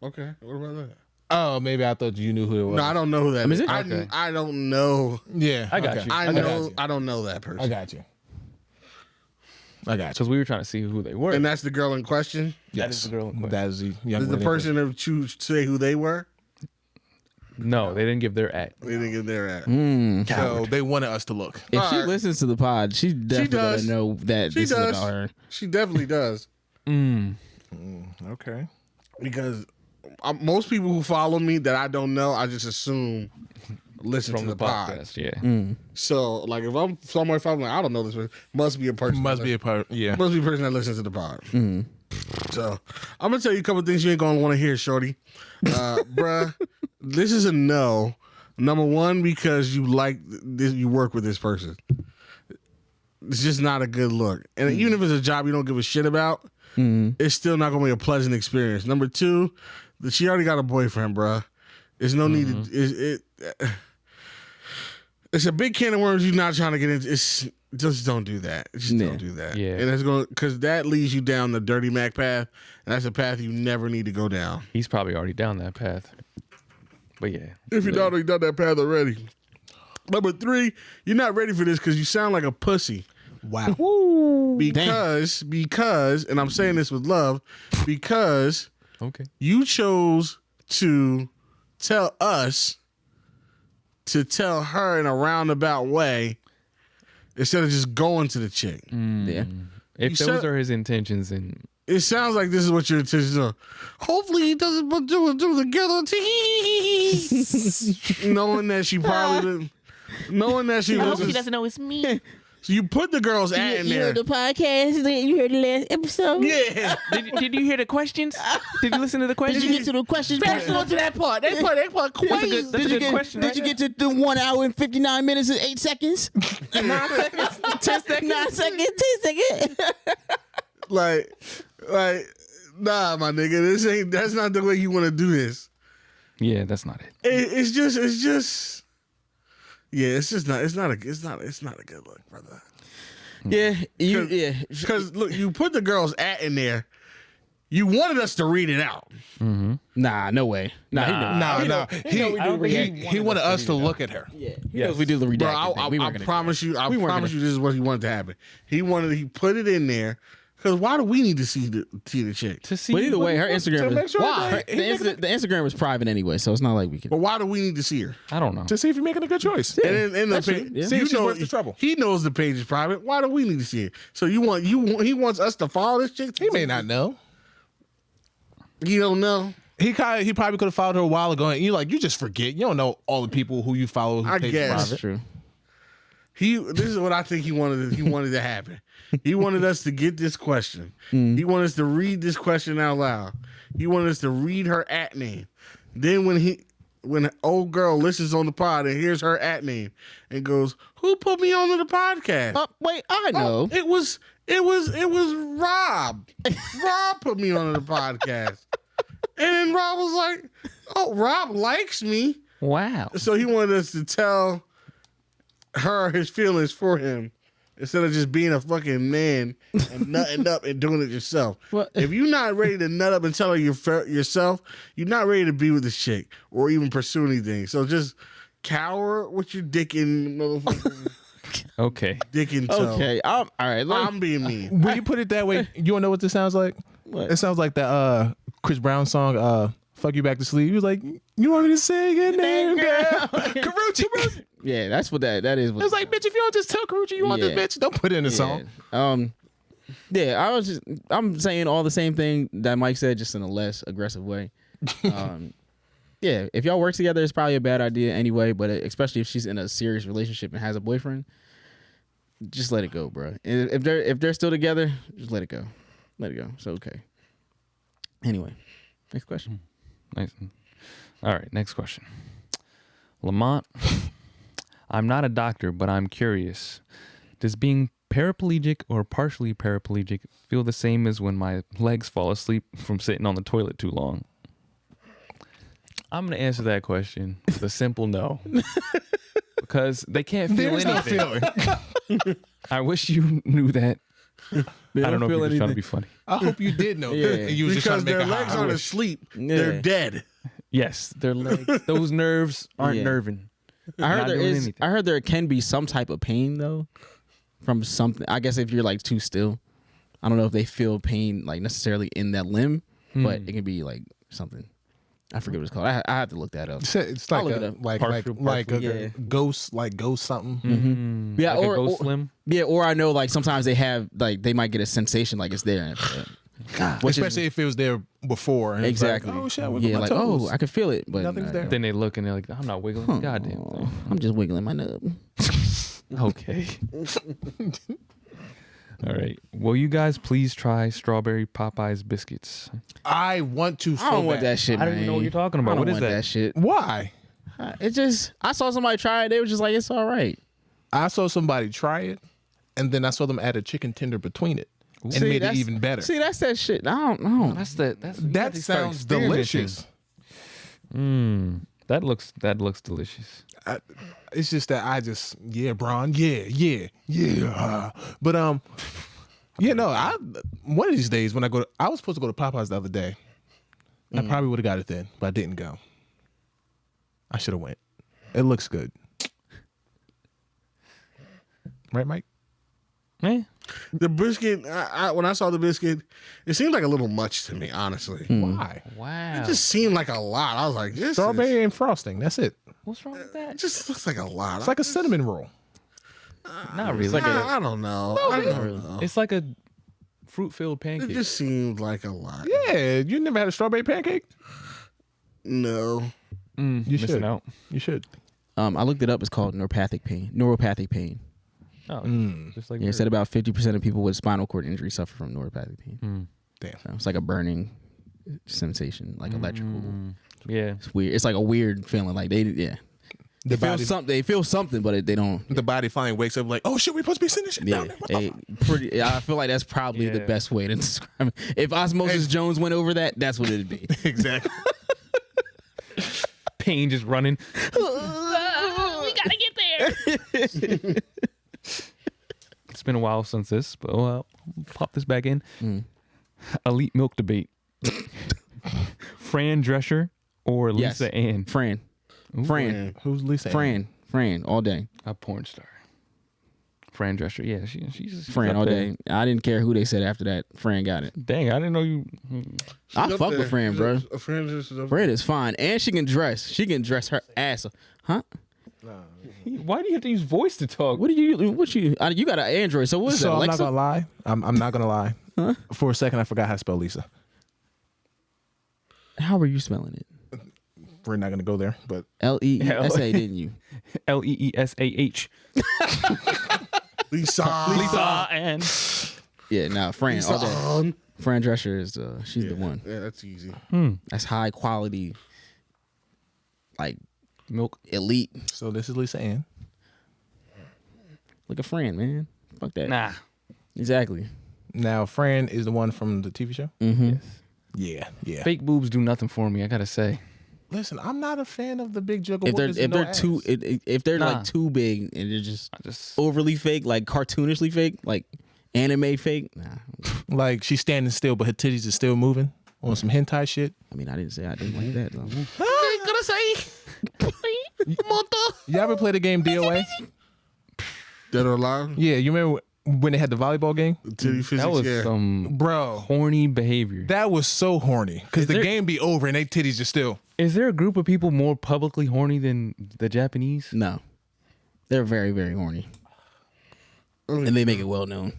Okay. What about that? oh, maybe I thought you knew who it was. No, I don't know who that Is is. it? Okay. I don't know. Yeah, I got okay. you. I got know. you. I don't know that person. I got you. I got you. Because we were trying to see who they were. And that's the girl in question. That is the girl in question. That is the young Did the lady in person ever choose to say who they were? No, they didn't give their at. They didn't get there at. question. So they wanted us to look. If she Alright. listens to the pod, she's definitely does. gonna know that She this does. is about her. She definitely does. Okay. Because most people who follow me that I don't know, I just assume listen From to the the pod. podcast, yeah. So, like, if I'm somewhere, if I'm like, I don't know this person, must be a person. Must be a part. Yeah. Must be a person that listens to the pod. So, I'm gonna tell you a couple things you ain't gonna want to hear, shorty. Bruh, this is a no. Number one, because you like this, you work with this person. It's just not a good look. And even if it's a job you don't give a shit about, it's still not gonna be a pleasant experience. Number two, that she already got a boyfriend, bruh. There's no need to. It's a big can of worms you're not trying to get into. It's just don't do that. Just don't do that. Yeah. And it's going because that leads you down the dirty Mac path, and that's a path you never need to go down. He's probably already down that path. But yeah. If you're not already done that path already. Number three, you're not ready for this because you sound like a pussy. Wow. Because, and I'm saying this with love, because Okay. you chose to tell us to tell her in a roundabout way instead of just going to the chick. Yeah. If You those said- are his intentions, then It sounds like this is what your intentions are. Hopefully he doesn't put two and two together. Knowing that she probably knowing that she listens. She doesn't know it's me. So you put the girl's ad in You there. heard the podcast? You heard the last episode? Yeah. Did you hear the questions? Did you listen to the Did questions? you get to the questions? Let's go to that part. That part crazy. That's a good question. Did you get to the 1 hour and 59 minutes and 8 seconds? 9 seconds. 10 seconds. 9 seconds. 10 seconds. Like, nah, my nigga. That's not the way you want to do this. Yeah, that's not it. It's just. Yeah, it's not a good look, brother. Yeah. Because look, you put the girl's at in there. You wanted us to read it out. Nah, no way. No. He wanted us to look at her. Yeah. He knows we do the redacted Bro, thing. I promise you, this is what he wanted to happen. He put it in there. Because why do we need to see the chick? To see. But either way, her Instagram make is sure why that- the Instagram was private anyway, so it's not like we can. But why do we need to see her? I don't know. To see if you're making a good choice. And then the that's page, true, yeah. See if she's worth the trouble. He knows the page is private. Why do we need to see it? So he wants us to follow this chick. He may not know. You don't know. He probably could have followed her a while ago, and you just forget. You don't know all the people who you follow. Who I page is guess. private. That's true. This is what I think he wanted to happen. He wanted us to get this question. He wanted us to read this question out loud. He wanted us to read her at name. Then when the old girl listens on the pod and hears her at name and goes, "Who put me onto the podcast?" Wait, I know. It was Rob. Rob put me onto the podcast. And then Rob was like, "Oh, Rob likes me." Wow. So he wanted us to tell her his feelings for him instead of just being a fucking man and nutting up and doing it yourself. Well, if you're not ready to nut up and tell her yourself, you're not ready to be with this chick or even pursue anything. So just cower with your dick in motherfucking Okay. dick in toe. Okay, all right. I'm being mean. When you put it that way, you wanna know what this sounds like? What? It sounds like that Chris Brown song, "Fuck You Back to Sleep." He was like, "You want me to say your name, girl?" Karuchi. Yeah, that's what that is. What It's like, bitch, if you don't just tell Karuchi you want this Yeah. bitch, don't put it in the song. Yeah, I'm saying all the same thing that Mike said, just in a less aggressive way. Yeah, if y'all work together, it's probably a bad idea anyway. But especially if she's in a serious relationship and has a boyfriend, just let it go, bro. And if they're still together, just let it go. Let it go. It's okay. Anyway, next question. Nice. All right, next question. Lamont, I'm not a doctor, but I'm curious. Does being paraplegic or partially paraplegic feel the same as when my legs fall asleep from sitting on the toilet too long? I'm going to answer that question with a simple no. Because they can't feel There's no anything. feeling. I wish you knew that. I don't know if you're just trying to be funny. I hope you did know Yeah. that. And you was just trying Because to make their a legs high. aren't asleep. Yeah. They're dead. Yes, their legs. Those nerves aren't Yeah. nerving. I heard Not there doing is. anything. I heard there can be some type of pain though, from something. I guess if you're like too still, I don't know if they feel pain like necessarily in that limb, but it can be like something. I forget what it's called. I have to look that up. It's I'll like look it up. like Partial, a yeah. ghost something. Yeah, Like or a ghost limb. yeah, or I know like sometimes they have like they might get a sensation like it's there. Which Especially if it was there before. And it's like, exactly. oh shit! I wiggled Yeah, my like toes. I can feel it, but Nothing's there. Then they look and they're like, I'm not wiggling. Goddamn. Oh, I'm just wiggling my nub. Okay. All right. Will you guys please try strawberry Popeyes biscuits? I want to. I don't want bad. that shit. I don't even know what you're talking about. I don't What is want that? that shit. Why? It just I saw somebody try it. They were just like, it's all right. I saw somebody try it, and then I saw them add a chicken tender between it, and See, made it that's- even better. See, that's that shit. I don't know. That's you that gotta start sounds experimenting. delicious. That looks delicious. It's just that Bron, but one of these days when I was supposed to go to Popeyes the other day. I probably would have got it then, but I didn't go. I should have went. It looks good, right, Mike? Eh? The biscuit, when I saw the biscuit, it seemed like a little much to me, honestly. Why? Wow. It just seemed like a lot. I was like, this Strawberry and frosting. That's it. What's wrong with it that? just looks like a lot. It's like a cinnamon roll. Not really. I don't know. I don't know. It's like a fruit-filled It pancake. just seemed like a lot. Yeah, you never had a strawberry pancake? No. You Missing should. out. You should. I looked it up. It's called neuropathic pain. Oh, just like Yeah, it said about 50% of people with spinal cord injury suffer from neuropathic pain. Damn. So it's like a burning sensation, like electrical. Yeah. It's weird. It's like a weird feeling. Like they feel something, but they don't. The body finally wakes up like, oh shit, we supposed to be sending shit down there. What the fuck? I feel like that's probably the best way to describe it. If Osmosis Jones went over that, that's what it'd be. Exactly. Pain just running. We gotta get there. It's been a while since this, but I'll pop this back in. Elite milk debate. Fran Drescher or Lisa Ann? Fran. Who's Lisa? Ann? Fran, all day. A porn star. Fran Drescher. Yeah, she's Fran up all there. day. I didn't care who they said after that. Fran got it. Dang, I didn't know you. I fuck with Fran, bro. Fran Fran is fine, and she can dress. She can dress her ass off. Huh? Why do you have to use voice to talk? You got an Android, so what is that, So I'm Alexa? not gonna lie. I'm not gonna lie. Huh? For a second, I forgot how to spell Lisa. How are you spelling it? We're not gonna go there, but Leesa, didn't you? Leesah. Lisa. And Yeah, nah, Fran all day. Fran Drescher is she's the one. Yeah, that's easy. That's high quality, like milk. elite. so this is Lisa Ann. Look at Fran, man. Fuck that. Nah. Exactly. Now Fran is the one from the TV show. Mm-hmm. Yeah. Fake boobs do nothing for me, I gotta say. Listen, I'm not a fan of the big juggle. If they're Nah. like too big and they're just I just overly fake, like cartoonishly fake, like anime fake. Nah. like she's standing still, but her titties are still moving on some hentai shit. I mean, I didn't say I didn't like that. Though. You ever play the game DOA? Dead or Alive? Yeah, you remember when they had the volleyball game? Titty physics, that was yeah. some Bro, horny behavior. that was so horny because the game be over and they titties are still. Is there a group of people more publicly horny than the Japanese? No, they're very, very horny, and they make it well known.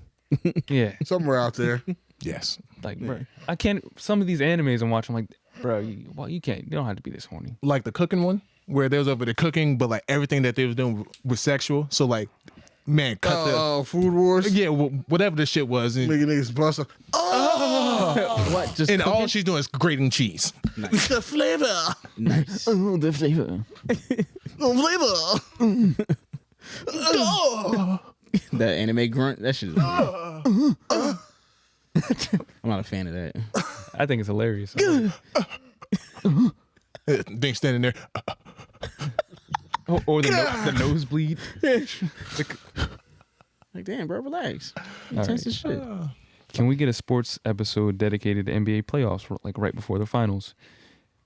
Yeah. Somewhere out there. Yes. Like, bro, I can't. Some of these animes I'm watching, I'm like, bro, you can't. You don't have to be this horny. Like the cooking one where they was over there cooking, but like everything that they was doing was sexual. So like, man, cut the Food Wars. yeah, whatever the shit was, and, Making niggas bust up. What? Just and all cooking? she's doing is grating cheese. The flavor. Nice. Oh, the flavor. The flavor. That anime grunt. That shit. I'm not a fan of that. I think it's hilarious. Thing standing there. Or the nosebleed. Like, damn, bro, relax. You All tense as shit. Can we get a sports episode dedicated to NBA playoffs, like right before the finals?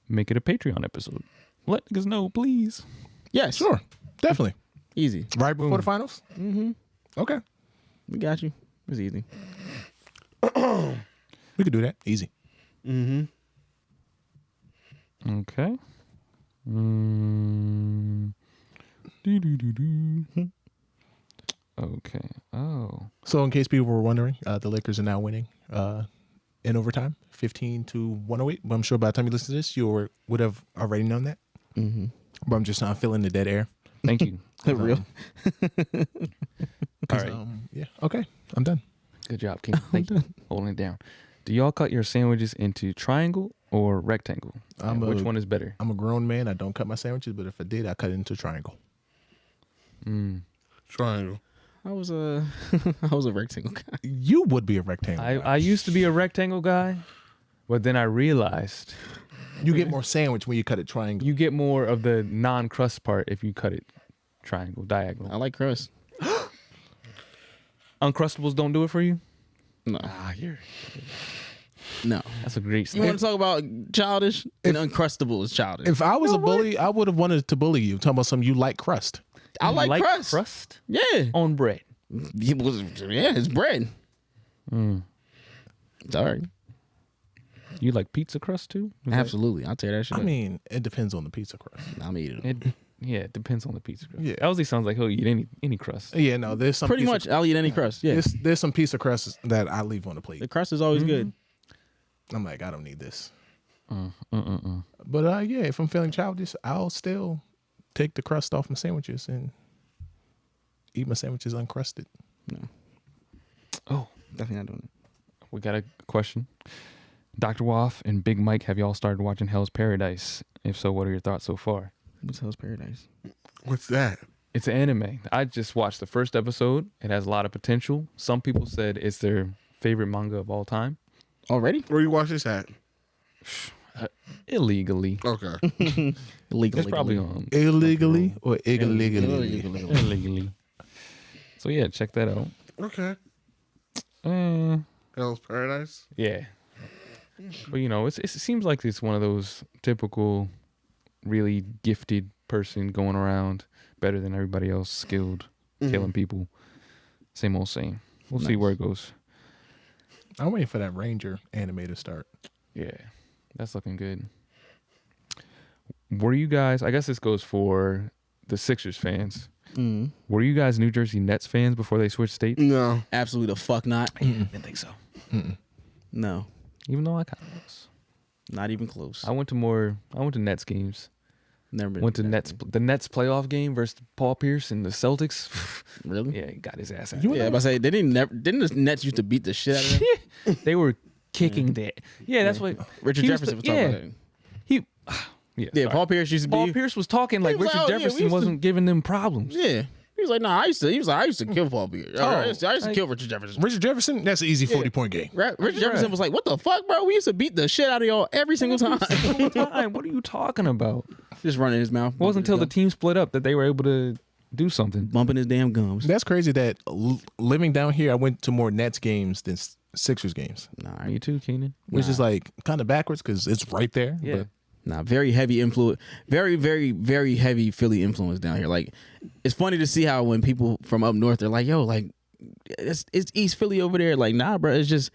Make it a Patreon episode. Let niggas know, please. Yes, Sure, definitely. easy. Right before the finals. Mm-hmm. Okay, We got you. It's easy. we could do that. Easy. Mm-hmm. Okay. Doo-doo-doo-doo. Okay. Oh. So in case people were wondering, the Lakers are now winning in overtime, 15-108. But I'm sure by the time you listen to this, you would have already known that. Mm-hmm. But I'm just not feeling the dead air. Thank you. Real. All right. Yeah. Okay. I'm done. Good job, King. Thank you. Holding it down. Do y'all cut your sandwiches into triangle or rectangle? And which one is better? I'm a grown man. I don't cut my sandwiches, but if I did, I cut it into triangle. Triangle. I was a rectangle guy. You would be a rectangle. I used to be a rectangle guy, but then I realized You get more sandwich when you cut it triangle. you get more of the non-crust part if you cut it triangle, diagonal. I like crust. Uncrustables don't do it for you? No. No. That's a great You snack. want to talk about childish? And Uncrustable is childish. If I was a bully, I would have wanted to bully you. Talking about something you like crust. I like crust. crust Yeah. on bread. Yeah, it's bread. Sorry. You like pizza crust too? Is that- Absolutely. I'll tear that shit I up. mean, it depends on the pizza crust. I'm eating it. it depends on the pizza crust. Yeah. Owsley sounds like he'll eat any crust. Yeah, no, there's some Pretty pizza- much, I'll eat any crust. Yeah. There's some pizza crusts that I leave on the plate. The crust is always good. I'm like, I don't need this. But yeah, if I'm feeling childish, I'll still take the crust off my sandwiches and eat my sandwiches uncrusted. Oh, Definitely not doing it. we got a question. Dr. Waff and Big Mike, have y'all started watching Hell's Paradise? If so, what are your thoughts so far? What's Hell's Paradise? What's that? It's an anime. I just watched the first episode. It has a lot of potential. Some people said it's their favorite manga of all time. Already? Where you watch this at? Illegally. Okay. Illegal. It's probably on Illegally or illegally? illegally. So yeah, check that out. Okay. Uh, Hell's Paradise. yeah. But you know, it seems like it's one of those typical, really gifted person going around better than everybody else, skilled, killing people. Same old same. We'll see where it goes. I'm waiting for that Ranger anime to start. Yeah, that's looking good. Were you guys, I guess this goes for the Sixers fans. Were you guys New Jersey Nets fans before they switched states? No. Absolutely the fuck not. Didn't think so. No. Even though I kind of was. Not even close. I went to Nets games. Never been. Went to the Nets playoff game versus Paul Pierce and the Celtics. Really? Yeah, he got his ass out. Yeah, but I say didn't the Nets used to beat the shit out of them? They were kicking that. Yeah, that's what Richard he was Jefferson was yeah. talking about it. He yeah, Yeah, sorry. Paul Pierce used to be. Paul Pierce was talking like was Richard like, oh, yeah, we Jefferson used to- wasn't giving them problems. Yeah. He was like, nah, I used to kill Paul Pierce. I used to kill Richard Jefferson. Richard Jefferson, that's an easy 40-point game. Richard Jefferson was like, what the fuck, bro? We used to beat the shit out of y'all every single time. Time. What are you talking about? Just running his mouth. It wasn't until the team split up that they were able to do something. bumping his damn gums. That's crazy that living down here, I went to more Nets games than Sixers games, Nah, Me too, Keenan. which is like kind of backwards because it's right there. Yeah. But Nah, very heavy influence. Very, very, very heavy Philly influence down here. Like, it's funny to see how when people from up north, they're like, yo, like, it's East Philly over there. Like, nah, bro, it's just,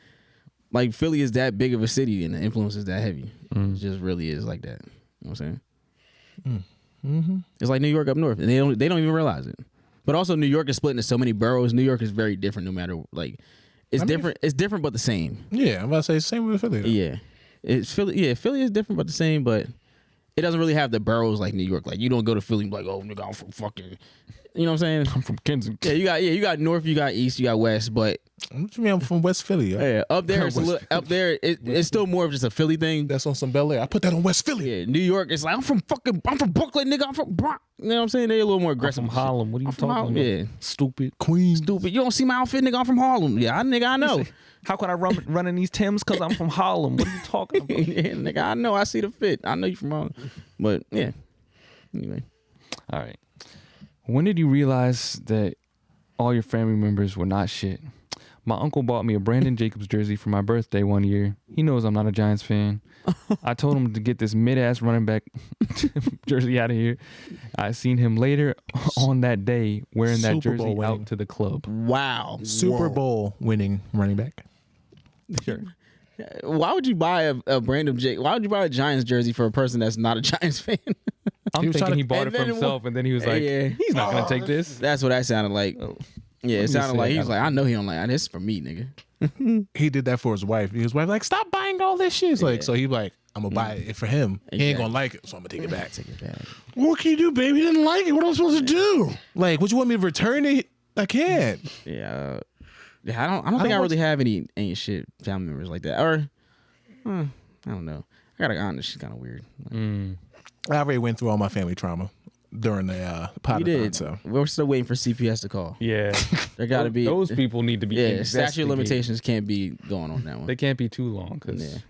like, Philly is that big of a city and the influence is that heavy. It just really is like that. You know what I'm saying? It's like New York up north, and they don't even realize it. But also, New York is split into so many boroughs. New York is very different no matter, like, it's different. It's different, but the same. yeah, I'm about to say it's the same with Philly. Though. Yeah. It's Philly. Yeah, Philly is different but the same, but it doesn't really have the boroughs like New York. Like, you don't go to Philly and be like, oh, nigga, I'm from fucking, you know what I'm saying? I'm from Kensington. Yeah, you got north, you got east, you got west, but What you mean? I'm from West Philly. Yo. yeah, up there it's a little, up there it's still more of just a Philly thing. That's on some Bel Air. I put that on West Philly. Yeah, New York, it's like I'm from Brooklyn, nigga. I'm from Bronx. You know what I'm saying? They're a little more I'm aggressive. from Harlem. What are you I'm from talking Harlem, about? yeah. Stupid. Queens. Stupid. You don't see my outfit, nigga. I'm from Harlem. Yeah, nigga, I know. How could I run in these Timbs? Because I'm from Harlem. What are you talking about? Yeah, nigga, I know. I see the fit. I know you from Harlem. But yeah. Anyway. All right. When did you realize that all your family members were not shit? My uncle bought me a Brandon Jacobs jersey for my birthday one year. He knows I'm not a Giants fan. I told him to get this mid-ass running back jersey out of here. I seen him later on that day wearing that Super jersey Bowl winning. out to the club. Wow. Super Bowl winning running back. Sure. Why would you buy a Brandon Jake? Why would you buy a Giants jersey for a person that's not a Giants fan? I'm He was thinking trying to- he bought and it for then himself, and then he was like, Yeah. he's not going to take this. That's what that sounded like. Yeah, it me sounded see. like he was like, I know he don't like this is for me, nigga. He did that for his wife. His wife like, stop buying all this shit. He's like, so he like, I'm gonna buy it for him. He ain't gonna like it, so I'm gonna take it back. Take it back. What can you do, baby? He didn't like it. What am I supposed to do? Like, would you want me to return it? I can't. Yeah. Yeah, I don't think I really have any shit family members like that. Or I don't know. I gotta be honest, she's kinda weird. I already went through all my family trauma during the You pod. did. So We're still waiting for CPS to call. Yeah. There gotta be Those people need to be Yeah, statute of investigated. limitations can't be going on that one. They can't be too long because Yeah.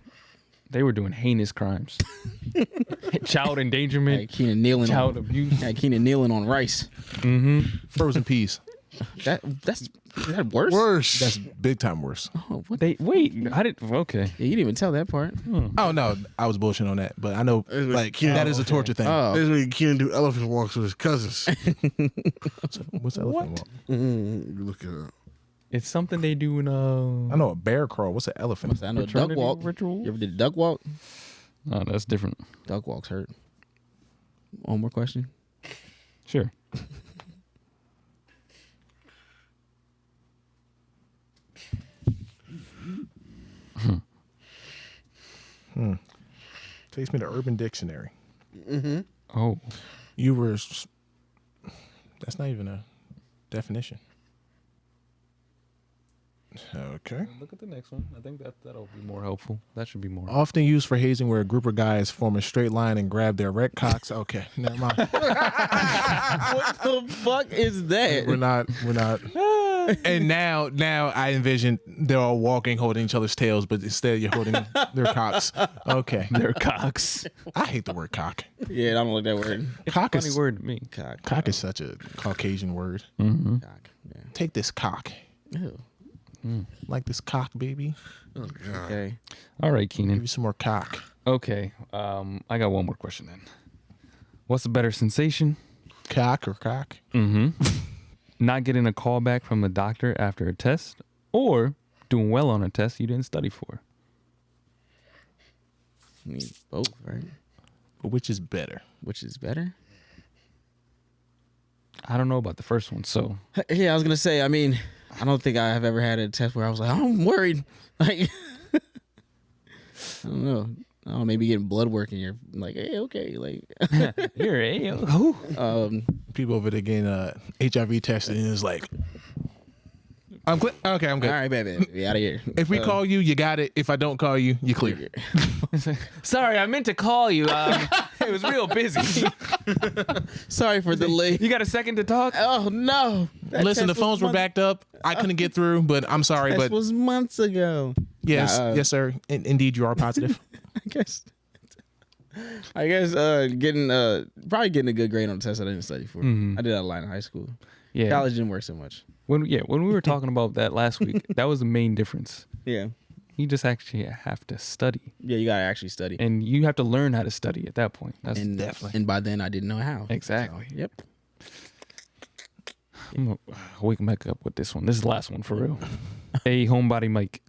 they were doing heinous crimes. Child endangerment, Like Keenan kneeling child on abuse. Keenan kneeling on rice. frozen peas. Is that worse? Worse. That's big time worse. Oh, what? They wait. I didn't. Okay. Yeah, you didn't even tell that part. Oh no, I was bullshitting on that, but I know like that is a torture thing. Oh, This is when you can't do elephant walks with his cousins. What's elephant walk? You look it up. It's something they do in I know a bear crawl. What's an elephant? I know duck fraternity walk. ritual. You ever did duck walk? No, that's different. Duck walks hurt. One more question. Sure. Takes me to Urban Dictionary. Oh, You were. That's not even a definition. Okay. Look at the next one. I think that'll be more helpful. That should be more. Often used for hazing, where a group of guys form a straight line and grab their erect cocks. Okay, never mind. What the fuck is that? We're not. And now I envision they're all walking, holding each other's tails, but instead you're holding their cocks. Okay, Their cocks. I hate the word cock. Yeah, I don't like that word. Cock Funny is word to me. Cock is such a Caucasian word. Mm-hmm. Cock. Yeah. Take this cock, Ew. like this cock, baby. Okay. All right, Give Keenan. you some more cock. Okay. I got one more question then. What's the better sensation? Cock or cock? Mm-hmm. Not getting a call back from the doctor after a test, or doing well on a test you didn't study for? I mean, both, right? But which is better? Which is better? I don't know about the first one, so Yeah, I was gonna say. I mean, I don't think I have ever had a test where I was like, I'm worried. Like, I don't know. I don't know, maybe getting blood work and you're like, hey, okay, like, you're a People over there getting HIV tested and it's like, I'm good. Okay, I'm good. all right, baby, be out of here. If we call you, you got it. If I don't call you, you clear. Sorry, I meant to call you. It was real busy. Sorry for the delay. You got a second to talk? Oh no! That Listen, the test was phones were months- backed up. I couldn't get through, but I'm sorry. Test But was months ago. yes, Nah, yes, sir. Indeed, you are positive. I guess getting probably getting a good grade on the test I didn't study for. I did that a lot in high school. Yeah. College didn't work so much. When we were talking about that last week, that was the main difference. Yeah. You just actually have to study, Yeah, you gotta actually study. and you have to learn how to study at that point. That's And definitely and by then I didn't know how. exactly. So, yep. I'm gonna wake back up with this one. This is the last one for real. Hey, homebody Mike,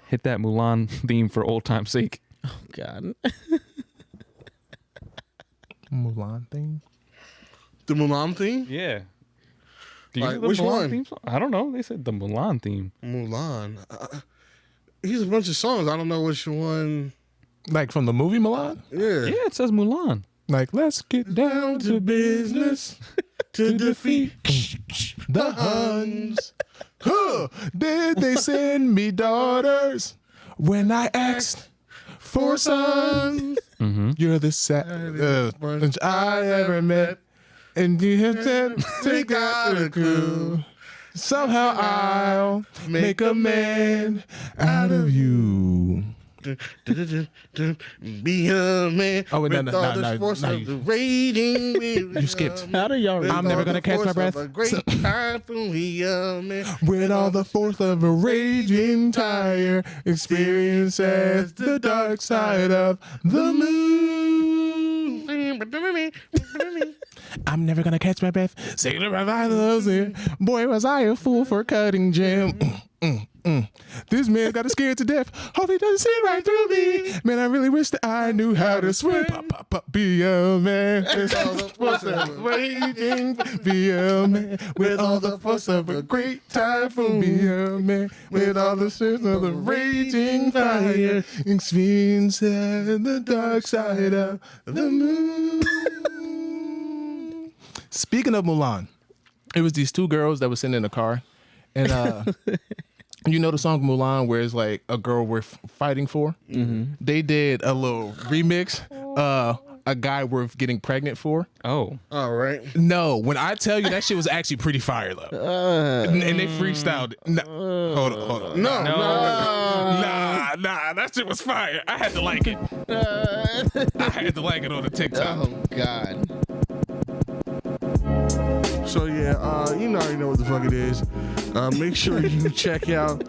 hit that Mulan theme for old time's sake. Oh God. Mulan thing. The Mulan theme? Yeah. Do Like, know the which Mulan one? theme song? I don't know. They said the Mulan theme. Mulan. He's a bunch of songs. I don't know which one. Like from the movie Mulan? Yeah. Yeah, it says Mulan. Like, let's get down to business to defeat the Huns. Huh. Did they send me daughters when I asked for sons? You're the saddest I ever met. And you have to take out a clue. Somehow I'll make a man out of you. Be a man. Oh, no, with no, all no, the no, force no, of you- the rating. You skipped. How do y'all? I'm never gonna catch my breath. A great time for me, man. With all the force of a raging tire, experience as the dark side of the moon. I'm never gonna catch my breath. Say the revival's here. Boy, was I a fool for cutting Jim. This man got us scared to death. Hope he doesn't see right through me. Man, I really wish that I knew how to swim. Be a man. With all the force of raging. Be a man. With all the force of a great typhoon. Be a man. With all the force of the raging fire. Experience the dark side of the moon. Speaking of Mulan, it was these two girls that were sitting in a car, and you know the song Mulan where it's like a girl worth fighting for? They did a little remix, a guy worth getting pregnant for. Oh. All right. No, when I tell you that shit was actually pretty fire though. And they freestyled. Hold on. No. Nah, that shit was fire. I had to like it. I had to like it on the TikTok. Oh God. So yeah, you already know what the fuck it is. Make sure you check out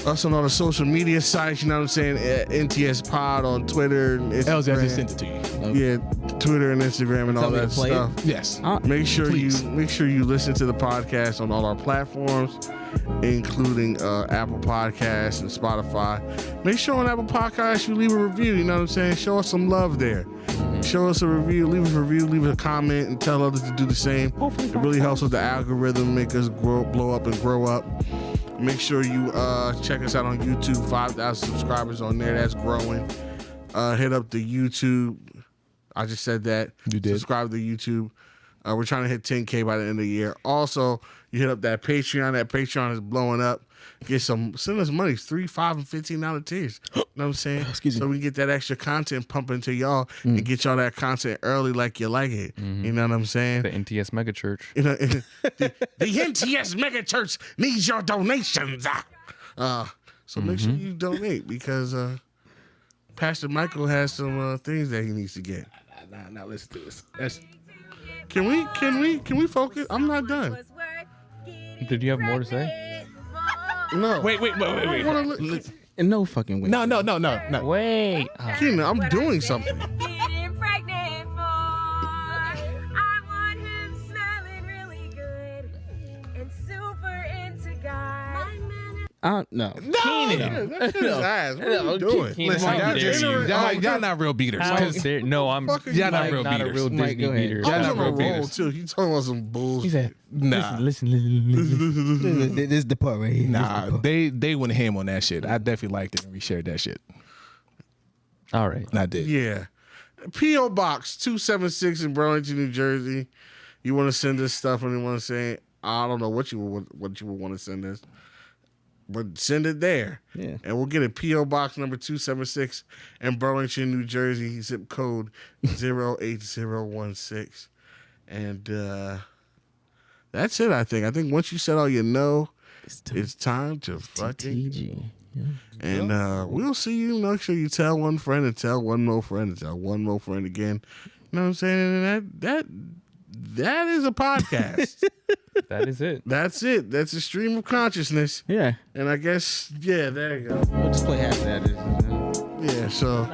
us on all the social media sites. You know what I'm saying? NTS Pod on Twitter and Instagram. Elsie, I just sent it to you. Yeah, Twitter and Instagram and all Tell me to that play it? stuff. Yes. Make sure Please. you listen to the podcast on all our platforms, including Apple Podcasts and Spotify. Make sure on Apple Podcasts you leave a review. You know what I'm saying? Show us some love there. Show us a review, leave us a review, leave us a comment, and tell others to do the same. It really helps with the algorithm, make us blow up and grow up. Make sure you check us out on YouTube. 5,000 subscribers on there. That's growing. Hit up the YouTube I just said that. You did. Subscribe to YouTube. We're trying to hit 10K by the end of the year. Also, you hit up that Patreon. That Patreon is blowing up. Send us money. $3, $5, and $15 tiers. You know what I'm saying? Excuse me. So we can get that extra content pumping to y'all and get y'all that content early like you like it. You know what I'm saying? The NTS Megachurch. You know, the NTS Mega Church needs your donations. So make sure you donate because Pastor Michael has some things that he needs to get. Now listen to this. Can we focus? I'm not done. Did you have more to say? No. Wait. I wanna li- In no fucking way. No. Wait. Keena, I'm doing something. Getting pregnant for. I want him smelling really good and super into God. No. Keenan. That's his ass. What are you doing? Keenan, Listen, how y'all, dare you? y'all not real beaters. How dare- No, I'm Fuck are you Y'all not like? real not a beaters. real Mike, Disney go ahead. beater. I Y'all was not on a real roll beaters. too. He talking about some bullshit. He said, Nah. listen. This is the part right here. Nah, they went ham on that shit. I definitely liked it and reshared that shit. All right. I did. Yeah. P.O. Box 276 in Burlington, New Jersey. You want to send us stuff and you want to say, I don't know what you would want to send us, but send it there. Yeah. And we'll get a P.O. Box number 276 in Burlington, New Jersey, zip code 08016. And that's it, I think. I think once you said all you know, it's time to fucking... TG. Yeah. And we'll see you. Make sure you tell one friend and tell one more friend and tell one more friend again. You know what I'm saying? And that is a podcast. That is it. That's it. That's a stream of consciousness. Yeah. And I guess, yeah, there you go. We'll just play half of that. Yeah, so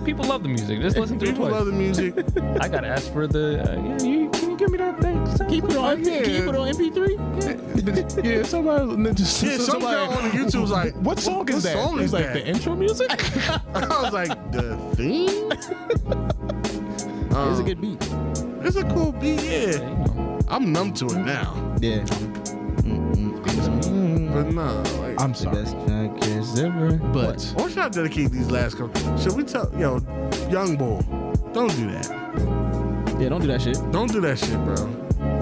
People love the music. Just listen to it people twice. love the music. I gotta ask for the. Can you give me that thing? Keep it on MP3. Yeah, somebody just Yeah, some girl on the YouTube was like, what song is that? Song He's is like that? the intro music. I was like, the theme? It's a good beat. It's a cool beat, yeah. I'm numb to it now. Yeah. But no, like, I'm The sorry, best podcast ever. but why should I dedicate these last couple? Should we tell, young bull, don't do that. Yeah, don't do that shit. Don't do that shit, bro.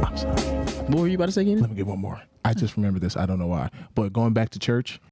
I'm sorry. What were you about to say, Keenan? Let me get one more. I just remember this. I don't know why. But going back to church,